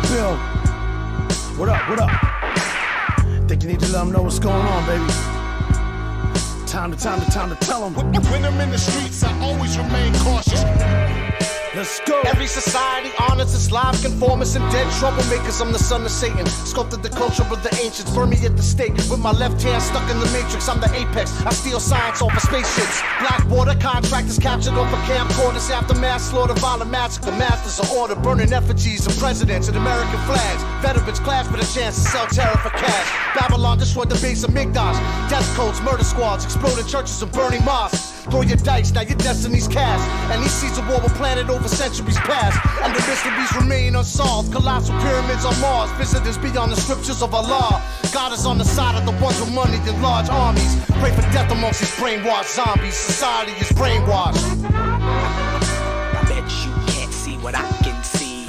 Bill, what up? Think you need to let them know what's going on, baby. Time to tell them. When I'm in the streets, I always remain cautious. Let's go. Every society honors its live conformists and dead troublemakers. I'm the son of Satan, sculpted the culture of the ancients. Burn me at the stake with my left hand stuck in the matrix. I'm the apex. I steal science off of spaceships. Blackwater contractors captured off of camcorders. After mass slaughter, violent massacre. Masters of order, burning effigies of presidents and American flags. Veterans clash for the chance to sell terror for cash. Babylon destroyed the base of Migdosh. Death codes, murder squads, exploding churches and burning mosques. Throw your dice, now your destiny's cast. And he sees a war were planted over centuries past. And the mysteries remain unsolved. Colossal pyramids on Mars. Visitors beyond the scriptures of Allah. God is on the side of the ones with money and large armies. Pray for death amongst these brainwashed zombies. Society is brainwashed. I bet you can't see what I can see.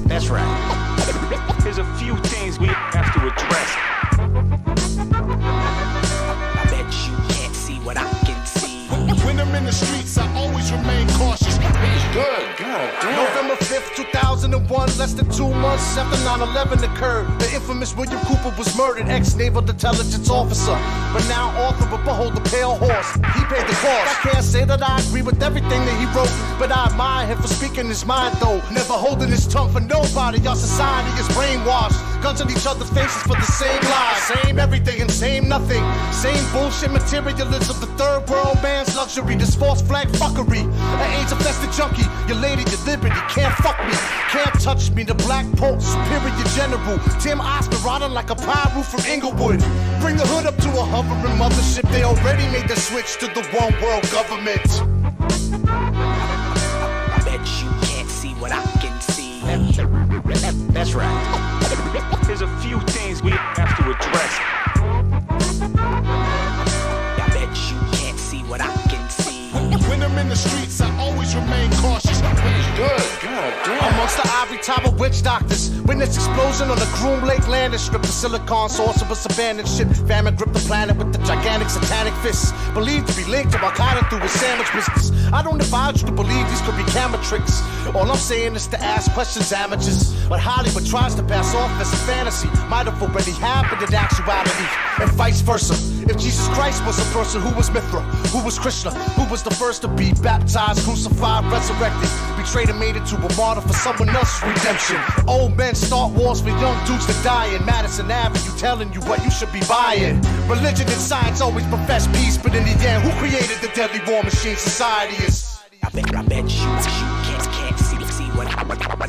That's right. There's a few things we have to address. I bet you can't see what I can see. When I'm in the streets, I always remain cautious. Good. God damn. November 5th, 2001, less than 2 months after 9/11 occurred. The infamous William Cooper was murdered, ex-naval intelligence officer. But now author of Behold the Pale Horse. He paid the cost. I can't say that I agree with everything that he wrote, but I admire him for speaking his mind though. Never holding his tongue for nobody. Our society is brainwashed. Guns in each other's faces for the same lies. Same everything and same nothing. Same bullshit materialism. The third world man's luxury. This false flag fuckery. An AIDS-infested junkie. Your lady, your liberty. Can't fuck me. Can't touch me. The Black Bolt, superior general. Tim Oscar riding like a pyro from Inglewood. Bring the hood up to a hovering mothership. They already made the switch to the one world government. I bet you can't see what I can see. That's right. There's a few things we have to address. I bet you can't see what I can see. When I'm in the streets, I always remain cautious. Good. God damn. Amongst the ivory tower witch doctors, witness explosion on the Groom Lake landing strip. The silicon source of a abandoned ship. Famine gripped the planet with the gigantic satanic fists. Believed to be linked to Al-Qaeda through his sandwich business. I don't advise you to believe these could be camera tricks. All I'm saying is to ask questions, amateurs. What Hollywood tries to pass off as a fantasy might have already happened in actuality, and vice versa. If Jesus Christ was a person, who was Mithra? Who was Krishna? Who was the first to be baptized, crucified, resurrected, betrayed and made into a martyr for someone else's redemption? Old men start wars for young dudes to die in Madison Avenue, telling you what you should be buying. Religion and science always profess peace, but in the end, who created the deadly war machine society is? I bet you can't see what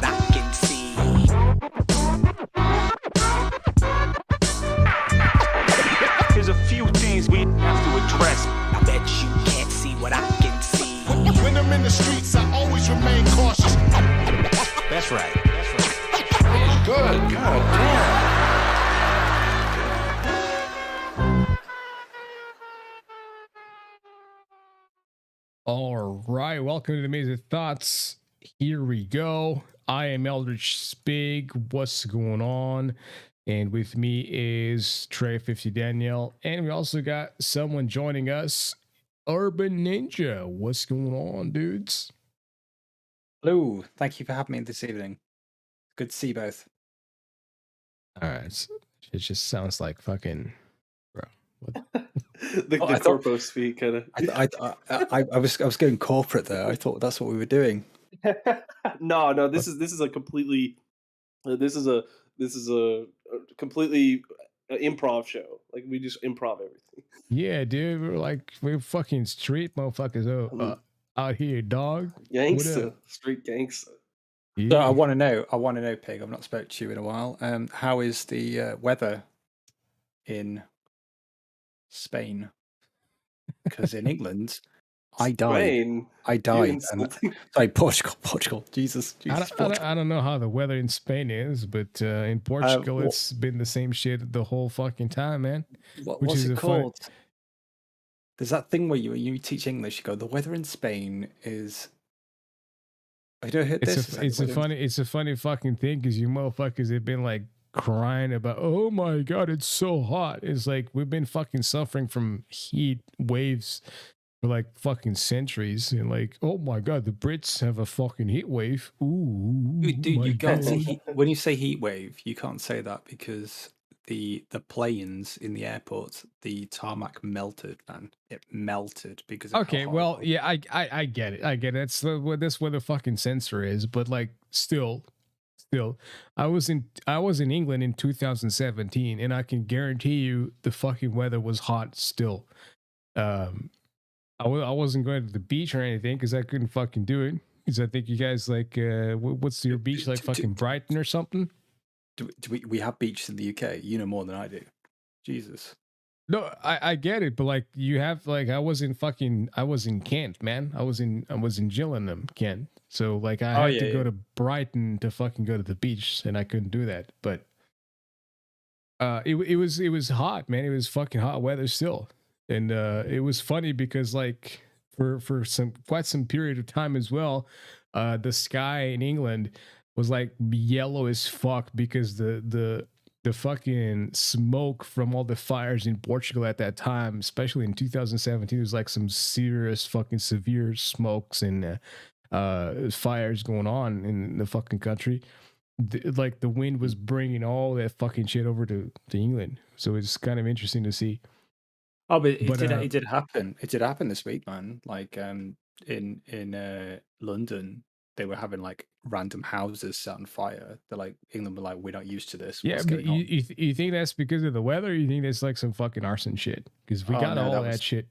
I can see. There's a few things we have to address. I bet you can't see what I can see. When I'm in the streets, I always remain cautious. That's right. Good. God damn. All right, welcome to the Amazing Thoughts. Here we go. I am EldritchsPIG. What's going on? And with me is Trey50Daniel, and we also got someone joining us, Urban Ninja. What's going on, dudes? Hello, thank you for having me this evening. Good to see you both. All right, it just sounds like fucking, bro. What? the corpo speak kind of. I was going corporate there. I thought that's what we were doing. No. This is a completely. This is a completely improv show. Like we just improv everything. Yeah, dude. We're fucking street motherfuckers out here, dog. Gangsta, street gangsta. Yeah. So I want to know, Pig. I've not spoke to you in a while. How is the weather in Spain? Because in England, I died. Sorry, Portugal. Jesus. I don't know how the weather in Spain is, but in Portugal, it's been the same shit the whole fucking time, man. What's it called? There's that thing where you teach English, you go, the weather in Spain is I don't hit this. It's a funny fucking thing because you motherfuckers have been like crying about, oh my god, it's so hot. It's like we've been fucking suffering from heat waves for like fucking centuries, and like, oh my god, the Brits have a fucking heat wave. Ooh, Dude, my you can't say God. when you say heat wave, you can't say that because the planes in the airports, the tarmac melted, man. It melted because of Okay, how hot well, it was. yeah, I get it. I get it. That's what the fucking sensor is. But like, still, I was in England in 2017, and I can guarantee you the fucking weather was hot still. I wasn't going to the beach or anything because I couldn't fucking do it. Because I think you guys like, what's your beach like? Fucking Brighton or something? Do we have beaches in the UK? You know more than I do. Jesus. No, I get it, but like you have like I was in Kent, man. I was in Gillingham, Kent. So like I had to go to Brighton to fucking go to the beach, and I couldn't do that. But it was hot, man. It was fucking hot weather still, and it was funny because like for quite some period of time as well, the sky in England was like yellow as fuck because the fucking smoke from all the fires in Portugal at that time, especially in 2017, was like some serious fucking severe smokes and fires going on in the fucking country. Like the wind was bringing all that fucking shit over to England. So it's kind of interesting to see. Oh, but it did happen. It did happen this week, man. Like in London, they were having like random houses set on fire. They're like, England were like, we're not used to this. Yeah, What's but going on? you think that's because of the weather? Or you think that's like some fucking arson shit? Because we got no, all that that was- shit.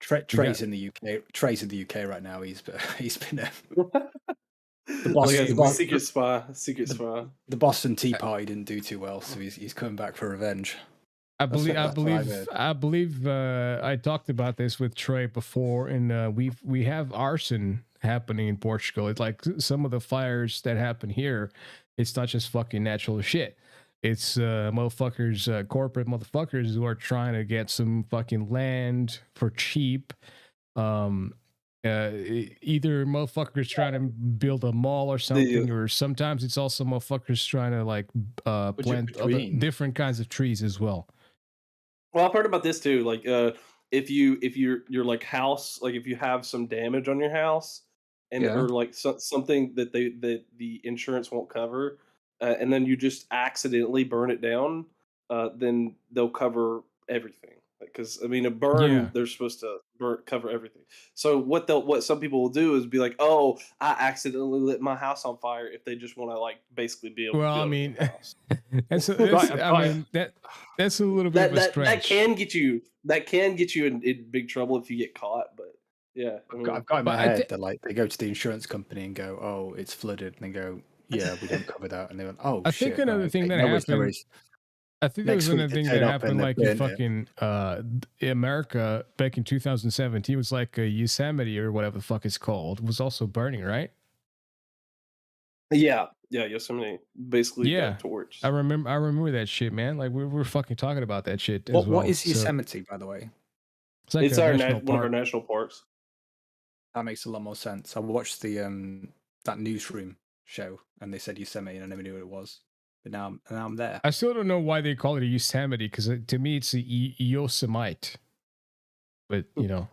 Trey's in the UK. Trey's in the UK right now. He's been the Secret spy. the Boston Tea Party didn't do too well, so he's coming back for revenge. I That's what I've believe I talked about this with Trey before, and we have arson happening in Portugal. It's like some of the fires that happen here. It's not just fucking natural shit. It's motherfuckers, corporate motherfuckers who are trying to get some fucking land for cheap. Either motherfuckers trying to build a mall or something, or sometimes it's also motherfuckers trying to like plant other different kinds of trees as well. Well, I've heard about this too. Like, if you're like house, like if you have some damage on your house, and or like something that the insurance won't cover, and then you just accidentally burn it down, then they'll cover everything. Because I mean, a burn, they're supposed to cover everything. So what some people will do is be like, oh, I accidentally lit my house on fire. If they just want to like basically be able. Well, to I mean, that's a little bit of a stretch. That can get you in big trouble if you get caught. But yeah, I've got in my head that like they go to the insurance company and go, oh, it's flooded, and they go, yeah, we don't cover that, and they went, oh, I think another thing that happened. I think there was another thing that happened, like in fucking America back in 2017. Was like a Yosemite or whatever the fuck it's called was also burning, right? Yeah, Yosemite basically got torched. I remember that shit, man. Like we were fucking talking about that shit. What is Yosemite, by the way? It's like one of our national parks. That makes a lot more sense. I watched the that newsroom show, and they said Yosemite, and I never knew what it was. But now I'm there. I still don't know why they call it a Yosemite, because to me it's a Yosemite. But you know,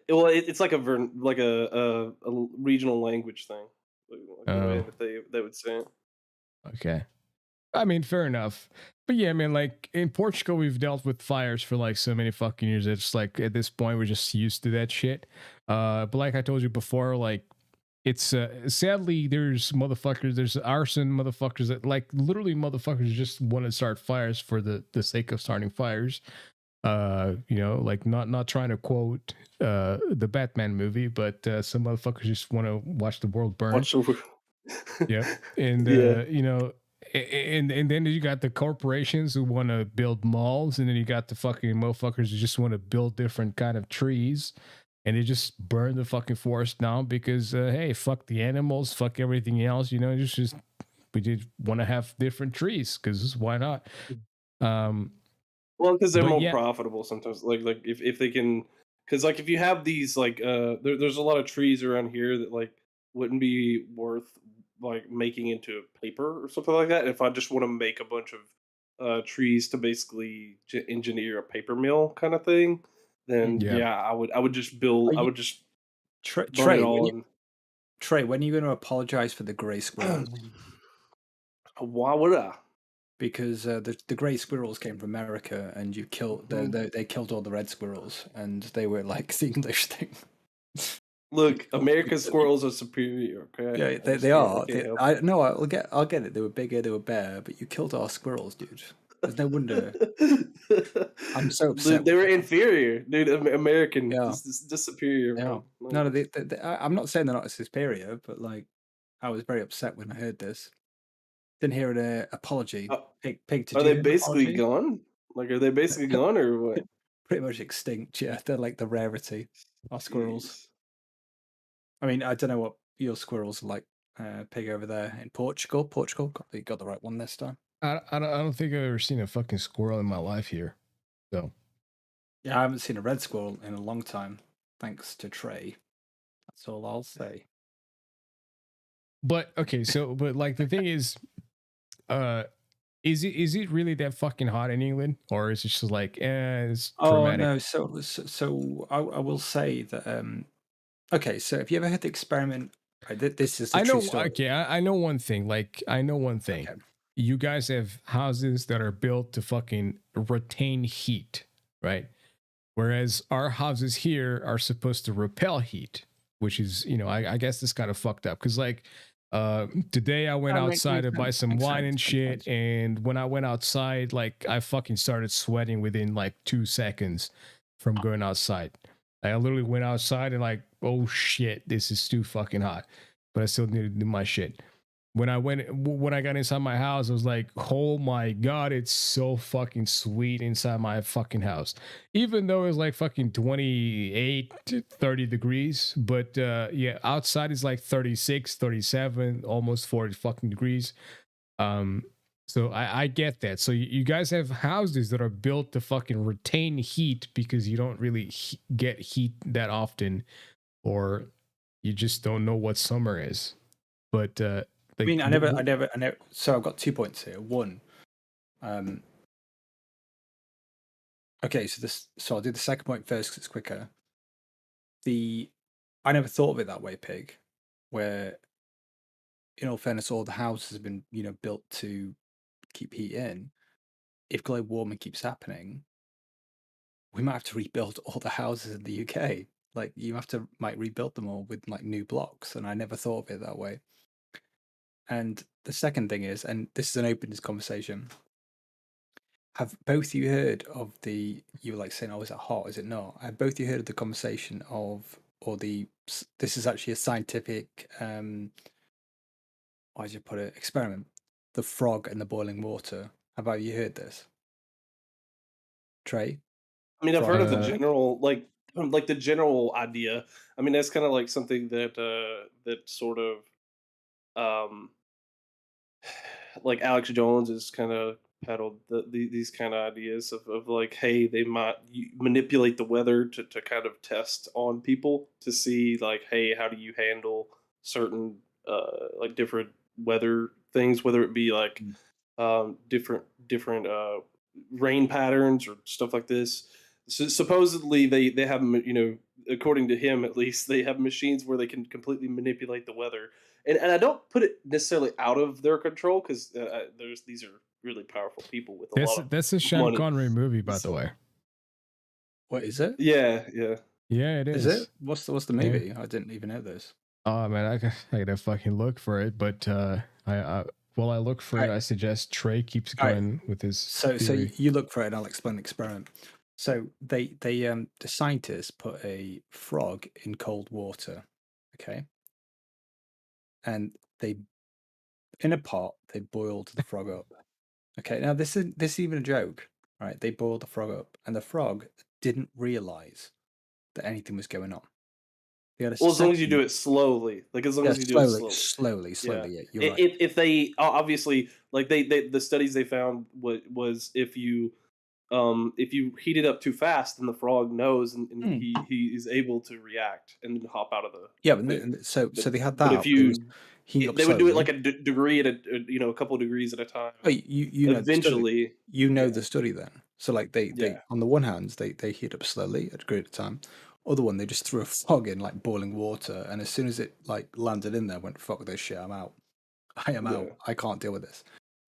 well, it's like a regional language thing. Like they would say it. Okay, I mean, fair enough. But yeah, man, like in Portugal, we've dealt with fires for like so many fucking years. It's like at this point we're just used to that shit. But like I told you before, like. It's sadly there's arson motherfuckers that like literally motherfuckers just want to start fires for the sake of starting fires. You know, like not trying to quote the Batman movie, but some motherfuckers just want to watch the world burn. Yeah, and you know, and then you got the corporations who want to build malls, and then you got the fucking motherfuckers who just want to build different kind of trees. And they just burn the fucking forest down because, hey, fuck the animals, fuck everything else. You know, just we did want to have different trees because why not? Well, because they're more profitable sometimes. Like if they can, because like if you have these like there's a lot of trees around here that like wouldn't be worth like making into paper or something like that. If I just want to make a bunch of trees to basically engineer a paper mill kind of thing, then Yeah. yeah, I would just build. I would just burn Trey, it all in. when are you going to apologize for the grey squirrels? Why would I? Because the grey squirrels came from America, and you killed they killed all the red squirrels, and they were like the English thing. Look, American squirrels are superior. Okay, Yeah, they are. I'll get it. They were bigger, they were better, but you killed our squirrels, dude. There's no wonder. I'm so upset. They were inferior, dude. American, Yeah. this is superior. Yeah. Man. No, I'm not saying they're not superior, but like, I was very upset when I heard this. Didn't hear an apology. Pig, did Are you they hear an basically apology? gone? Like, are they basically gone or what? Pretty much extinct. Yeah, they're like the rarity. Our squirrels. Jeez. I mean, I don't know what your squirrels are like. Pig over there in Portugal. You got the right one this time. I don't think I've ever seen a fucking squirrel in my life here. So yeah, I haven't seen a red squirrel in a long time, thanks to Trey. That's all I'll say. But okay, so but like the thing is, is it really that fucking hot in England, or is it just like it's dramatic? No, so I will say that okay, so have you ever had the experiment? This is a true story. Okay, I know one thing. Like I know one thing. Okay. You guys have houses that are built to fucking retain heat, right? Whereas our houses here are supposed to repel heat, which is, I guess this kind of fucked up. Because like today I went outside to buy some wine and shit, and when I went outside, like I fucking started sweating within like 2 seconds from going outside. I literally went outside and like, oh shit, this is too fucking hot. But I still needed to do my shit. When I got inside my house, I was like, oh my God, it's so fucking sweet inside my fucking house. Even though it's like fucking 28 to 30 degrees. But yeah, outside is like 36, 37, almost 40 fucking degrees. So I get that. So you guys have houses that are built to fucking retain heat because you don't really get heat that often, or you just don't know what summer is. But I mean, I never. So I've got 2 points here. One, okay, so I'll do the second point first because it's quicker. I never thought of it that way, Pig. Where, in all fairness, all the houses have been, built to keep heat in. If global warming keeps happening, we might have to rebuild all the houses in the UK. Like you have to rebuild them all with like new blocks, and I never thought of it that way. And the second thing is, and this is an open conversation, have both you heard of you were like saying, oh, is it hot? Is it not? Have both you heard of the conversation this is actually a scientific, why did you put it, experiment, the frog and the boiling water. Have you heard this? Trey? I mean, I've heard of the general, like the general idea. I mean, that's kind of like something that that sort of like Alex Jones has kind of peddled these kind of ideas of like, hey, they might manipulate the weather to kind of test on people to see like, hey, how do you handle certain like different weather things, whether it be like different rain patterns or stuff like this. So supposedly they have, according to him at least, they have machines where they can completely manipulate the weather. And I don't put it necessarily out of their control because these are really powerful people with a lot of that's a Sean Connery movie, by the way. What is it? Yeah, it is. Is it? What's the movie? Yeah. I didn't even know this. Oh man, I gotta fucking look for it. But while I look for it, I suggest Trey keeps going with his. So you look for it, and I'll explain the experiment. So the scientists put a frog in cold water, okay, and in a pot they boiled the frog up. Okay, now this is even a joke, right? They boiled the frog up, and the frog didn't realize that anything was going on. Well, as long as you do it slowly, like as long as you do it slowly. Yeah, you're right. If they obviously like the studies they found was if you if you heat it up too fast, then the frog knows, and Hmm. he is able to react and then hop out of the Yeah, thing. so But, they had but that. if But it was you, heating up they would do it slowly. like a degree at a couple degrees at a time. Oh, you know the study. Eventually, You know yeah. the study then. So like they Yeah. on the one hand they heat up slowly at a great time. Other one they just threw a frog in like boiling water, and as soon as it like landed in there, went fuck this shit, I'm out. I am out. Yeah. I can't deal with this.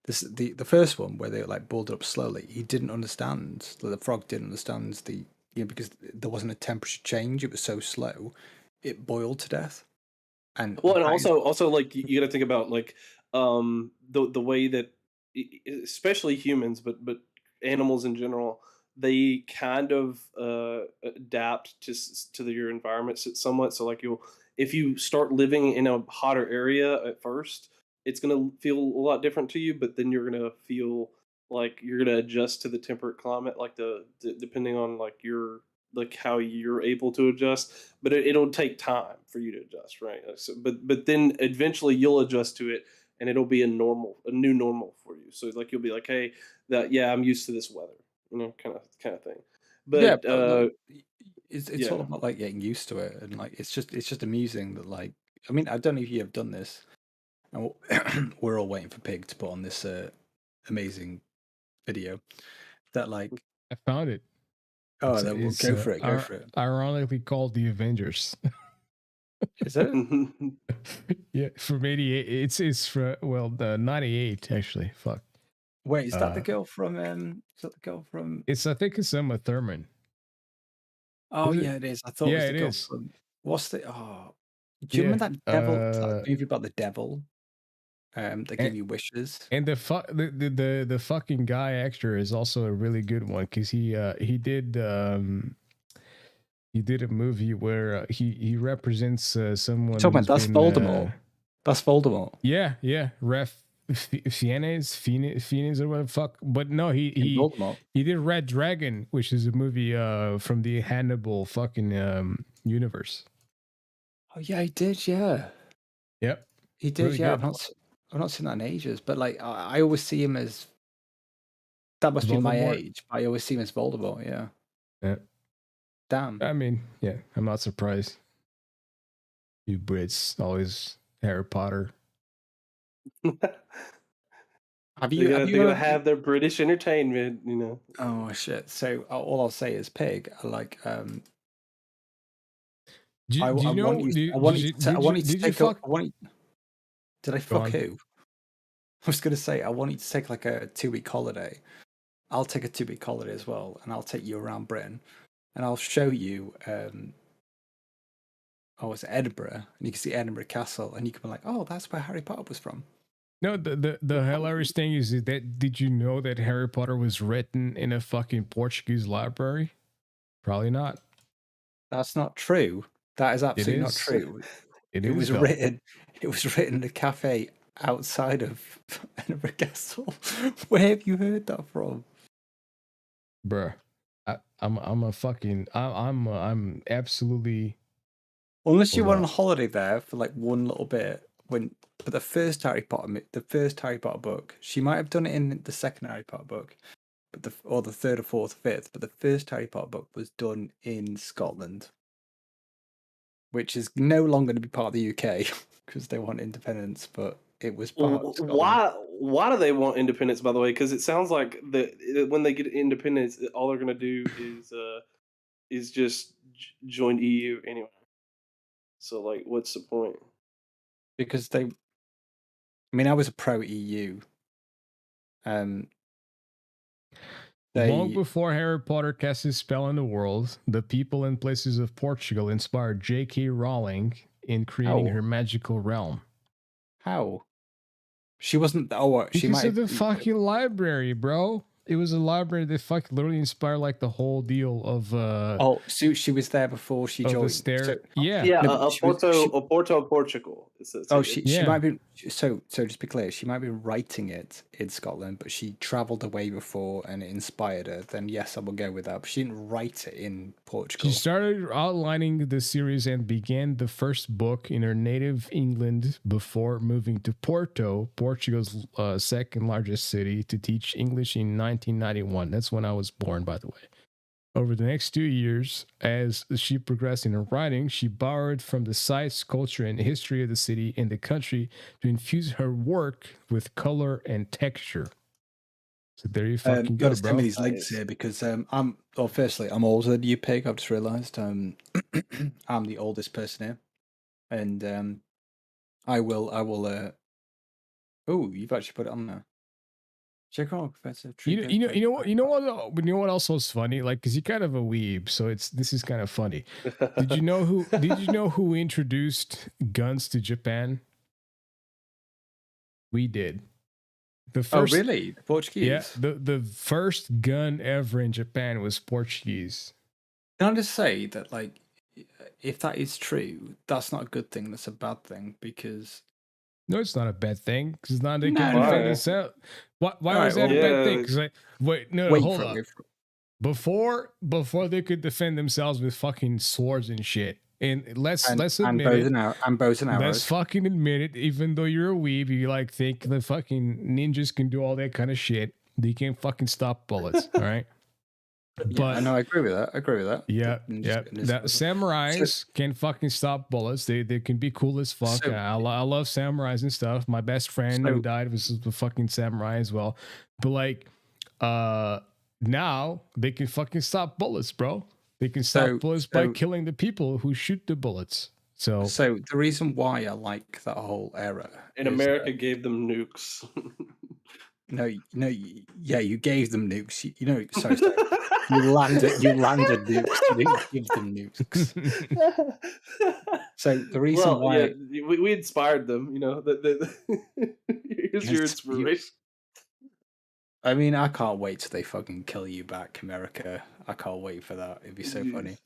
The first one where they like boiled it up slowly. He didn't understand. The frog didn't understand because there wasn't a temperature change. It was so slow, it boiled to death. And Well, and that is- also like you got to think about like the way that especially humans, but animals in general, they kind of adapt to your environment somewhat. So like if you start living in a hotter area at first, it's gonna feel a lot different to you, but then you're gonna feel like you're gonna adjust to the temperate climate, like depending on like your like how you're able to adjust, but it'll take time for you to adjust, right? So, but then eventually you'll adjust to it, and it'll be a new normal for you. So like you'll be like, hey, I'm used to this weather, kind of thing. yeah, But but like, it's all yeah, about like getting used to it, and like it's just amusing that like I mean I don't know if you have done this, and we're all waiting for Pig to put on this amazing video that like I found it. oh then we'll go for it, go for it. Ironically called The Avengers. Is it? Yeah, from 88. It's for the 98 actually. Fuck. Wait, is that the girl from? Is that the girl from? I think it's Emma Thurman. Oh Is it? yeah, it is. I thought it was Yeah, the it girl is. from. What's the? Oh, do you remember that devil that movie about the devil? They give you wishes. And the fucking guy actor is also a really good one because he did a movie where he represents someone. Talking about who's that's been, Voldemort. That's Voldemort. Yeah. Fiennes or whatever the fuck. But no, he Voldemort. did Red Dragon, which is a movie from the Hannibal fucking universe. Oh yeah, he did. Yeah, Yep. he did. Really Yeah, good. I've not seen that in ages. But like, I always see him as. That must be my Voldemort? age. But I always see him as Voldemort. Yeah. Yeah. Damn. I mean, yeah, I'm not surprised. You Brits always Harry Potter. Have they you? gotta have their British entertainment, you know. Oh shit! So all I'll say is Pig. I like. Did I want you to take. Did I fuck who? I was gonna say I want you to take like a 2-week holiday. I'll take a 2-week holiday as well, and I'll take you around Britain, and I'll show you. It's Edinburgh, and you can see Edinburgh Castle, and you can be like, "Oh, that's where Harry Potter was from." No, the hilarious thing is that did you know that Harry Potter was written in a fucking Portuguese library? Probably not. That's not true. That is absolutely not true. It was written in a cafe outside of Edinburgh Castle. Where have you heard that from, bruh? I'm absolutely. Unless you went on holiday there for like one little bit. But the first Harry Potter book, she might have done it in the second Harry Potter book, or the third or fourth, fifth. But the first Harry Potter book was done in Scotland, which is no longer going to be part of the UK because they want independence. But it was part of Scotland. Why do they want independence? By the way, because it sounds like when they get independence, all they're going to do is just join EU anyway. So like, what's the point? Because I was a pro EU. Long before Harry Potter cast his spell on the world, the people and places of Portugal inspired J.K. Rowling in creating her magical realm. How? She wasn't. She might have the fucking library, bro. It was a library that literally inspired like the whole deal of. So she was there before she joined. Porto, Portugal. She might be. So just be clear, she might be writing it in Scotland, but she travelled away before and it inspired her. Then yes, I will go with that. But she didn't write it in Portugal. She started outlining the series and began the first book in her native England before moving to Porto, Portugal's second largest city, to teach English in 1991. That's when I was born, by the way. Over the next 2 years, as she progressed in her writing, she borrowed from the sights, culture, and history of the city and the country to infuse her work with color and texture. So there you fucking go, Got to bro. send me these links here because firstly, I'm older than you, Pig. I've just realised. I'm the oldest person here, and I will. Oh, you've actually put it on there. Check out Professor You know what else was funny? Like, cause you're kind of a weeb, so this is kind of funny. Did you know who introduced guns to Japan? We did. The first, oh, really? The Portuguese? Yeah, the first gun ever in Japan was Portuguese. Can I just say that, like, if that is true, that's not a good thing. That's a bad thing because. No, it's not a bad thing because it's not. They No, can no. defend themselves. Why Alright, was that well, a bad yeah. thing? Because hold up. Before they could defend themselves with fucking swords and shit. And let's admit it. And bows and arrows. Let's fucking admit it. Even though you're a weeb, you like think the fucking ninjas can do all that kind of shit. They can't fucking stop bullets. All right. But I know, I agree with that. Yeah, yeah. Samurais can fucking stop bullets. They can be cool as fuck. So- I love samurais and stuff. My best friend who died was a fucking samurai as well. But like, now they can fucking stop bullets, bro. They can stop bullets by killing the people who shoot the bullets. So the reason why I like that whole era In is, America, gave them nukes. yeah, you gave them nukes. Sorry. You landed nukes. You didn't give them nukes. So the reason why we inspired them, here's your inspiration. I mean, I can't wait till they fucking kill you back, America. I can't wait for that. It'd be so funny.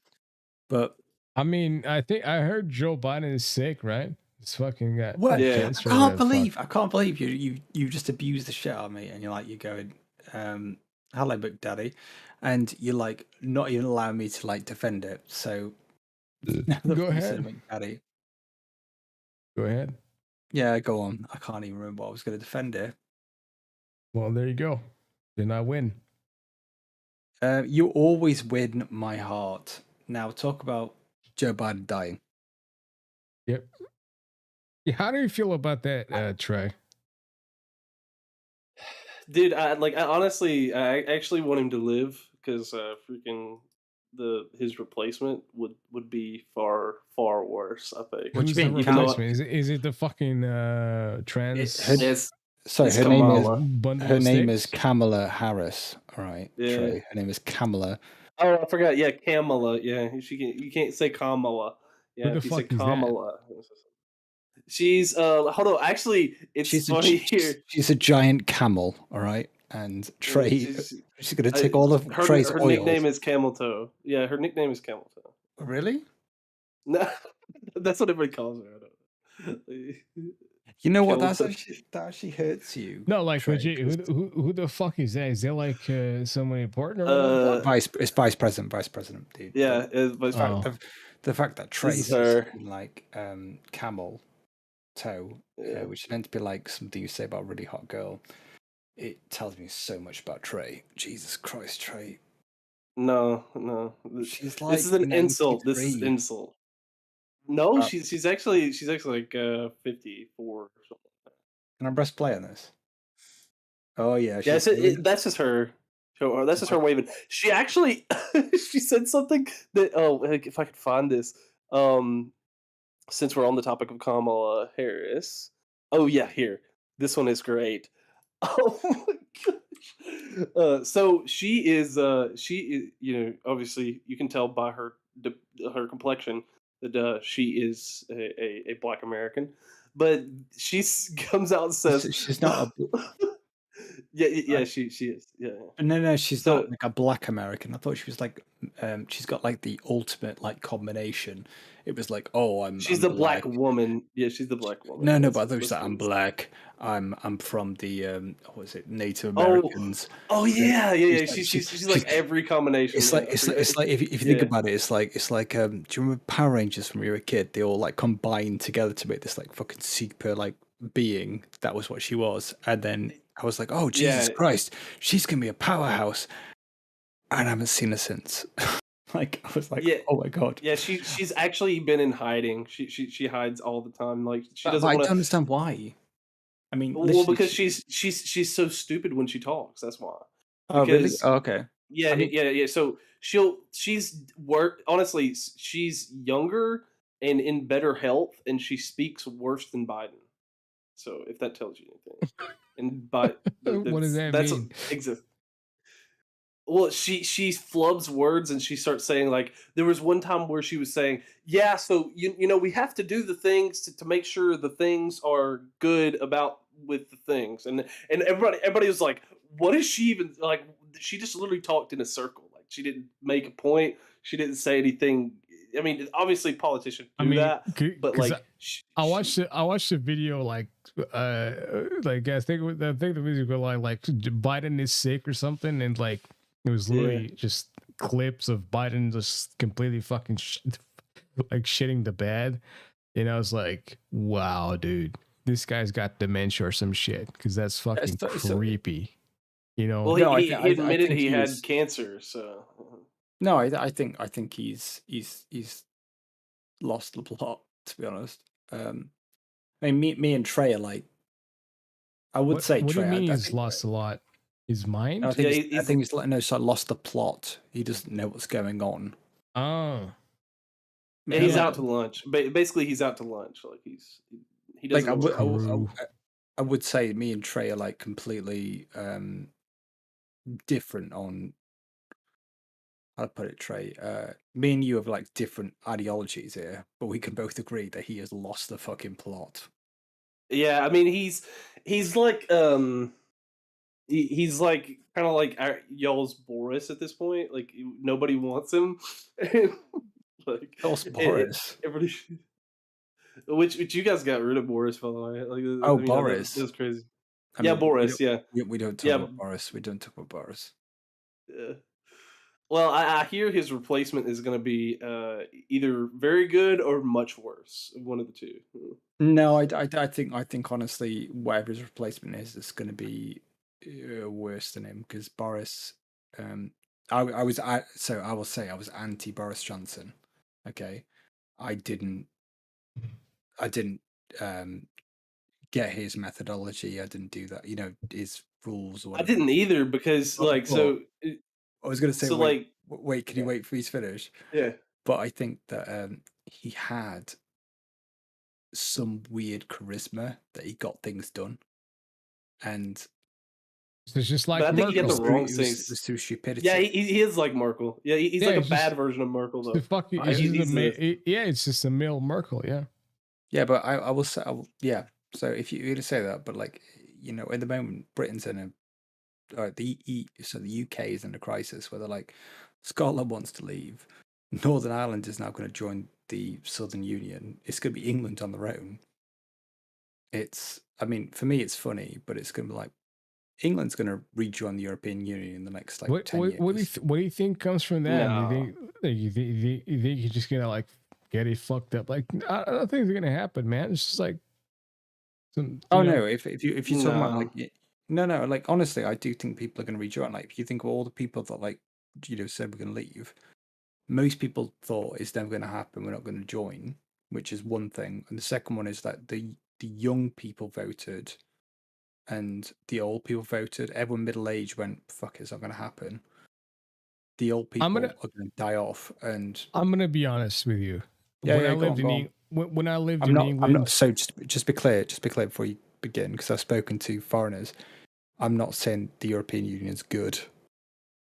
But I mean, I heard Joe Biden is sick, right? He's fucking got cancer. I can't believe you just abused the shit out of me, and you're going, hello, Big Daddy, and you're like not even allowing me to like defend it. So go ahead, Big Daddy. Go ahead. Yeah, go on. I can't even remember what I was going to defend it. Well, there you go. Then I win. You always win my heart. Now talk about Joe Biden dying. Yep. Yeah, how do you feel about that, Trey? Dude, I honestly, I actually want him to live because freaking his replacement would be far worse. I think. Who's the replacement? Is it the fucking trans? Her name is Kamala Harris. All right, yeah. Trey. Her name is Kamala. Oh, I forgot. Yeah, Kamala. Yeah, you can't say Kamala. Yeah, Who the if you fuck say is Kamala. She's hold on. Actually, it's funny here. She's a giant camel. All right, and Trey. She's gonna take all of Trey's her oil. Her nickname is Camel Toe. Yeah, her nickname is Camel Toe. Really? No, that's what everybody calls her. You know what? That actually hurts you. No, like who the fuck is that? Is that like someone important? Or it's vice president, dude. Yeah, it's vice president. The fact that Trace is like camel toe, which is meant to be like something you say about a really hot girl, it tells me so much about Trey. Jesus Christ, Trey. No. She's like this is an insult. This is insult. No, she's actually like 54 or something. Can I press play on this? Oh yeah. Yeah, that's just her. That's just her waving. She actually she said something that if I could find this. Since we're on the topic of Kamala Harris. Oh yeah, here. This one is great. Oh my gosh. So she is obviously you can tell by her complexion that she is a Black American, but she comes out and says she's not yeah, she is. Yeah. No, she's not like a Black American. I thought she was like, she's got like the ultimate like combination. It was like, she's the black woman. Yeah, she's the black woman. No, but I thought she was like, I'm black. I'm from the what is it, Native Americans. Oh yeah. She's like every combination. It's like if you think about it, it's like do you remember Power Rangers from when you were a kid? They all like combined together to make this like fucking super like being, that was what she was. And then I was like, oh, Jesus Yeah. Christ, she's going to be a powerhouse. And I haven't seen her since. Like, I was like, Yeah. oh my God. Yeah, she's actually been in hiding. She hides all the time. Like she But doesn't I want don't to. understand why. I mean, Well, literally, because she's so stupid when she talks. That's why. oh, really? Because Oh, okay. yeah, I mean, yeah. So she's work. Honestly, she's younger and in better health, and she speaks worse than Biden. So if that tells you anything, and but What does that that's mean? exist. Well, she flubs words and she starts saying like there was one time where she was saying, yeah, so you know we have to do the things to make sure the things are good about with the things and everybody was like, what is she even like? She just literally talked in a circle. Like she didn't make a point. She didn't say anything. I mean, obviously politicians I do mean, that, but because like I watched the video like I think the video go like Biden is sick or something, and like it was literally just clips of Biden just completely fucking like shitting the bed, and I was like, wow, dude, this guy's got dementia or some shit, because that's fucking creepy, you know. well, no, he I admitted think he he had is. cancer, so No, I think he's lost the plot, to be honest. I mean, me and Trey are like, I would say What do you Trey. mean I he's think lost a lot? His mind? yeah, I think he's like, no, so lost the plot. He doesn't know what's going on. Oh. yeah, he's Yeah. out to lunch. Basically, he's out to lunch. Like he Like doesn't know what's I would say me and Trey are like completely different on how to put it, Trey. Me and you have like different ideologies here, but we can both agree that he has lost the fucking plot. Yeah, I mean he's like he's like kind of like y'all's Boris at this point. Like nobody wants him. Like Y'all's Boris. everybody. Which you guys got rid of Boris, by the way. Like Oh, I mean, Boris. that was crazy. I Yeah, mean, Boris. Yeah, we don't talk yeah. about Boris. We don't talk about Boris. Yeah. Well, I hear his replacement is going to be either very good or much worse. One of the two. No, I think honestly, whatever his replacement is, it's going to be worse than him because Boris. I will say I was anti Boris Johnson. Okay, I didn't get his methodology. I didn't do that. You know, his rules or I whatever. didn't either because like so. I was going to say, So wait, like, wait, can you wait for his finish? yeah. But I think that he had some weird charisma that he got things done, and So it's just like But I think you Merkel. get the wrong it things. was through stupidity. Yeah, he is like Merkel. Yeah, he's Yeah, like a it's bad just- version of Merkel though. The fuck, I- it's just he's yeah, it's just a male Merkel. Yeah. Yeah, but I will say, yeah. So if you were to say that, but like, you know, at the moment, Britain's in a, the UK is in a crisis where they're like, Scotland wants to leave, Northern Ireland is now going to join the Southern Union. It's going to be England on their own. I mean, for me, it's funny, but it's going to be like, England's going to rejoin the European Union in the next like 10 years. What do you think comes from that? No. You think you're just gonna like get it fucked up? Like I don't think it's gonna happen, man. It's just like no, if you're talking about No. like no, like honestly, I do think people are going to rejoin. Like if you think of all the people that like said we're going to leave, most people thought it's never going to happen. We're not going to join, which is one thing, and the second one is that the young people voted. And the old people voted. Everyone middle aged went, "Fuck, it's not going to happen." The old people are going to die off. And I'm gonna be honest with you. Yeah, when yeah, I go lived on, in when I lived I'm in not. England, I'm not. So just be clear. Just be clear before you begin, because I've spoken to foreigners. I'm not saying the European Union is good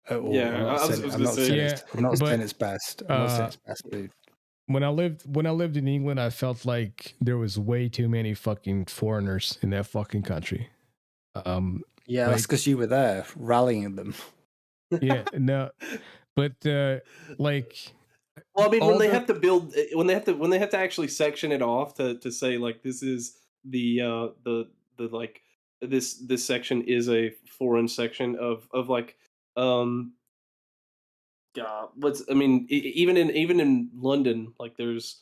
at all. Yeah, I'm not saying it's best. I'm not saying it's best, dude. When I lived in England, I felt like there was way too many fucking foreigners in that fucking country. Yeah, that's because you were there rallying them. Yeah, no, but like. Well, I mean, when they have to actually section it off to say like this is the like this section is a foreign section of like God, even in London, like there's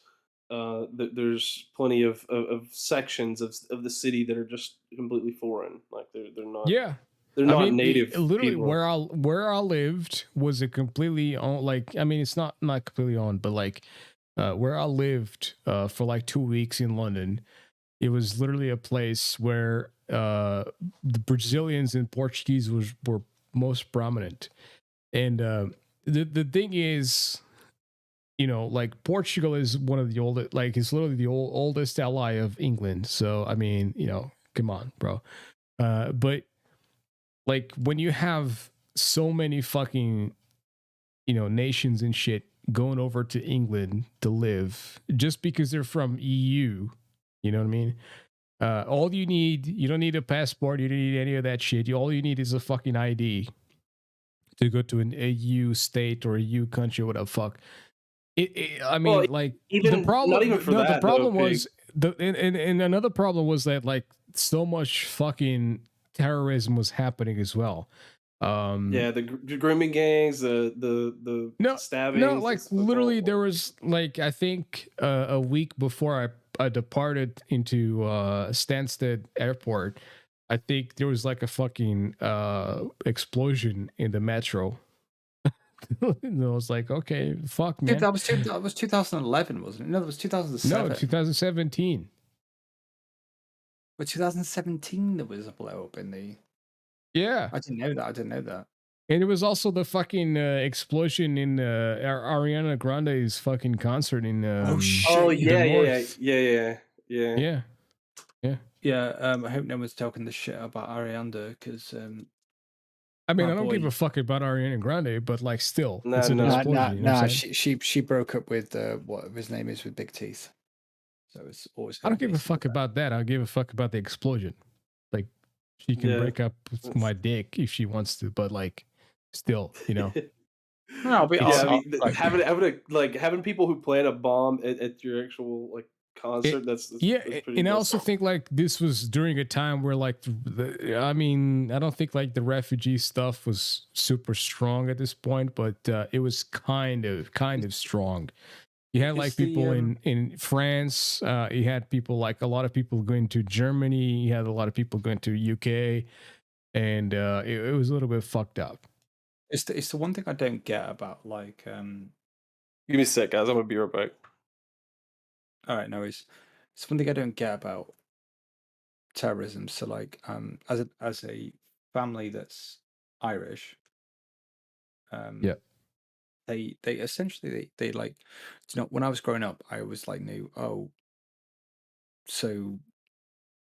there's plenty of sections of the city that are just completely foreign. Like they're not. Yeah. They're I not mean, native. literally people. where I lived was a completely own, like, I mean, it's not completely owned, but like where I lived for like 2 weeks in London, it was literally a place where the Brazilians and Portuguese were most prominent. And the thing is, you know, like Portugal is one of the oldest, like it's literally the oldest ally of England. So I mean, you know, come on, bro. But like when you have so many fucking, you know, nations and shit going over to England to live just because they're from EU, you know what I mean? All you don't need a passport, you don't need any of that shit. All you need is a fucking ID to go to an EU state or a EU country, whatever fuck. I mean, Well, like even the problem. not even for No, that. the problem though, was and another problem was that like so much fucking terrorism was happening as well. Yeah, the grooming gangs, the No, stabbings. no, like that's literally, horrible. there was like I think a week before I departed into Stansted Airport, I think there was like a fucking explosion in the metro. And I was like, okay, fuck, man. Dude, that was 2011, wasn't it? No, that was 2007. No, 2017. But 2017 there was a blow up in the. Yeah, I didn't know that. I didn't know that. and it was also the fucking explosion in Ariana Grande's fucking concert in. shit. Oh the yeah, North. yeah. Yeah. Yeah, I hope no one's talking the shit about Ariana because I mean, my I don't give boy- a fuck about Ariana Grande, but like, still, No, it's an no. explosion. You know what I'm saying? she broke up with what his name is with big teeth. So it's always. I don't give a fuck about that. I give a fuck about the explosion. Like, she can Yeah. break up with my dick if she wants to, but like, still, you know. No, but Yeah, I mean, having people who plan a bomb at your actual like concert. That's Yeah, that's pretty and I nuts. also think like this was during a time where like I mean, I don't think like the refugee stuff was super strong at this point, but it was kind of strong. You had like It's the, people in France. You had people like a lot of people going to Germany. You had a lot of people going to UK, and it was a little bit fucked up. It's the one thing I don't get about like Give me a sec, guys. I'm gonna be right back. all right, no, it's one thing I don't get about terrorism. So like as a family that's Irish, Yeah. they essentially they like, you know, when I was growing up, I always like knew, oh, so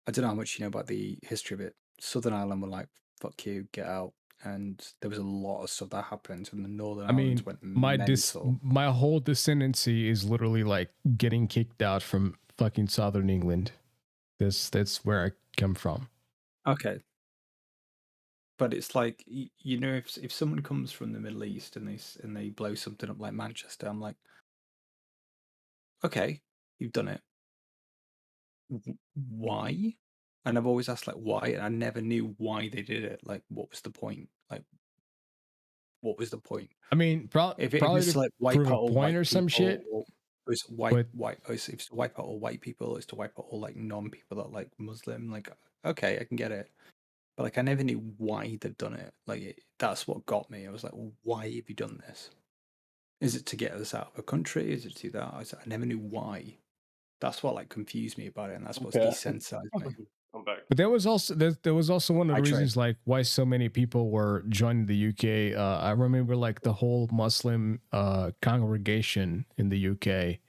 I don't know how much you know about the history of it. Southern Ireland were like, fuck you, get out. And there was a lot of stuff that happened, and the Northern I mean, Ireland went mental. my whole descendancy is literally like getting kicked out from fucking Southern England. That's where I come from. Okay. But it's like, you know, if someone comes from the Middle East and they blow something up like Manchester, I'm like, okay, you've done it. Why? And I've always asked like why, and I never knew why they did it. Like, what was the point? Like, what was the point? I mean, If it probably was to like wipe prove out a all point white or some people, shit. or it was it's to wipe out all white people, it's to wipe out all like non-people that like Muslim. Like, okay, I can get it. But like, I never knew why they've done it. Like, that's what got me. I was like, well, why have you done this? Is it to get us out of a country? Is it to that? I never knew why. That's what like confused me about it, and that's what's desensitized me. I'm back. But there was also one of the I tried. reasons like why so many people were joining the UK. I remember like the whole Muslim congregation in the UK.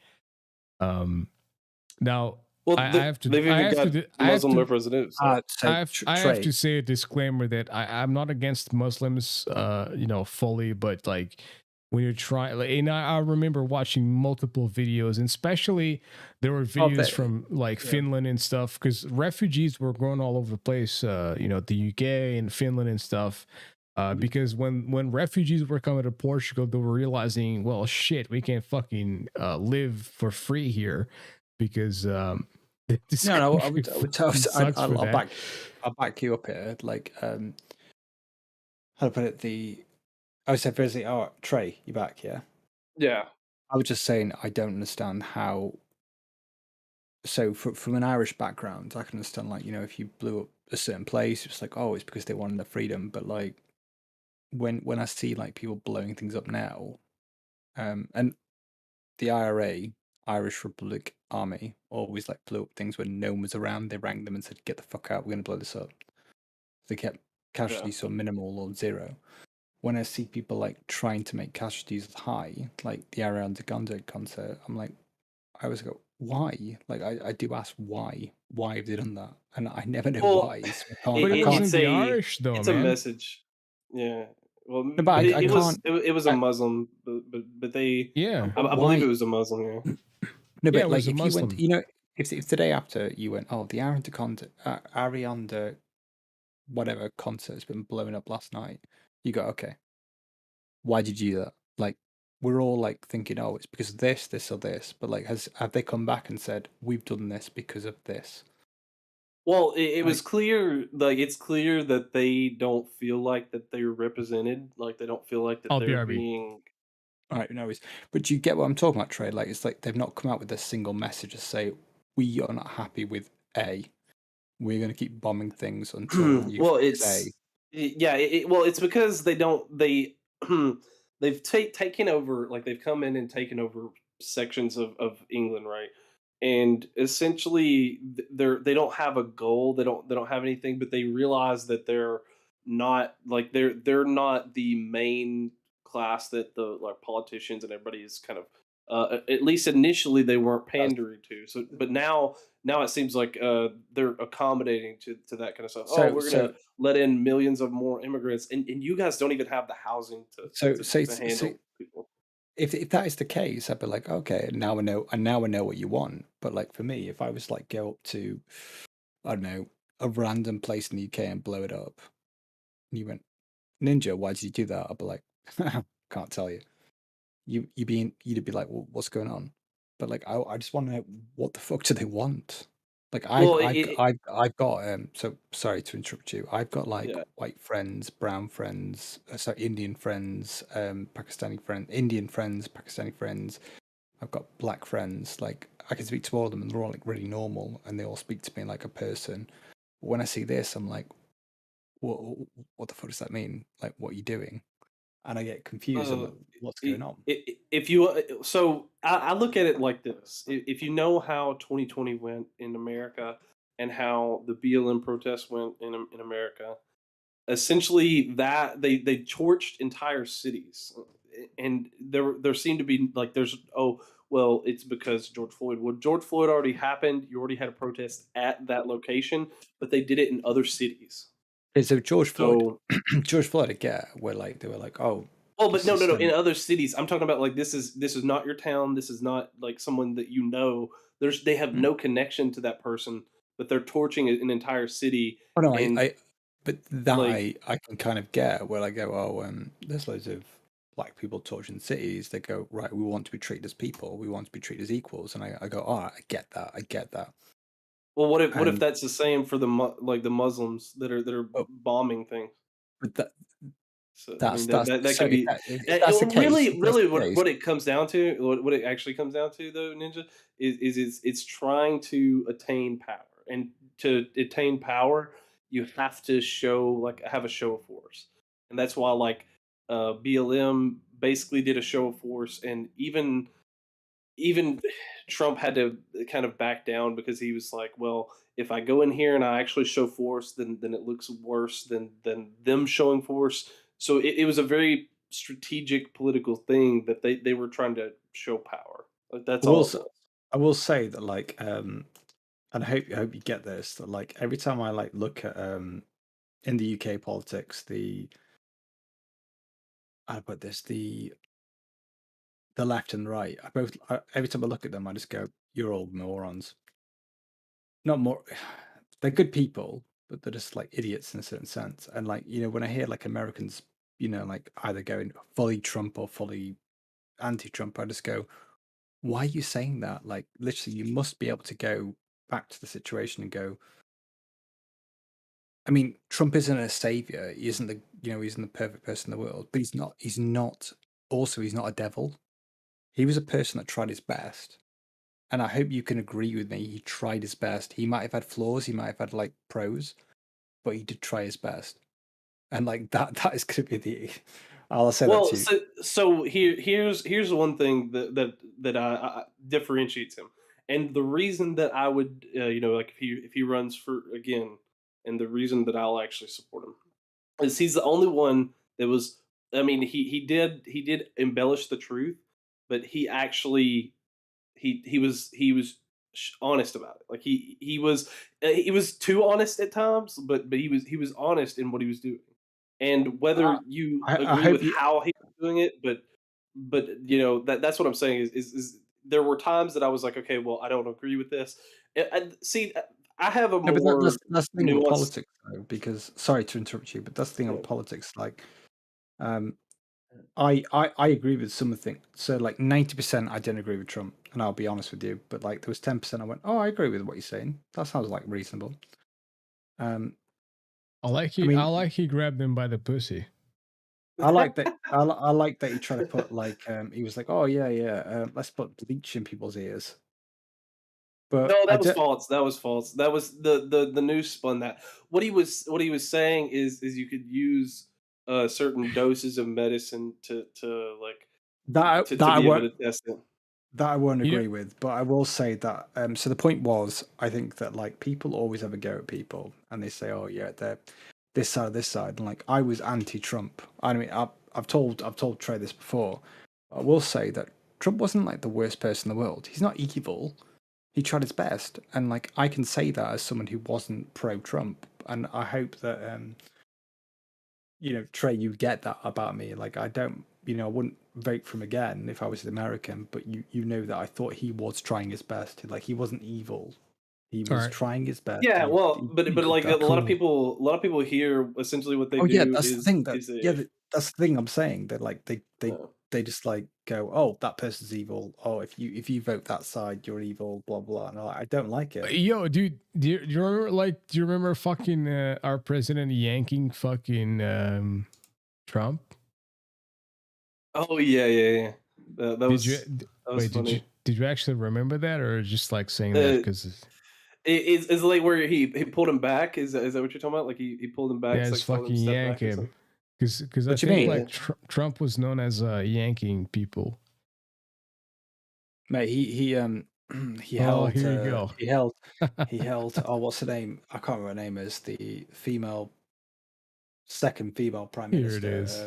Now Well, I have to. they've I even have got to. I have Muslim to. representatives. So, I have to say a disclaimer that I'm not against Muslims, you know, fully, but like when you're trying, like, and I remember watching multiple videos, and especially there were videos from like Finland and stuff, because refugees were growing all over the place, you know, the UK and Finland and stuff. Because when refugees were coming to Portugal, they were realizing, well, shit, we can't fucking live for free here, because no, I'll back you up here. Like, how to put it? I would say firstly, oh, Trey, you back? Yeah. Yeah. I was just saying, I don't understand how so from an Irish background, I can understand, like, if you blew up a certain place, it's like, oh, it's because they wanted their freedom. But like when I see like people blowing things up now, and the IRA, Irish Republic Army, always like blew up things when no one was around. They rang them and said, "Get the fuck out, we're gonna blow this up." They kept casualties so minimal or zero. When I see people like trying to make casualties high, like the Ariana Grande concert, I'm like, I always go, why? Like I do ask why have they done that, and I never know Well, why. So I can't. But it I wasn't can't. the Irish though, it's man. a message. Yeah. Well, No, but I it was can't. it was a Muslim, but they Yeah. I believe it was a Muslim. Yeah. No, Yeah, but it like was a if you went, Muslim. if the day after you went, oh, the Ariana whatever concert has been blowing up last night, you go, okay, why did you do that? Like we're all like thinking, oh, it's because of this, or this, but like have they come back and said we've done this because of this? Well, it Like, was clear, like it's clear that they don't feel like that they're represented, like they don't feel like that Oh, they're BRB. being. all right, no worries. But do you get what I'm talking about, Trey? Like it's like they've not come out with a single message to say we are not happy with A. We're going to keep bombing things until you Well, fix it's A. yeah. Well, it's because they've taken over, like they've come in and taken over sections of England, right? And essentially, they don't have a goal. They don't have anything, but they realize that they're not like they're not the main class that the like politicians and everybody is kind of. At least initially, they weren't That's, pandering to. So, but now it seems like they're accommodating to that kind of stuff. Oh, so we're gonna so let in millions of more immigrants, and you guys don't even have the housing so so to so handle people. if that is the case, I'd be like, okay, now I know, and now I know what you want. But like for me, if I was like go up to, I don't know, a random place in the UK and blow it up, and you went, Ninja, why did you do that? I'd be like, can't tell you. You'd be like, well, what's going on? But like, I just want to know what the fuck do they want? Like Well, I've got so sorry to interrupt you. I've got like yeah. white friends, brown friends, sorry, Indian friends, Pakistani friends, Indian friends, Pakistani friends. I've got black friends. Like I can speak to all of them, and they're all like really normal, and they all speak to me like a person. But when I see this, I'm like, what the fuck does that mean? Like, what are you doing? And I get confused. I'm Uh, like, what's going on? if you so I look at it like this: if you know how 2020 went in America and how the BLM protests went in America, essentially that they torched entire cities, and there seemed to be like there's oh well it's because George Floyd. Well, George Floyd already happened. You already had a protest at that location, but they did it in other cities. So George Floyd, So George Floyd, I get where like they were like, oh, oh, the but no. In system. other cities, I'm talking about like this is not your town. This is not like someone that you know. They have Mm. no connection to that person, but they're torching an entire city. Oh no, And but that like, I can kind of get where I go, oh, there's loads of black people torturing cities. They go, right, we want to be treated as people, we want to be treated as equals, and I go, oh, I get that. well, what if And that's the same for like the Muslims that are oh, bombing things? but that So I mean that's that so could be if that's the case, really if that's the what case, it comes down to, what it actually comes down to though, Ninja, it's trying to attain power, and to attain power, you have to show like have a show of force, and that's why like BLM basically did a show of force, and even Trump had to kind of back down because he was like, well, if I go in here and I actually show force, then it looks worse than them showing force. So it was a very strategic political thing that they were trying to show power. Like that's I will all it s- was. I will say that like and I hope you get this, that like every time I like look at in the UK politics, I put this the left and the right. Every time I look at them, I just go, "You're all morons." Not more. They're good people, but they're just like idiots in a certain sense. And like when I hear like Americans, like either going fully Trump or fully anti-Trump, I just go, "Why are you saying that?" Like literally, you must be able to go back to the situation and go. I mean, Trump isn't a savior. He isn't he isn't the perfect person in the world, but he's not. He's not. Also, he's not a devil. He was a person that tried his best. and I hope you can agree with me. He tried his best. He might have had flaws. He might have had like pros, but he did try his best. And like that is going to be the. I'll say that Well, to you. so here's one thing that differentiates him, and the reason that I would like if he runs for again, and the reason that I'll actually support him is he's the only one that was. I mean, he did embellish the truth, but he was honest about it. Like he was too honest at times, but he was honest in what he was doing. And whether you I agree hope with you. how he was doing it, but that's what I'm saying is there were times that I was like, okay, well, I don't agree with this. See, I have a No, but more that's the thing with nuanced. politics, though. Because sorry to interrupt you, but that's the thing Yeah. with politics. Like, I agree with some of the things. So like 90%, I didn't agree with Trump, and I'll be honest with you. But like there was 10%, I went, oh, I agree with what you're saying. That sounds like reasonable. I like I mean, he grabbed him by the pussy. I like that. I like that he tried to put like he was like, oh yeah, let's put bleach in people's ears. But No, I that was don't. false. That was false. That was the news spun that. What he was saying is you could use certain doses of medicine to like to I be able won't to test it. You know, agree with, but I will say that. So the point was, I think that like people always have a go at people, and they say, oh yeah, they're this side, and like I was anti-Trump. I mean, I've told Trey this before. I will say that Trump wasn't like the worst person in the world. He's not evil. He tried his best, and like I can say that as someone who wasn't pro-Trump, and I hope that Trey, you get that about me. Like I don't, I wouldn't vote for him again if I was an American, but you know that I thought he was trying his best. Like he wasn't evil. He all was right. trying his best. Yeah, well, He but did like a that. lot of Cool. people here essentially what they Oh yeah, do that's the thing. That is yeah, a that's the thing I'm saying. That like uh, they just like go, oh, that person's evil. Oh, if you vote that side, you're evil. Blah blah. And I don't like it. Yo, dude, do you remember do you remember fucking our president yanking fucking Trump? oh yeah. That Did you was that was wait? funny. Did you actually remember that, or just like saying that Uh, because is like where he pulled him back? Is that what you're talking about? Like he pulled him back, yeah, it's it's like telling him fucking to step yank back or him? something. Because I What do you think mean, like Trump was known as yanking people. mate? He he Oh, held here you go. he held oh, what's her name? I can't remember her name. Is the second female prime Here minister? it is.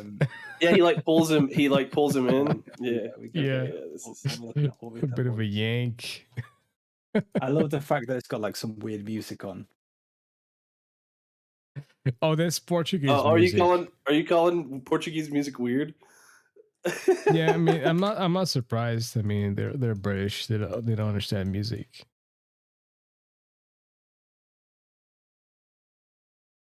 Yeah, he like pulls him. He like pulls him in. Yeah, There we go. Yeah. yeah. This is I'm looking at what A that bit of a was. yank. I love the fact that it's got like some weird music on. Oh, that's Portuguese are music. you calling Portuguese music weird? Yeah, I mean, I'm not surprised. I mean, they're British. They don't understand music.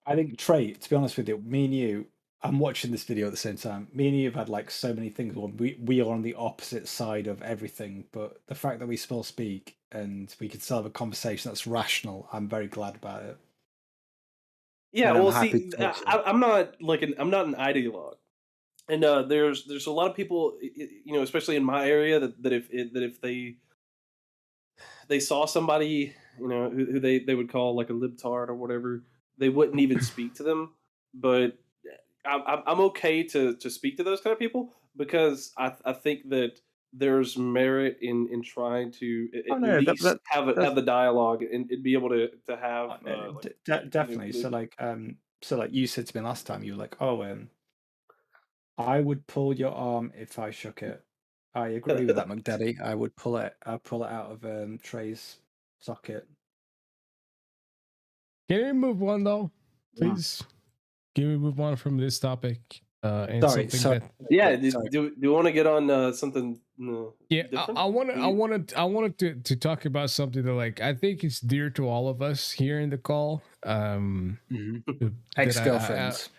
I think Trey, to be honest with you, me and you, I'm watching this video at the same time. Me and you have had like so many things. Well, we are on the opposite side of everything, but the fact that we still speak and we can still have a conversation that's rational, I'm very glad about it. Yeah, And I'm well, happy see, to talk to you. I'm not like I'm not an ideologue, and there's a lot of people, especially in my area, that if they saw somebody, who they would call like a libtard or whatever, they wouldn't even speak to them. But I'm okay to speak to those kind of people because I think that there's merit in trying to Oh at no, least that's have the dialogue and be able to have no, like definitely. So like you said to me last time, you were like, oh, I would pull your arm if I shook it. I agree with that, McDaddy. I'd pull it out of Trey's socket. Can we move on though, Yeah. please? Can we move on from this topic? And Sorry, something that yeah. sorry. Do you want to get on something? yeah, different? I wanted to talk about something that like I think it's dear to all of us here in the call. Mhm. that Ex-girlfriends.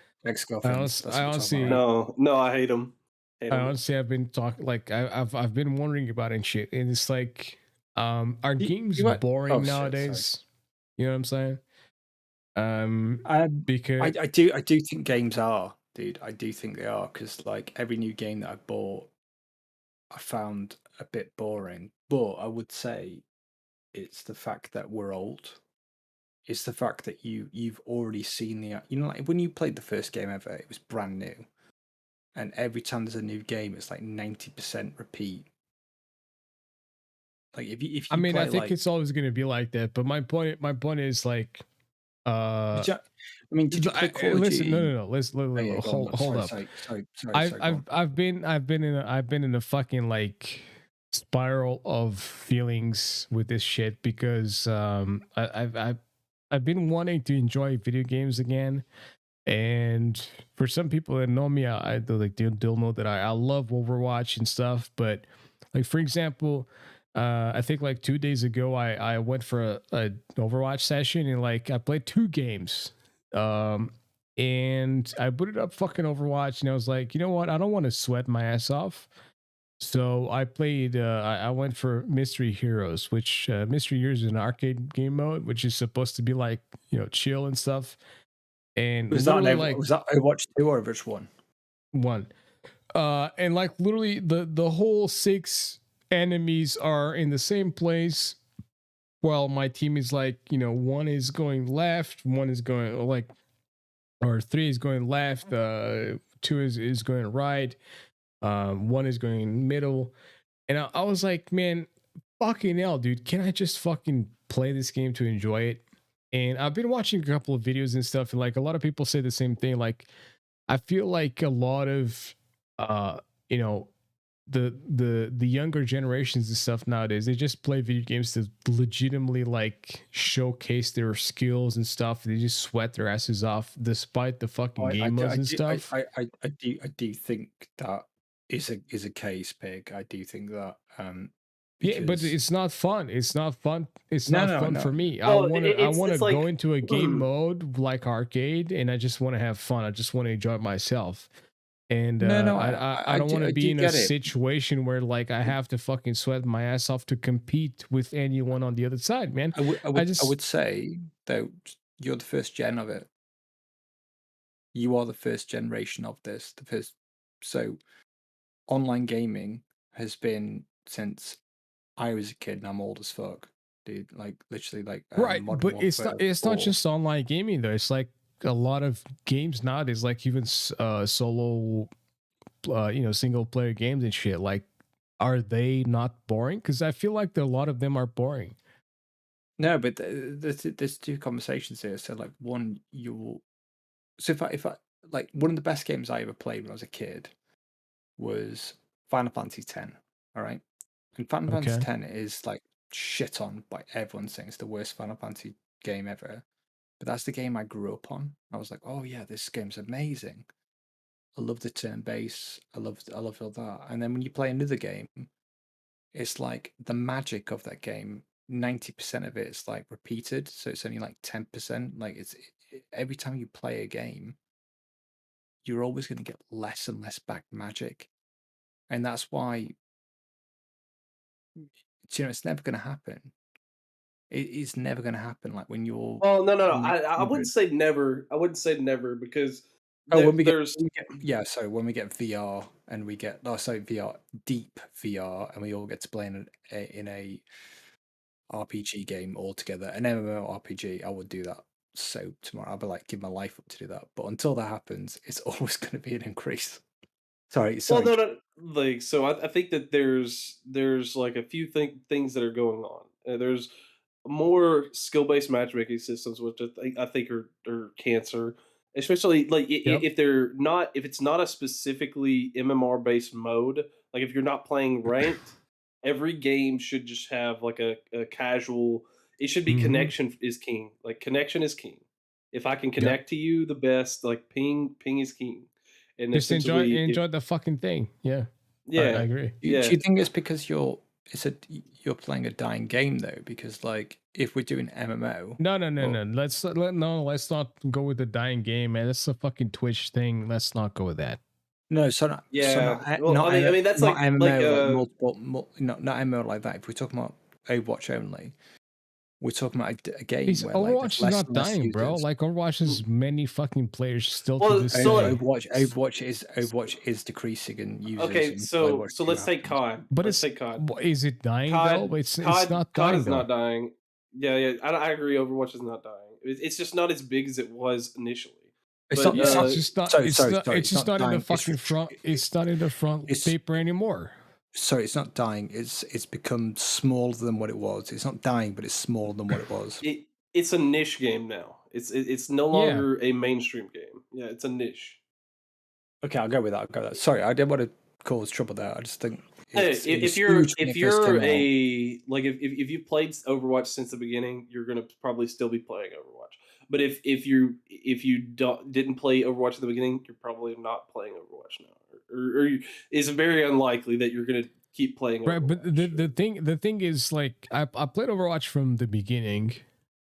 I honestly, No, I hate them. I honestly have been talking like I've been wondering about it and shit, and it's like, are games boring oh, shit, nowadays? You know what I'm saying? Because I do think games are, dude. I do think they are because like every new game that I bought, I found a bit boring. But I would say it's the fact that we're old. It's the fact that you've already seen like when you played the first game ever, it was brand new, and every time there's a new game, it's like 90% repeat. Like if you I mean, I play think like, it's always going to be like that. But my point is like, did you play Call of listen, Duty? no. Oh, yeah, go on. Hold up. Sorry, go I've been in a fucking like spiral of feelings with this shit because I've been wanting to enjoy video games again, and for some people that know me, they'll know that I love Overwatch and stuff. But like for example, I think like 2 days ago I went for a Overwatch session and like I played 2 games. And I booted up fucking Overwatch and I was like, you know what? I don't want to sweat my ass off. So I played. I went for Mystery Heroes, which Mystery Heroes is an arcade game mode, which is supposed to be like chill and stuff. And was literally that Overwatch 2 or Overwatch 1? One. And like literally the whole 6 enemies are in the same place. Well, my team is like one is going left, one is going like, or 3 is going left, 2 is going right. One is going middle, and I was like, man, fucking hell, dude, can I just fucking play this game to enjoy it? And I've been watching a couple of videos and stuff, and like a lot of people say the same thing. Like, I feel like a lot of, you know, the younger generations and stuff nowadays, they just play video games to legitimately like showcase their skills and stuff. They just sweat their asses off despite the fucking game modes and stuff. I do think that is a case, Pig. I do think that Yeah, but it's not fun. It's not fun. It's not fun for me. I Well, want to. I want to like- go into a game mode like arcade, and I just want to have fun. I just want to enjoy it myself. And I don't want to be in a situation where like I have to fucking sweat my ass off to compete with anyone on the other side, man. I would say though, you're the first gen of it. You are the first generation of this. So online gaming has been since I was a kid, and I'm old as fuck, dude. Like literally, like Right, Modern but it's Warfare not 4. just online gaming though. It's like a lot of games nowadays, like even solo, single player games and shit. Like, are they not boring? Because I feel like a lot of them are boring. No, but there's 2 conversations here. So like one, so if I like one of the best games I ever played when I was a kid was Final Fantasy X. All right, and Final Fantasy X is like shit on by everyone, saying it's the worst Final Fantasy game ever. But that's the game I grew up on. I was like, oh yeah, this game's amazing. I love the turn base. I love all that. And then when you play another game, it's like the magic of that game. 90% of it is like repeated, so it's only like 10%. Like every time you play a game, you're always going to get less and less back magic, and that's why it's never going to happen. It's never going to happen. Like when you're. Oh no. I wouldn't say never. I wouldn't say never because when we get VR and we get VR, deep VR, and we all get to play in a RPG game all together, an MMORPG, I would do that. So tomorrow, I'll be like, give my life up to do that. But until that happens, it's always going to be an increase. Sorry. Well, no. Like, so I think that there's like a few things that are going on. There's more skill-based matchmaking systems, which I think are cancer, especially like if it's not a specifically MMR based mode. Like if you're not playing ranked, every game should just have like a casual. It should be connection is king. Like connection is king. If I can connect to you, the best. Like ping is king. And just enjoy the fucking thing. Yeah. I agree. Do you think it's because you're playing a dying game though? Because like if we're doing MMO, no. Let's not go with the dying game, man. That's a fucking Twitch thing. Let's not go with that. No, so not I mean that's not MMO, multiple, not MMO like that. If we're talking about Overwatch only, We're talking about a game He's, where Overwatch like, is not dying, bro. users. Like Overwatch has many fucking players still Well, to this so, day. Overwatch is decreasing in users. okay, and so Overwatch so 2 let's take happens. COD. But Let's it's take COD. is it dying COD, though? It's COD, not COD dying is though. not dying. Yeah, I agree. Overwatch is not dying. It's just not as big as it was initially. It's But, not. Yeah, uh, it's just not. sorry, It's sorry, not. sorry, It's just not in the dying, fucking front. It's not in the front it's- paper anymore. Sorry, it's not dying. It's become smaller than what it was. It's not dying, but it's smaller than what it was. It's a niche game now. It's no longer a mainstream game. Yeah, it's a niche. Okay, I'll go with that. Sorry, I didn't want to cause trouble there. I just think If you're if you played Overwatch since the beginning, you're gonna probably still be playing Overwatch. But if you didn't play Overwatch at the beginning, you're probably not playing Overwatch now, or it's very unlikely that you're gonna keep playing Overwatch. Right, but the thing is, like, I played Overwatch from the beginning,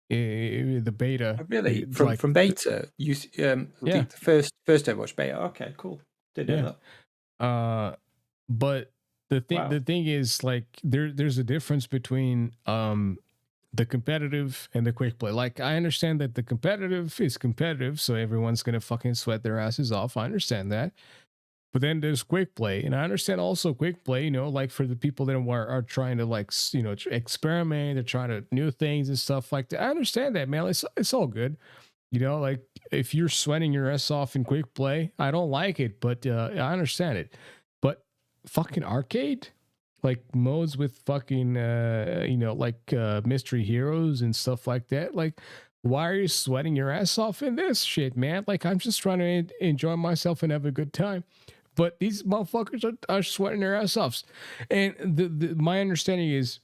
the beta. Really like, from beta. You the first Overwatch beta. Okay, cool. Didn't know that. But the Wow. thing is, like, there's a difference between the competitive and the quick play. Like, I understand that the competitive is competitive, so everyone's gonna fucking sweat their asses off. I understand that. But then there's quick play, and I understand also quick play, you know, like for the people that are trying to, like, you know, experiment, they're trying to new things and stuff like that. I understand that, man. It's all good. You know, like, if you're sweating your ass off in quick play, I don't like it, but I understand it. But fucking arcade, like modes with fucking, you know, like mystery heroes and stuff like that. Like, why are you sweating your ass off in this shit, man? Like, I'm just trying to enjoy myself and have a good time. But these motherfuckers are sweating their ass off. And my understanding is,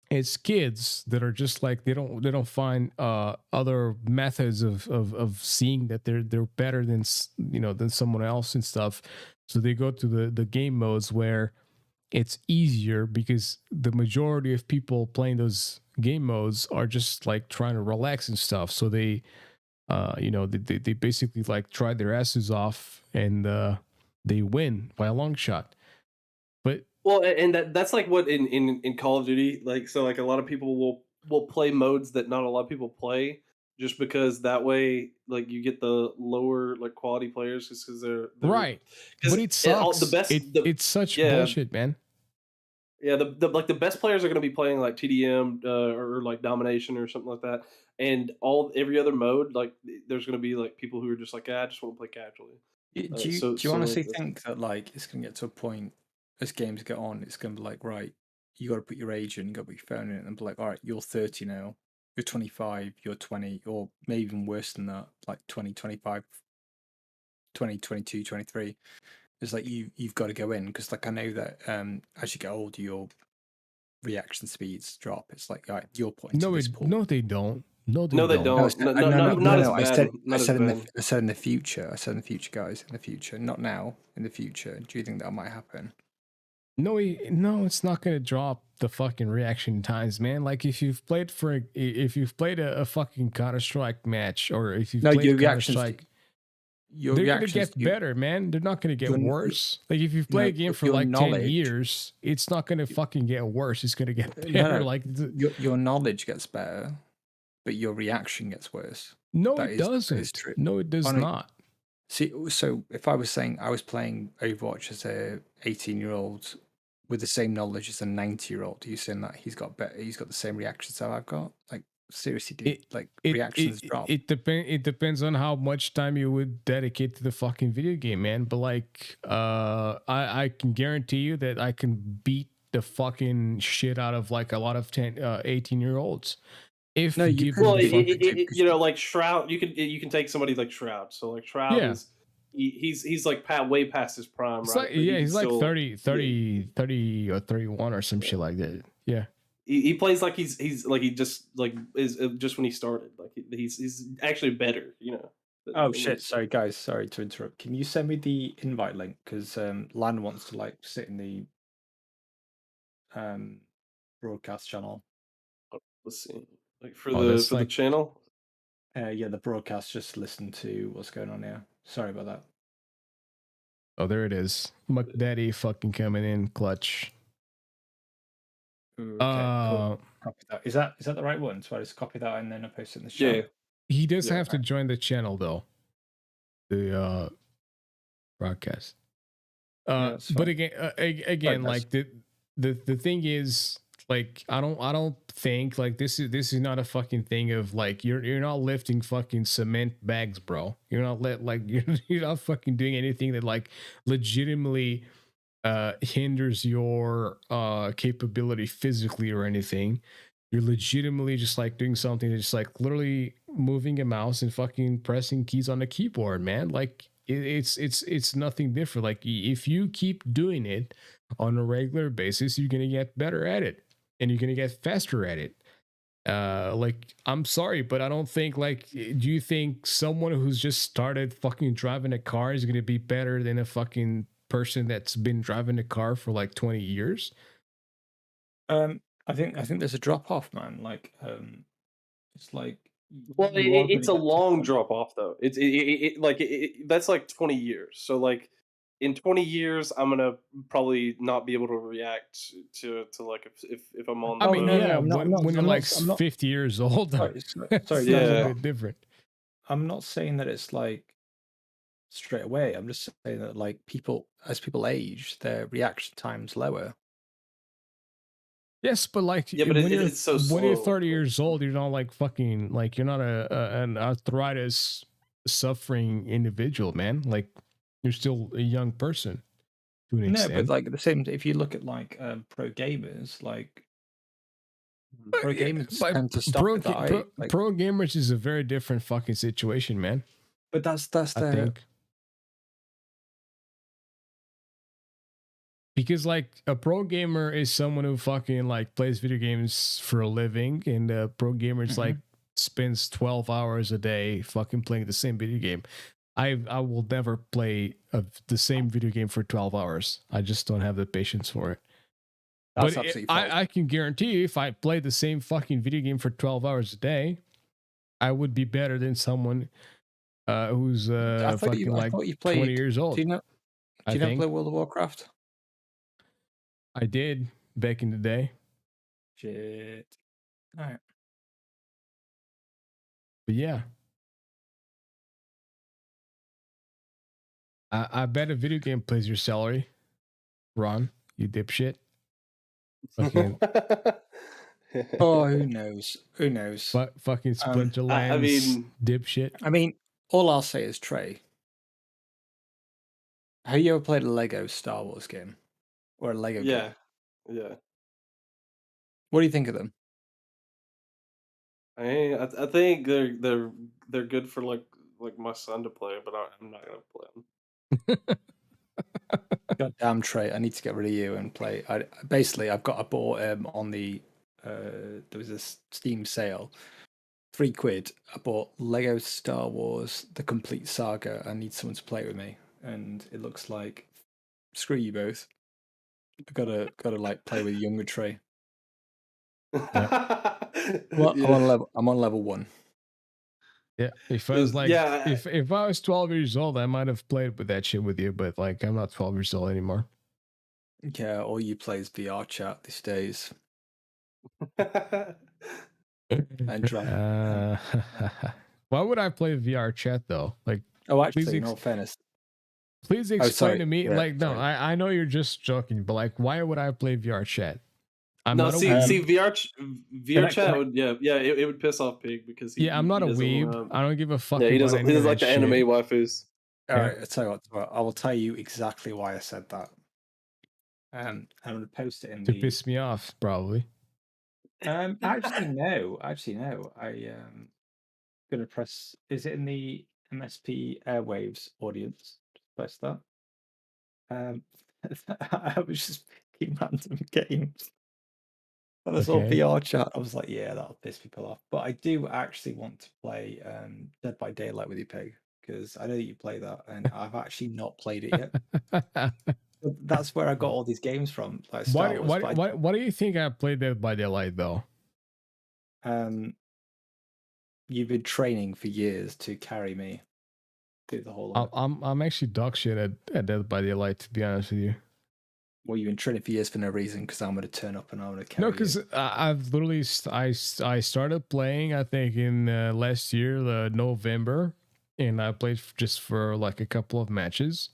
it's kids that are just like, they don't find other methods of seeing that they're better than, you know, than someone else and stuff. So they go to the game modes where it's easier, because the majority of people playing those game modes are just like trying to relax and stuff. So they you know, they basically like try their asses off, and they win by a long shot. But well, and that's like what in Call of Duty, like, so like a lot of people will play modes that not a lot of people play, just because that way, like, you get the lower, like, quality players, just because they're right. But it sucks. It's such bullshit, man. Yeah, the best players are going to be playing like TDM or like domination or something like that, and every other mode, like, there's going to be like people who are just like, I just want to play casually. Do you honestly think that, like, it's going to get to a point as games get on, it's going to be like, right, you got to put your age in, you got to put your phone in, and be like, all right, you're 30 now, you're 25, you're 20, or maybe even worse than that, like 20, 25, 20, 22, 23. It's like you've got to go in, because, like, I know that as you get older, your reaction speeds drop. It's like, all right, you're put into this pool. No, they don't. No, they don't. No, I said in the future. I said in the future, guys. In the future, not now. In the future, do you think that might happen? No, it's not going to drop the fucking reaction times, man. Like, if you've played a fucking Counter-Strike match, or if you've played Counter-Strike, they're going to get better, man. They're not going to get worse. Like, if you've played a game for like 10 years, it's not going to fucking get worse. It's going to get better. Like, your knowledge gets better, but your reaction gets worse. No, it doesn't. No, it does not. See, so if I was saying I was playing Overwatch as a 18-year-old with the same knowledge as a 90-year-old, are you saying that he's got the same reactions that I've got? Like, seriously, dude, reactions drop. It depends on how much time you would dedicate to the fucking video game, man. But, like, I can guarantee you that I can beat the fucking shit out of, like, a lot of 18-year-olds. If no, you know, like Shroud, you can take somebody like Shroud. So, like, Shroud is he's like way past his prime, right? He's like 30 or 31 or some shit like that. Yeah. He plays like he's like he just like is just when he started. Like, he's actually better, you know. Oh shit! Sorry guys, sorry to interrupt. Can you send me the invite link, because Lan wants to, like, sit in the broadcast channel. Let's see, like, for the channel. Yeah, the broadcast. Just listen to what's going on here. Sorry about that. Oh, there it is. McDaddy fucking coming in clutch. Okay, cool. copy that. Is that the right one? So I just copy that and then I post it in the Yeah. chat. He does Yeah. have to join the channel though. The broadcast. that's But fine. again, Right, like the thing is, like I don't think like this is not a fucking thing of like you're not lifting fucking cement bags, bro. You're not you're not fucking doing anything that like legitimately hinders your capability physically or anything. You're legitimately just like doing something that's just like literally moving a mouse and fucking pressing keys on the keyboard, man. Like it's nothing different. Like if you keep doing it on a regular basis, you're gonna get better at it and you're gonna get faster at it. Like I'm sorry, but I don't think like do you think someone who's just started fucking driving a car is gonna be better than a fucking person that's been driving a car for like 20 years? I think there's a drop off, man. Like it's like Well, you are it's a gonna get to long drop off though. That's like 20 years. So like in 20 years, I'm gonna probably not be able to react to like if I'm on. I Oh, mean, no, yeah, I'm not- I'm not- when you're I'm not- like I'm not- 50 years old, sorry, it's Yeah. a I'm bit different. I'm not saying that it's like straight away. I'm just saying that like as people age, their reaction time's lower. Yes, but like Yeah, but it's so when you're slow. 30 years old, you're not like fucking like you're not an arthritis suffering individual, man. Like you're still a young person to an No, extent. but like the same. If you look at like pro gamers, like pro gamers But tend to stop at that age. Like, pro gamers is a very different fucking situation, man. but that's I their think because like a pro gamer is someone who fucking like plays video games for a living, and a pro gamer is like spends 12 hours a day fucking playing the same video game. I will never play the same video game for 12 hours. I just don't have the patience for it. That's But absolutely false. I can guarantee you, if I played the same fucking video game for 12 hours a day, I would be better than someone who's I thought you like played 20 years old. Do you know play World of Warcraft? I did back in the day. Shit. All right. But yeah. I bet a video game plays your salary. Ron, you dipshit. Fucking, Oh, who knows? Who knows? fucking Splinter Lands, I mean, dipshit. I mean, all I'll say is Trey. Have you ever played a Lego Star Wars game or a Lego game? Yeah. What do you think of them? I think they're good for like my son to play, but I'm not gonna play them. God damn, Trey! I need to get rid of you and play. I bought on the there was this Steam sale, £3. I bought Lego Star Wars: The Complete Saga. I need someone to play it with me, and it looks like screw you both. I gotta like play with younger Trey. Well, Yeah. I'm on level 1. Yeah, if I was like, Yeah. if I was 12 years old, I might have played with that shit with you. But like, I'm not 12 years old anymore. Yeah, all you play is VR chat these days. And drive. Why would I play VR chat though? Like, Oh, actually, please in all fairness, please explain sorry. to me. Yeah, like, no, sorry. I know you're just joking, but like, why would I play VR chat? I'm No, not a see, weeb. VR chat would it would piss off Pig because I'm not a doesn't, weeb. I don't give a fuck. Yeah, he about doesn't. any He of doesn't like that the anime shit. waifus. All right, I'll tell you what. I will tell you exactly why I said that. I'm going to post it in To the. piss me off, probably. Actually, no. I going to press. Is it in the MSP Airwaves audience? Press that. I was just picking random games. And I saw Okay. VR chat. I was like, yeah, that'll piss people off. But I do actually want to play Dead by Daylight with you, Peg, because I know that you play that, and I've actually not played it yet. But that's where I got all these games from, like Star Wars. Why do you think I played Dead by Daylight though? You've been training for years to carry me through the whole lot. I'm actually dog shit at Dead by Daylight, to be honest with you. Well, you've been training for years for no reason because I'm going to turn up and I'm going to carry No, because I've literally I started playing, I think, in last year, November, and I played just for like a couple of matches,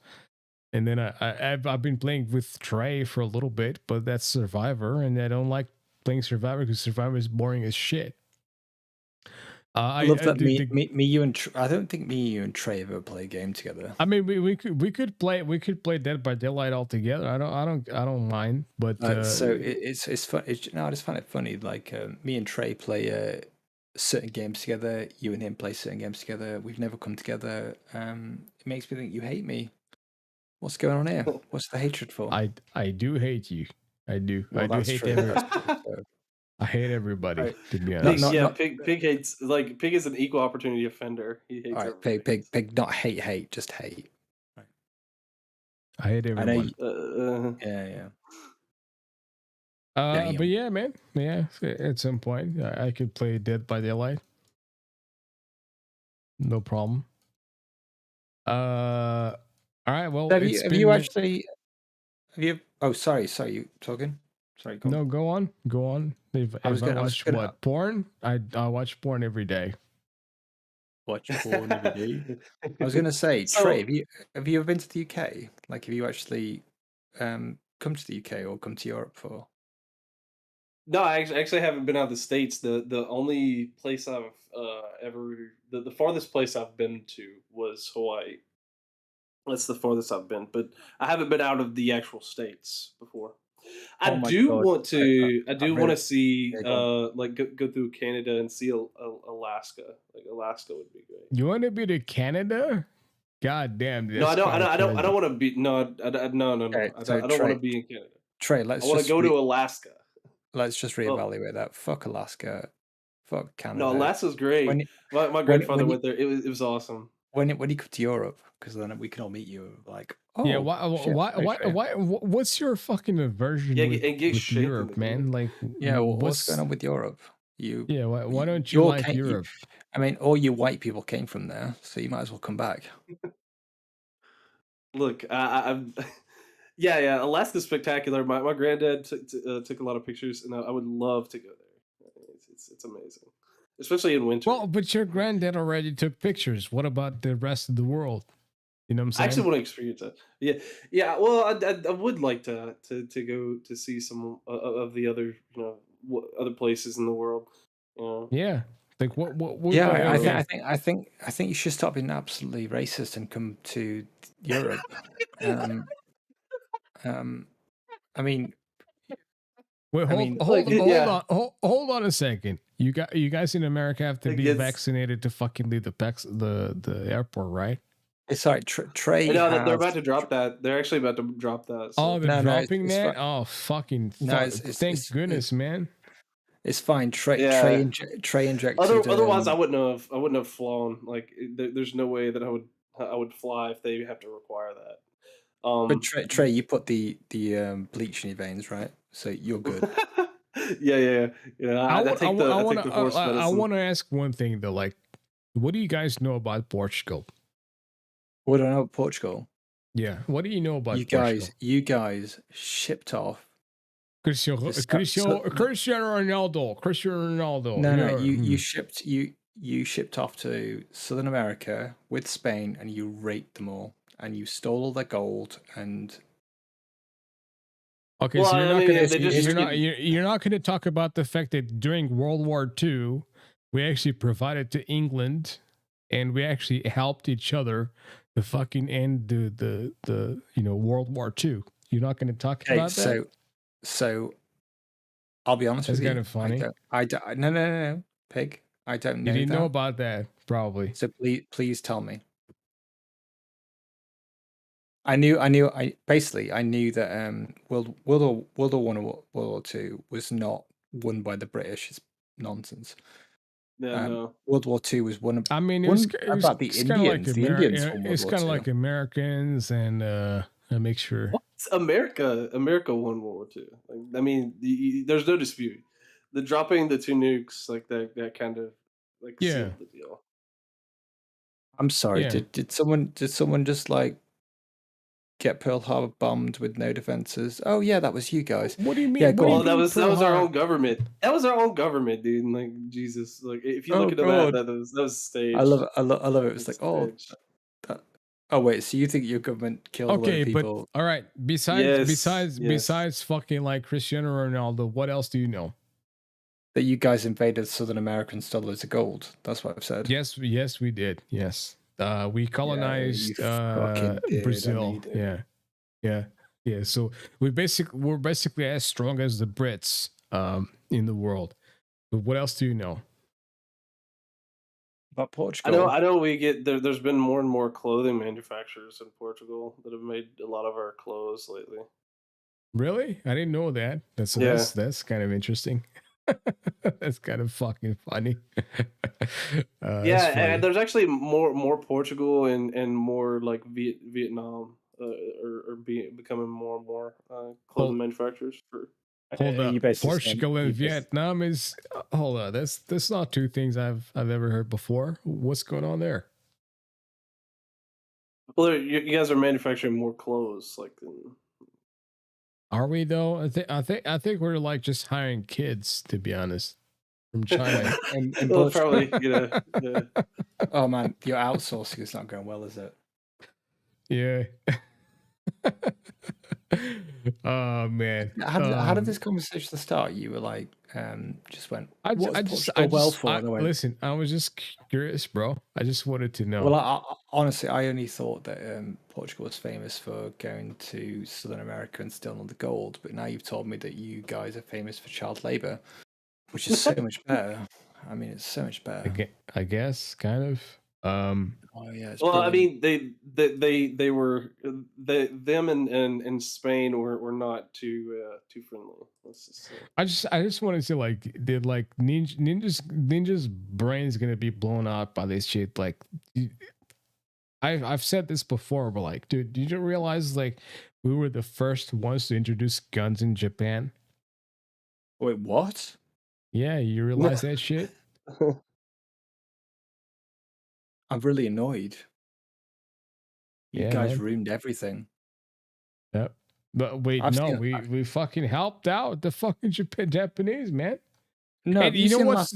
and then I've been playing with Trey for a little bit, but that's Survivor, and I don't like playing Survivor because Survivor is boring as shit. I love that you and I don't think you and Trey ever play a game together. I mean, we could play Dead by Daylight all together. I don't mind, but so it's fun. I just find it funny. Like me and Trey play certain games together. You and him play certain games together. We've never come together. It makes me think you hate me. What's going on here? What's the hatred for? I do hate you. I do. Well, I do hate everyone. I hate everybody, right. to be honest. Pig hates, Pig is an equal opportunity offender. He hates everybody. Pig, not hate, just hate. Right. I hate everyone. Yeah. But yeah, man. Yeah, at some point, I could play Dead by Daylight. No problem. All right, well, have you actually... Oh, sorry, you talking? Sorry, go on. No, go on. If I watch porn? I watch porn every day. Watch porn every day. I was gonna say, Trey, have you ever been to the UK? Like, have you actually come to the UK or come to Europe for? No, I actually haven't been out of the States. The only place I've the farthest place I've been to was Hawaii. That's the farthest I've been, but I haven't been out of the actual states before. I do want to see like go through Canada and see Alaska. Like Alaska would be great. You want to be to Canada? God damn. No, I don't want to be. No. I don't want to be in Canada. Trey, I want to go to Alaska. Let's just reevaluate that. Fuck Alaska. Fuck Canada. No, Alaska's great. My grandfather went there. It was awesome. When you come to Europe, because then we can all meet you. Like, oh yeah, why? What's your fucking aversion with Europe, man? Like, yeah, what's going on with Europe? Why don't you like Europe? I mean, all you white people came from there, so you might as well come back. Look, yeah, Alaska's spectacular. My granddad took a lot of pictures, and I would love to go there. It's amazing. Especially in winter. Well, but your granddad already took pictures. What about the rest of the world? You know what I'm saying? I actually want to experience that. Yeah. Well, I would like to go to see some of the other other places in the world. Yeah. Like what? Yeah, I think you should stop being absolutely racist and come to Europe. I mean. Wait, hold on a second. You guys in America have to be vaccinated to fucking leave the airport, right? It's all right. Trey. No, they're about to drop that. They're actually about to drop that. So. Oh, they're dropping that. Oh, fucking! Thank goodness, man. It's fine. Trey injected. Otherwise, I wouldn't have flown. Like, there's no way that I would fly if they have to require that. But Trey, you put the bleach in your veins, right? So you're good. Yeah. I want to ask one thing though. Like, what do you guys know about Portugal? What do I know about Portugal? Yeah. What do you know about Portugal? You guys shipped off Cristiano Ronaldo. No. You shipped off to Southern America with Spain, and you raped them all, and you stole all their gold and. Okay, so you're not going to talk about the fact that during World War II, we actually provided to England, and we actually helped each other to fucking end the World War II. You're not going to talk about that. So, I'll be honest with you. That's kind of funny. No, Pig. I don't know. You didn't know about that, probably. So please tell me. I knew that World War I and World War II was not won by the British. It's nonsense. No. World War II was one. I mean, it was about the Indians. The Indians won World War II. It's kind of like Americans, and I make sure. What's America won World War II. Like, I mean, there's no dispute. The dropping the two nukes, like that kind of like sealed the deal. I'm sorry. Yeah. Did someone just like get Pearl Harbor bombed with no defenses. Oh yeah, that was you guys. What do you mean? Yeah, What go do you on. Well, that mean was Pearl our Harbor? own government. That was our own government, dude. And, like Jesus, like if you Oh look into god, that was staged. I love it. I love it. It's It's like, oh, staged. oh wait, so you think your government killed a lot Okay, of but people? all right. Yes. Besides fucking like Cristiano Ronaldo, what else do you know? That you guys invaded Southern America and stole loads of gold. That's what I've said. Yes, we did. Yes, we you colonized fucking did. I know Brazil. you did. Yeah. So we're basically as strong as the Brits in the world. But what else do you know? About Portugal. I know we get there's been more and more clothing manufacturers in Portugal that have made a lot of our clothes lately. Really? I didn't know that. Yeah. That's kind of interesting. That's kind of fucking funny. Yeah, and there's actually more Portugal and more like Vietnam becoming more and more clothing manufacturers for. Hold up, You basically Portugal saying- and Vietnam is hold on. That's not two things I've ever heard before. What's going on there? Well, you guys are manufacturing more clothes, like. Are we though? I think we're like just hiring kids, to be honest, from China. and Well, Portugal. probably, yeah. Oh man, your outsourcing is not going well, is it? Yeah. Oh man. How did this conversation start? You were like, just went. I Listen, I was just curious, bro. I just wanted to know. Well, honestly, I only thought that Portugal was famous for going to Southern America and stealing all the gold, but now you've told me that you guys are famous for child labor, which is so much better. I mean, it's so much better. I guess, kind of. Oh yeah. It's Well, brilliant. I mean, they were them and Spain were not too friendly. Let's just say. I just wanted to like, did like ninja's brain's gonna be blown out by this shit? Like, I've said this before, but like, dude, did you realize like we were the first ones to introduce guns in Japan? Wait, what? Yeah, you realize that shit? I'm really annoyed. You Yeah, guys man. ruined everything. Yep. But wait, we fucking helped out the fucking Japanese, man. No, And you know what?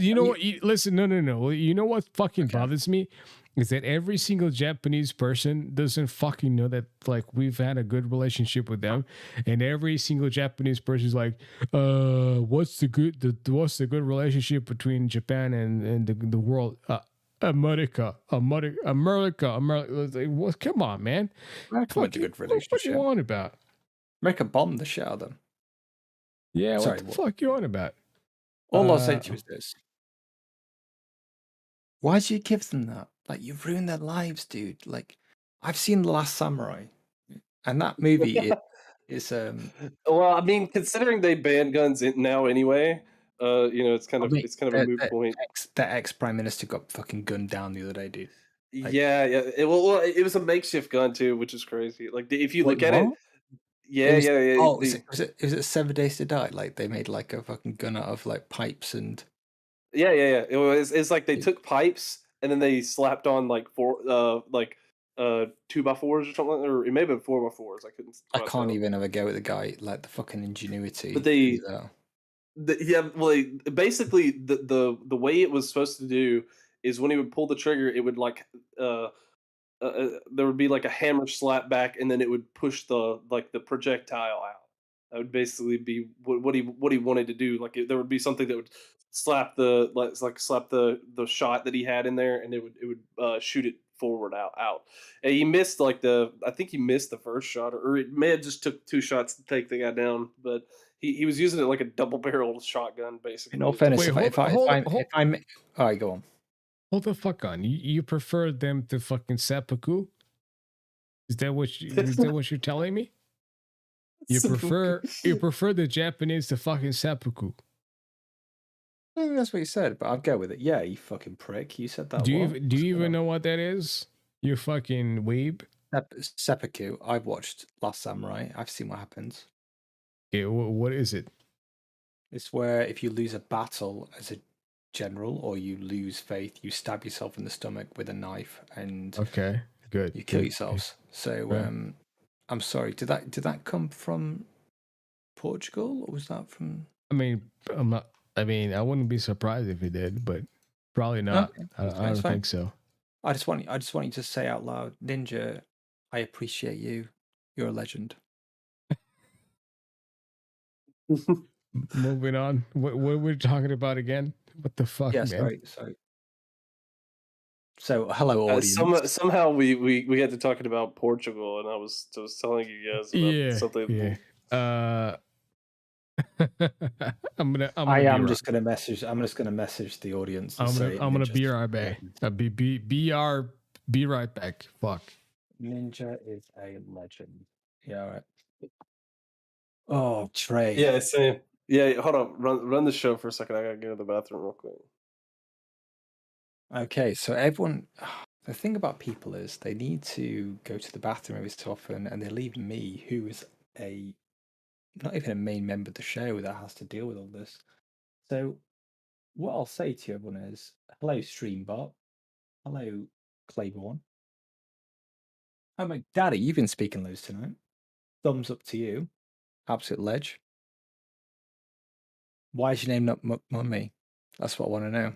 Listen, no. You know what fucking bothers me is that every single Japanese person doesn't fucking know that like we've had a good relationship with them, and every single Japanese person is like, what's the good relationship between Japan and the world? America. Like, what? Come on, man. America had a good What relationship. you on about? America bombed the shit out of them. Yeah, Sorry, what the fuck you on about? All I'll say to you is this. Why do you give them that? Like, you've ruined their lives, dude. Like, I've seen The Last Samurai, and that movie is Well, I mean, considering they ban guns now anyway, it's kind of a moot point. That ex-prime minister got fucking gunned down the other day, dude. Like, Yeah. It was a makeshift gun too, which is crazy. Like if you look at it, what? yeah. Oh, was it 7 Days to Die? Like they made like a fucking gun out of like pipes and. Yeah. It's like they took pipes and then they slapped on like 2x4s or something, or it may have been 4x4s. I can't even have a go at the guy, like the fucking ingenuity. But basically the way it was supposed to do is when he would pull the trigger, it would like there would be like a hammer slap back, and then it would push the projectile out. That would basically be what he wanted to do. Like there would be something that would slap the shot that he had in there, and it would shoot it forward out. And he missed I think he missed the first shot, or it may have just took 2 shots to take the guy down, but. He was using it like a double-barreled shotgun, basically. In all fairness, Wait, if I'm, all right, go on. Hold the fuck on. You prefer them to fucking seppuku? Is that what you're telling me? You prefer the Japanese to fucking seppuku? I think that's what you said, but I'll go with it. Yeah, you fucking prick. You said that. Do you even know what that is? You fucking weeb. Seppuku. I've watched Last Samurai. I've seen what happens. Okay, what is it? It's where if you lose a battle as a general or you lose faith, you stab yourself in the stomach with a knife and okay, good. you kill yourselves. So I'm sorry. Did that come from Portugal, or was that from? I mean, I'm not. I mean, I wouldn't be surprised if it did, but probably not. Okay, I don't it's fine. think so. I just want you to say out loud, Ninja. I appreciate you. You're a legend. Moving on. What were we talking about again? What the fuck, Yeah, man? sorry. So, hello, audience. Somehow we got to talking about Portugal, and I was telling you guys about Yeah, something. yeah. I'm gonna I'm just gonna message the audience and say I'm gonna be Ninja's right back. Be right back. Fuck. Ninja is a legend. Yeah, all right. Oh, Trey. Yeah, same. Yeah, hold on. Run the show for a second. I gotta go to the bathroom real quick. Okay, so everyone, the thing about people is they need to go to the bathroom every so often, and they leave me, who is not even a main member of the show, that has to deal with all this. So, what I'll say to everyone is, hello, Streambot. Hello, Claiborne. Oh my daddy, you've been speaking loads tonight. Thumbs up to you. Absolute ledge. Why is your name not Mummy? That's what I want to know.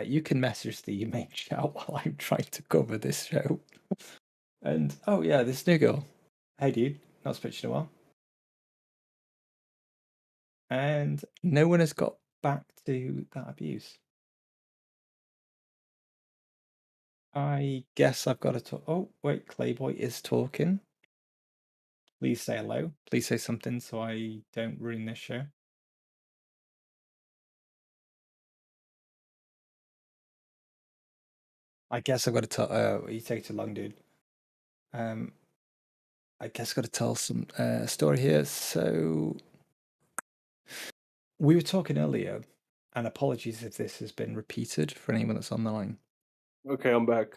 You can message the main chat while I'm trying to cover this show. And oh yeah, this new girl. Hey dude, not spoken in a while. And no one has got back to that abuse. I guess I've got to talk. Oh wait, Clayboy is talking. Please say hello. Please say something so I don't ruin this show. I guess I've got to tell. You take too long, dude. I guess I've got to tell some story here. So we were talking earlier, and apologies if this has been repeated for anyone that's on the line. Okay, I'm back.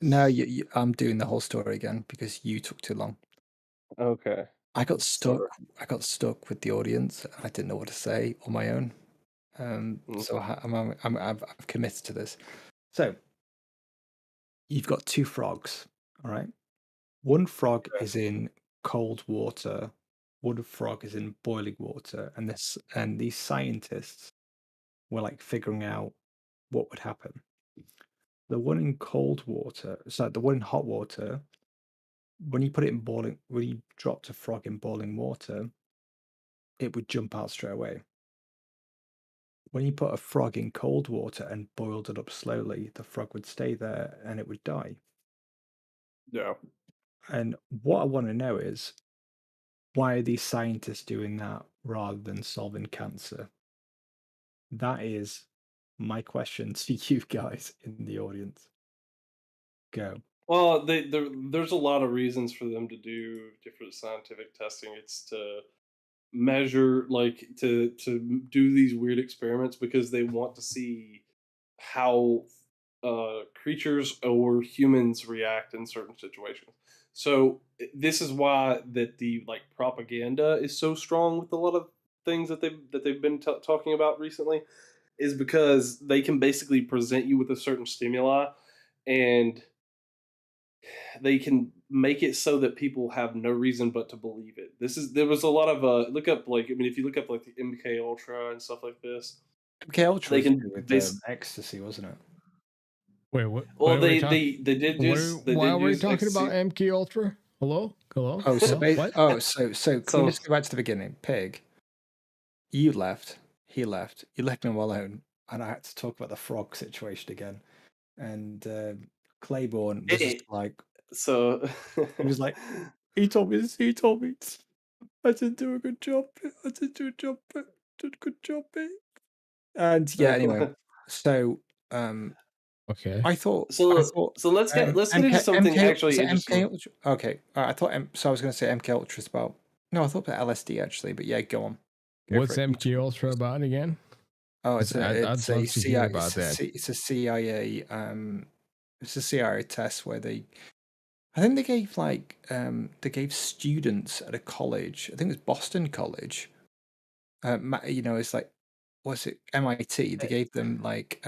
No, I'm doing the whole story again because you took too long. Okay. I got stuck. Sorry. I got stuck with the audience. I didn't know what to say on my own. So I've committed to this. So you've got two frogs, all right? One frog is in cold water. One frog is in boiling water, and these scientists were like figuring out what would happen. The one in cold water, the one in hot water, when you dropped a frog in boiling water, it would jump out straight away. When you put a frog in cold water and boiled it up slowly, the frog would stay there and it would die. Yeah. And what I want to know is, why are these scientists doing that rather than solving cancer? That is my question to you guys in the audience. Go. Well, there's a lot of reasons for them to do different scientific testing. It's to measure, like to do these weird experiments because they want to see how creatures or humans react in certain situations. So this is why that the like propaganda is so strong with a lot of things that they've been talking about recently, is because they can basically present you with a certain stimuli, and they can make it so that people have no reason but to believe it. There was a lot of look up, like, I mean, if you look up like the MK Ultra and stuff like this, MK Ultra they was can with ecstasy, wasn't it? Wait, what? Well, what are we they did use. why are we talking about MK Ultra? Hello. Oh, Hello? so What? so can we just go back to the beginning? Pig, you left. He left. You left me alone, and I had to talk about the frog situation again. And Claiborne was just like, So he was like, he told me this. He told me I didn't do a good job. I didn't do a job. Did a good job, mate. And yeah, anyway. So Okay. I thought. So let's get into something actually interesting. MK Ultra. Okay, I thought. So I was going to say MK Ultra is about. No, I thought about LSD actually, but yeah, go on. What's MK Ultra about again? Oh, it's a CIA. It's a CIA. It's a CIA test where I think they gave students at a college. I think it was Boston College. It's like, what's it? MIT. They gave them like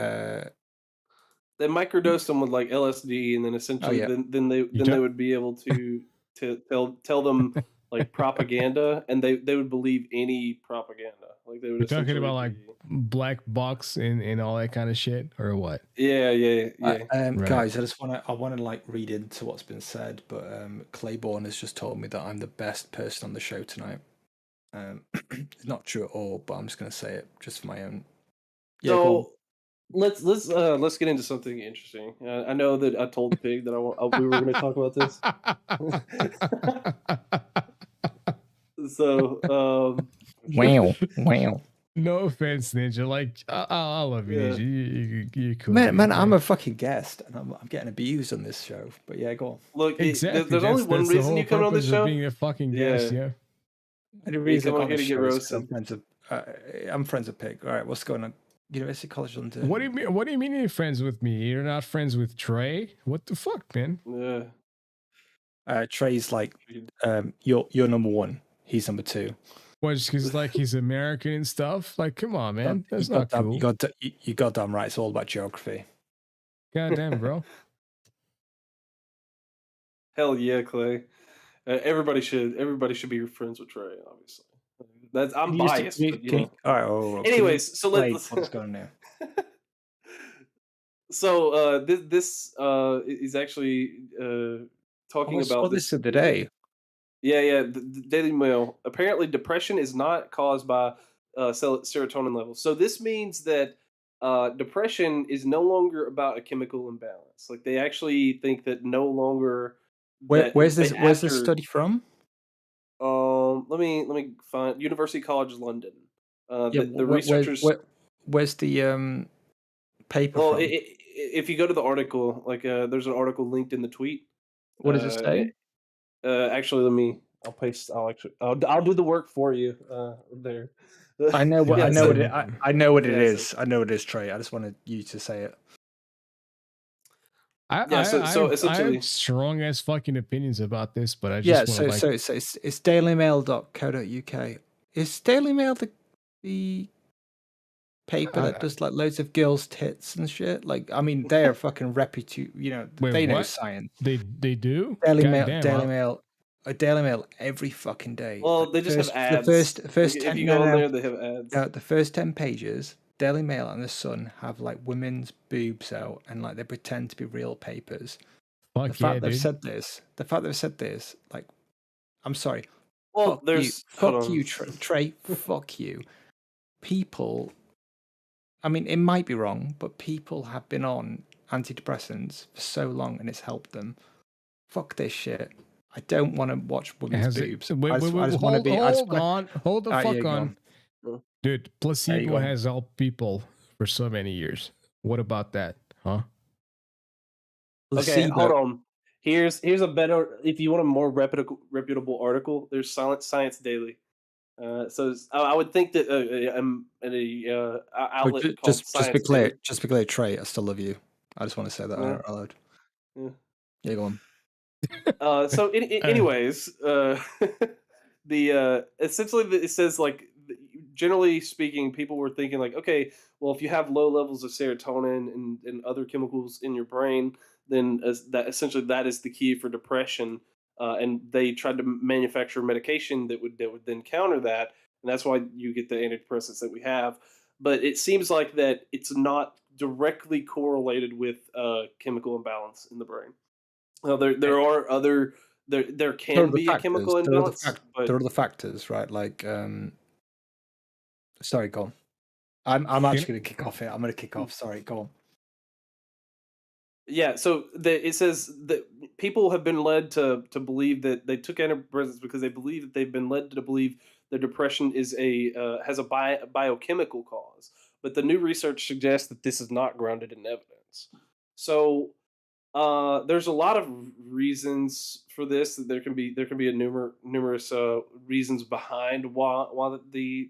they microdose them with like LSD, and then essentially yeah. then they would be able to tell them like propaganda, and they would believe any propaganda. Like they would We're talking about essentially like black box and all that kind of shit, or what? yeah. Right. Guys, I wanna like read into what's been said, but Claiborne has just told me that I'm the best person on the show tonight. It's not true at all, but I'm just gonna say it just for my own. Yeah, go on. So let's get into something interesting. I know that I told Pig that we were going to talk about this. So Wow. No offense, Ninja. Like I love you, Yeah. Ninja. You're cool. Man, dude, I'm a fucking guest, and I'm getting abused on this show. But yeah, go on. look, exactly. there's only one that's the reason whole you come on this purpose show. of being a fucking guest. Yeah. The reason come I on got here on to the get show is 'cause roasted. I'm friends with Pig. All right, what's going on? University College London. What do you mean? What do you mean you're friends with me? You're not friends with Trey? What the fuck, man? Yeah. Trey's like, you're number one. He's number two. What? Just because like he's American and stuff? Like, come on, man. That's not cool. You goddamn right. It's all about geography. Goddamn, bro. Hell yeah, Clay. Everybody should be friends with Trey. Obviously, I'm biased. All right. Anyways, so let's what's going on now. So this is actually talking about this today. Yeah, the Daily Mail. Apparently, depression is not caused by serotonin levels. So this means that depression is no longer about a chemical imbalance. Like they actually think that no longer. Where's this study from? Let me find University College London. The researchers. Where's the paper Well, from? if you go to the article, like there's an article linked in the tweet. What does it say? Actually, I'll do the work for you. There. I know what it is. So, I know it is, Trey. I just wanted you to say it. I essentially, have strong ass fucking opinions about this, but I just want to it's dailymail.co.uk. Is Daily Mail the paper that does like loads of girls' tits and shit? Like, I mean, they are fucking they know science. They do? Daily Mail every fucking day. Well, they just have ads. The first 10, if you go on there, they have ads. The first 10 pages, Daily Mail and The Sun have like women's boobs out, and like they pretend to be real papers. Fuck the fact they've said this, like, I'm sorry. Well, fuck you, Trey. Fuck you. People. I mean, it might be wrong, but people have been on antidepressants for so long, and it's helped them. Fuck this shit. I don't want to watch women's boobs. Hold the fuck on. Dude, placebo has helped people for so many years. What about that, huh? Okay, hold on. Here's a better. If you want a more reputable article, there's Science Daily. So I would think that an outlet called just Science be clear, Daily. just be clear, Trey. I still love you. I just want to say that out loud. Yeah, go on. So, anyways, essentially it says like generally speaking, people were thinking like, okay, well, if you have low levels of serotonin and other chemicals in your brain, then that essentially that is the key for depression. And they tried to manufacture medication that would then counter that, and that's why you get the antidepressants that we have. But it seems like that it's not directly correlated with chemical imbalance in the brain. Well, there are other there can be a chemical imbalance. There are other factors, right? Like, sorry, go on. I'm actually going to kick off here. I'm going to kick off. Sorry, go on. Yeah, so it says that people have been led to believe that they took antidepressants because they believe that they've been led to believe that depression is has a biochemical cause. But the new research suggests that this is not grounded in evidence. So there's a lot of reasons for this. There can be a numerous reasons behind why the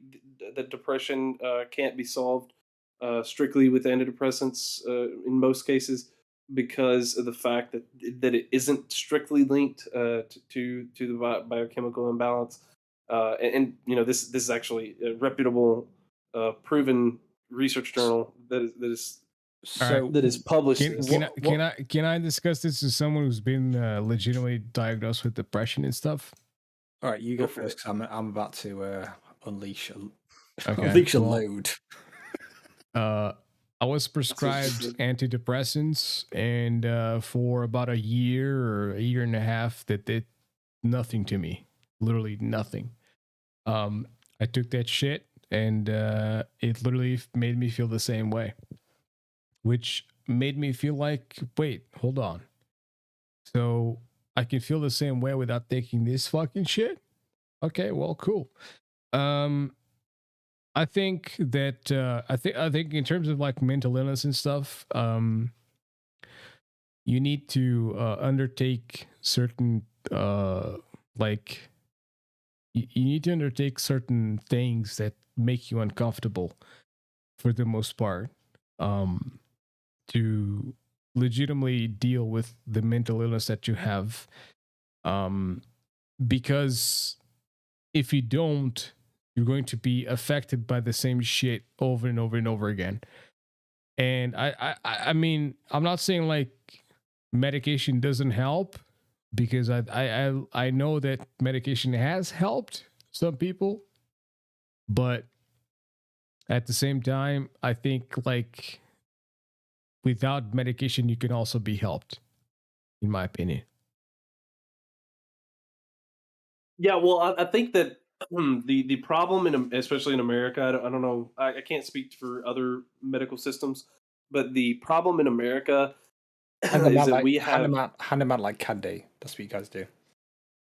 depression can't be solved strictly with antidepressants in most cases, because of the fact that it isn't strictly linked to the biochemical imbalance. And you know, this is actually a reputable, proven research journal that is So that is published. Can I discuss this as someone who's been legitimately diagnosed with depression and stuff? all right, you go for first because I'm about to unleash Okay, unleash a well, load. I was prescribed antidepressants, and for about a year or a year and a half, that did nothing to me. Literally nothing. I took that shit, and it literally made me feel the same way, which made me feel like, wait, hold on. So I can feel the same way without taking this fucking shit? Okay, well, cool. I think that I think in terms of like mental illness and stuff, you need to undertake certain like you need to undertake certain things that make you uncomfortable for the most part, to legitimately deal with the mental illness that you have, because if you don't, you're going to be affected by the same shit over and over and over again. And I mean, I'm not saying like medication doesn't help, because I know that medication has helped some people, but at the same time, I think like without medication, you can also be helped, in my opinion. Yeah, well, I think that the problem especially in America, I don't know, I can't speak for other medical systems, but the problem in America Hand them is out that like we have hand them out like candy. That's what you guys do.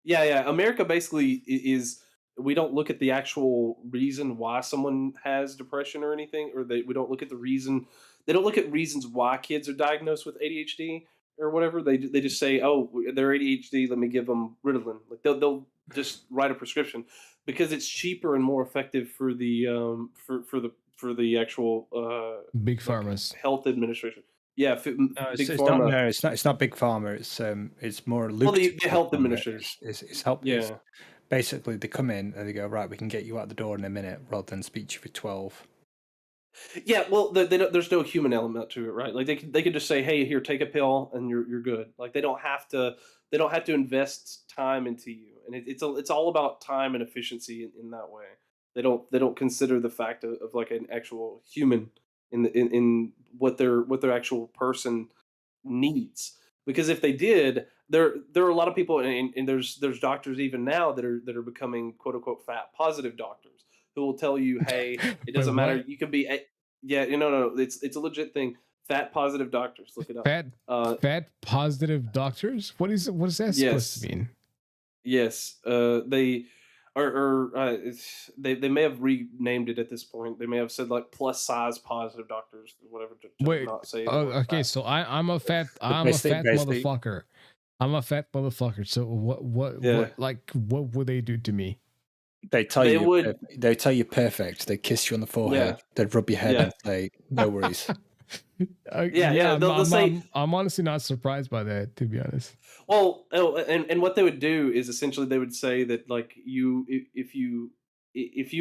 yeah. America basically is we don't look at the actual reason why someone has depression or anything, or we don't look at the reason. They don't look at reasons why kids are diagnosed with ADHD or whatever. They just say, oh, they're ADHD. Let me give them Ritalin. Like they'll just write a prescription because it's cheaper and more effective for the for the actual Big like pharmas. health administration. Yeah, big It's pharma. not. No, it's not. It's not big pharma. It's more Well, lucrative. the health administrators. It's help. Yeah. It's basically they come in and they go, right, we can get you out the door in a minute, rather than speak to you for 12. Yeah, well, there's no human element to it, right? Like they could just say, "Hey, here, take a pill, and you're good." Like they don't have to invest time into you, and it's all about time and efficiency in that way. They don't consider the fact of like an actual human in what their actual person needs. Because if they did, there are a lot of people, and there's doctors even now that are becoming quote unquote fat positive doctors who will tell you, hey, it Wait, doesn't matter. what? You can be, yeah, no, it's a legit thing. Fat positive doctors, look it up. Fat positive doctors? What is that supposed to Yes, mean? yes. They they may have renamed it at this point. They may have said like plus size positive doctors, whatever, to Wait. not say. Oh, okay. Fat. So I'm a fat Basically- motherfucker. I'm a fat motherfucker. So Yeah. what would they do to me? They tell They you. would- They tell you perfect. They kiss you on the forehead. Yeah. They'd rub your head Yeah. and say, "No worries." Yeah, they'll say- I'm honestly not surprised by that, to be honest. Well, and what they would do is essentially they would say that like if you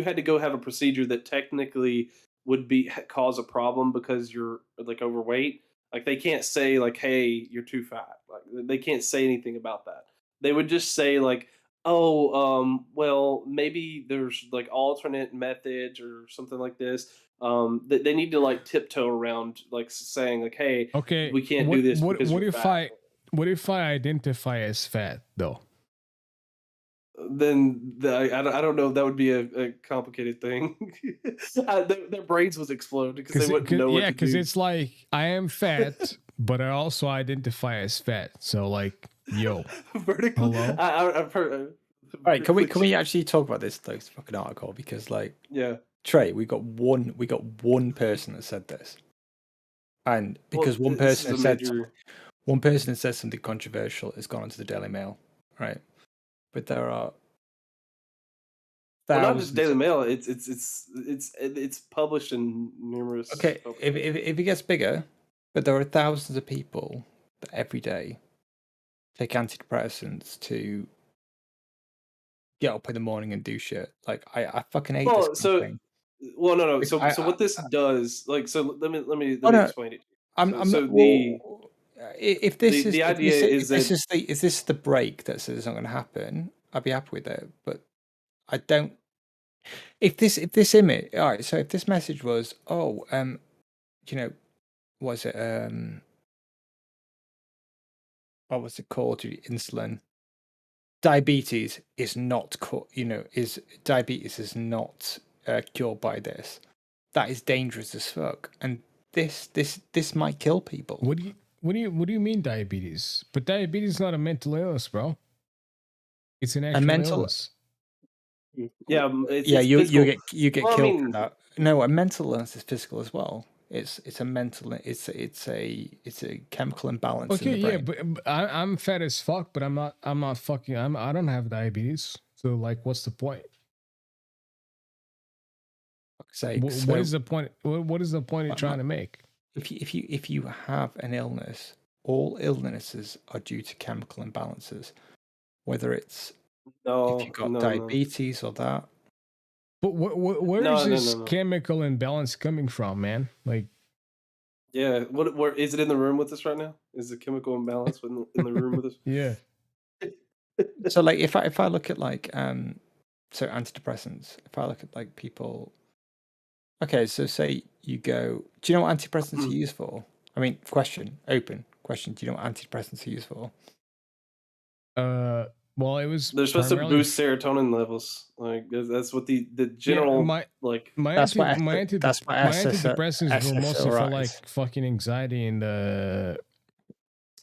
had to go have a procedure that technically would cause a problem because you're like overweight, like they can't say like, hey, you're too fat. Like they can't say anything about that. They would just say like, oh, well, maybe there's like alternate methods or something like this. They need to like tiptoe around like saying like, hey, Okay. we can't do this because what you're if fat. what if I identify as fat though? Then I don't know if that would be a complicated thing. Their brains would explode because they wouldn't know what to because do. it's like I am fat, but I also identify as fat. So like, yo, Vertical. hello? I've heard. All right, can we actually talk about this like fucking article? Because like Yeah. Trey, we got one person that said this, and because Well, one this person is has a said major- one person has said something controversial, it's gone onto the Daily Mail, right? But there are Well, not thousands. just Daily Mail. It's published in numerous. Okay, if it gets bigger, but there are thousands of people that every day take antidepressants to get up in the morning and do shit. Like I fucking hate this. Well, kind of so thing. well, no. Like, So what this does, like, so let me Oh, no. explain it. If this is the if idea this, is if this that is the is this the break that says it's not going to happen, I'd be happy with it. But I don't. If this image, all right. So if this message was, was it what was it called? Insulin. Diabetes is not diabetes is not cured by this. That is dangerous as fuck, and this might kill people. What do you mean diabetes? But diabetes is not a mental illness, bro. It's an actual illness. yeah, You get Well, I killed mean- for that. No, a mental illness is physical as well. It's a chemical imbalance. Okay, in the yeah, brain. but I'm fat as fuck, but I don't have diabetes. So like, what's the point? What is the point? What is the point you're trying to make? If you have an illness, all illnesses are due to chemical imbalances, whether it's if you've got diabetes or that. But where is this chemical imbalance coming from, man? Like, yeah, where is it in the room with us right now? Is the chemical imbalance in the room with us? Yeah. So like if I look at like so antidepressants, if I look at like people. Okay, so say you go. Do you know what antidepressants are used for? I mean, open question. Do you know what antidepressants are used for? Well, it was. They're supposed to boost serotonin levels. Like that's what the general my antidepressants were mostly for like fucking anxiety and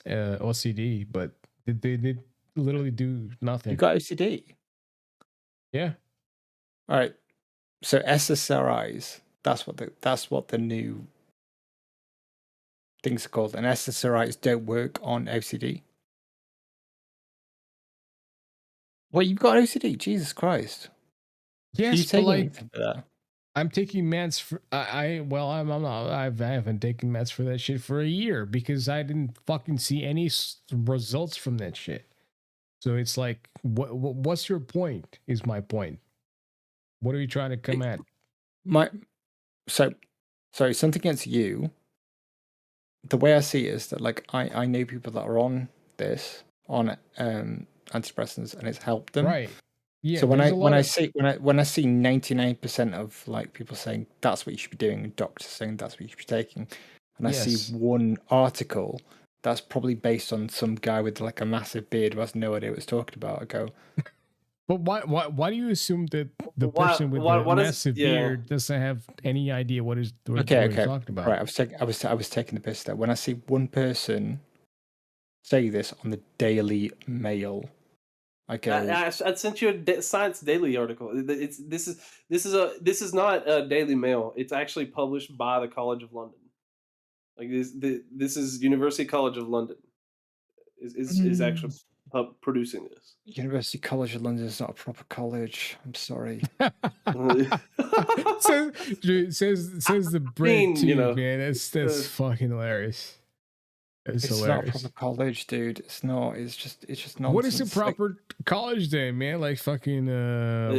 OCD, but they literally do nothing. You got OCD? Yeah. All right. So SSRIs. That's what the new things are called, and SSRIs don't work on OCD. Well, you've got OCD. Jesus Christ. Yes, but like, I'm taking meds for. I'm not. I haven't taken meds for that shit for a year because I didn't fucking see any results from that shit. So it's like, what's your point? Is my point. What are you trying to come at? Sorry, something against you. The way I see it is that like I know people that are on antidepressants and it's helped them. Right. Yeah. So when I see 99% of like people saying that's what you should be doing, and doctors saying that's what you should be taking, and I see one article that's probably based on some guy with like a massive beard who has no idea what he's talking about, I go. But why do you assume that the person with the massive beard doesn't have any idea what he's talking about? Right, I was taking the piss there. When I see one person say this on the Daily Mail, I go. I sent you a Science Daily article. This is not a Daily Mail. It's actually published by the College of London. Like this is University College of London is actually producing this. University College of London is not a proper college. I'm sorry. says the Brit too, man. That's fucking hilarious. It's hilarious. Not a proper college, dude. It's not. It's just nonsense. What is a proper college then, man? Like fucking.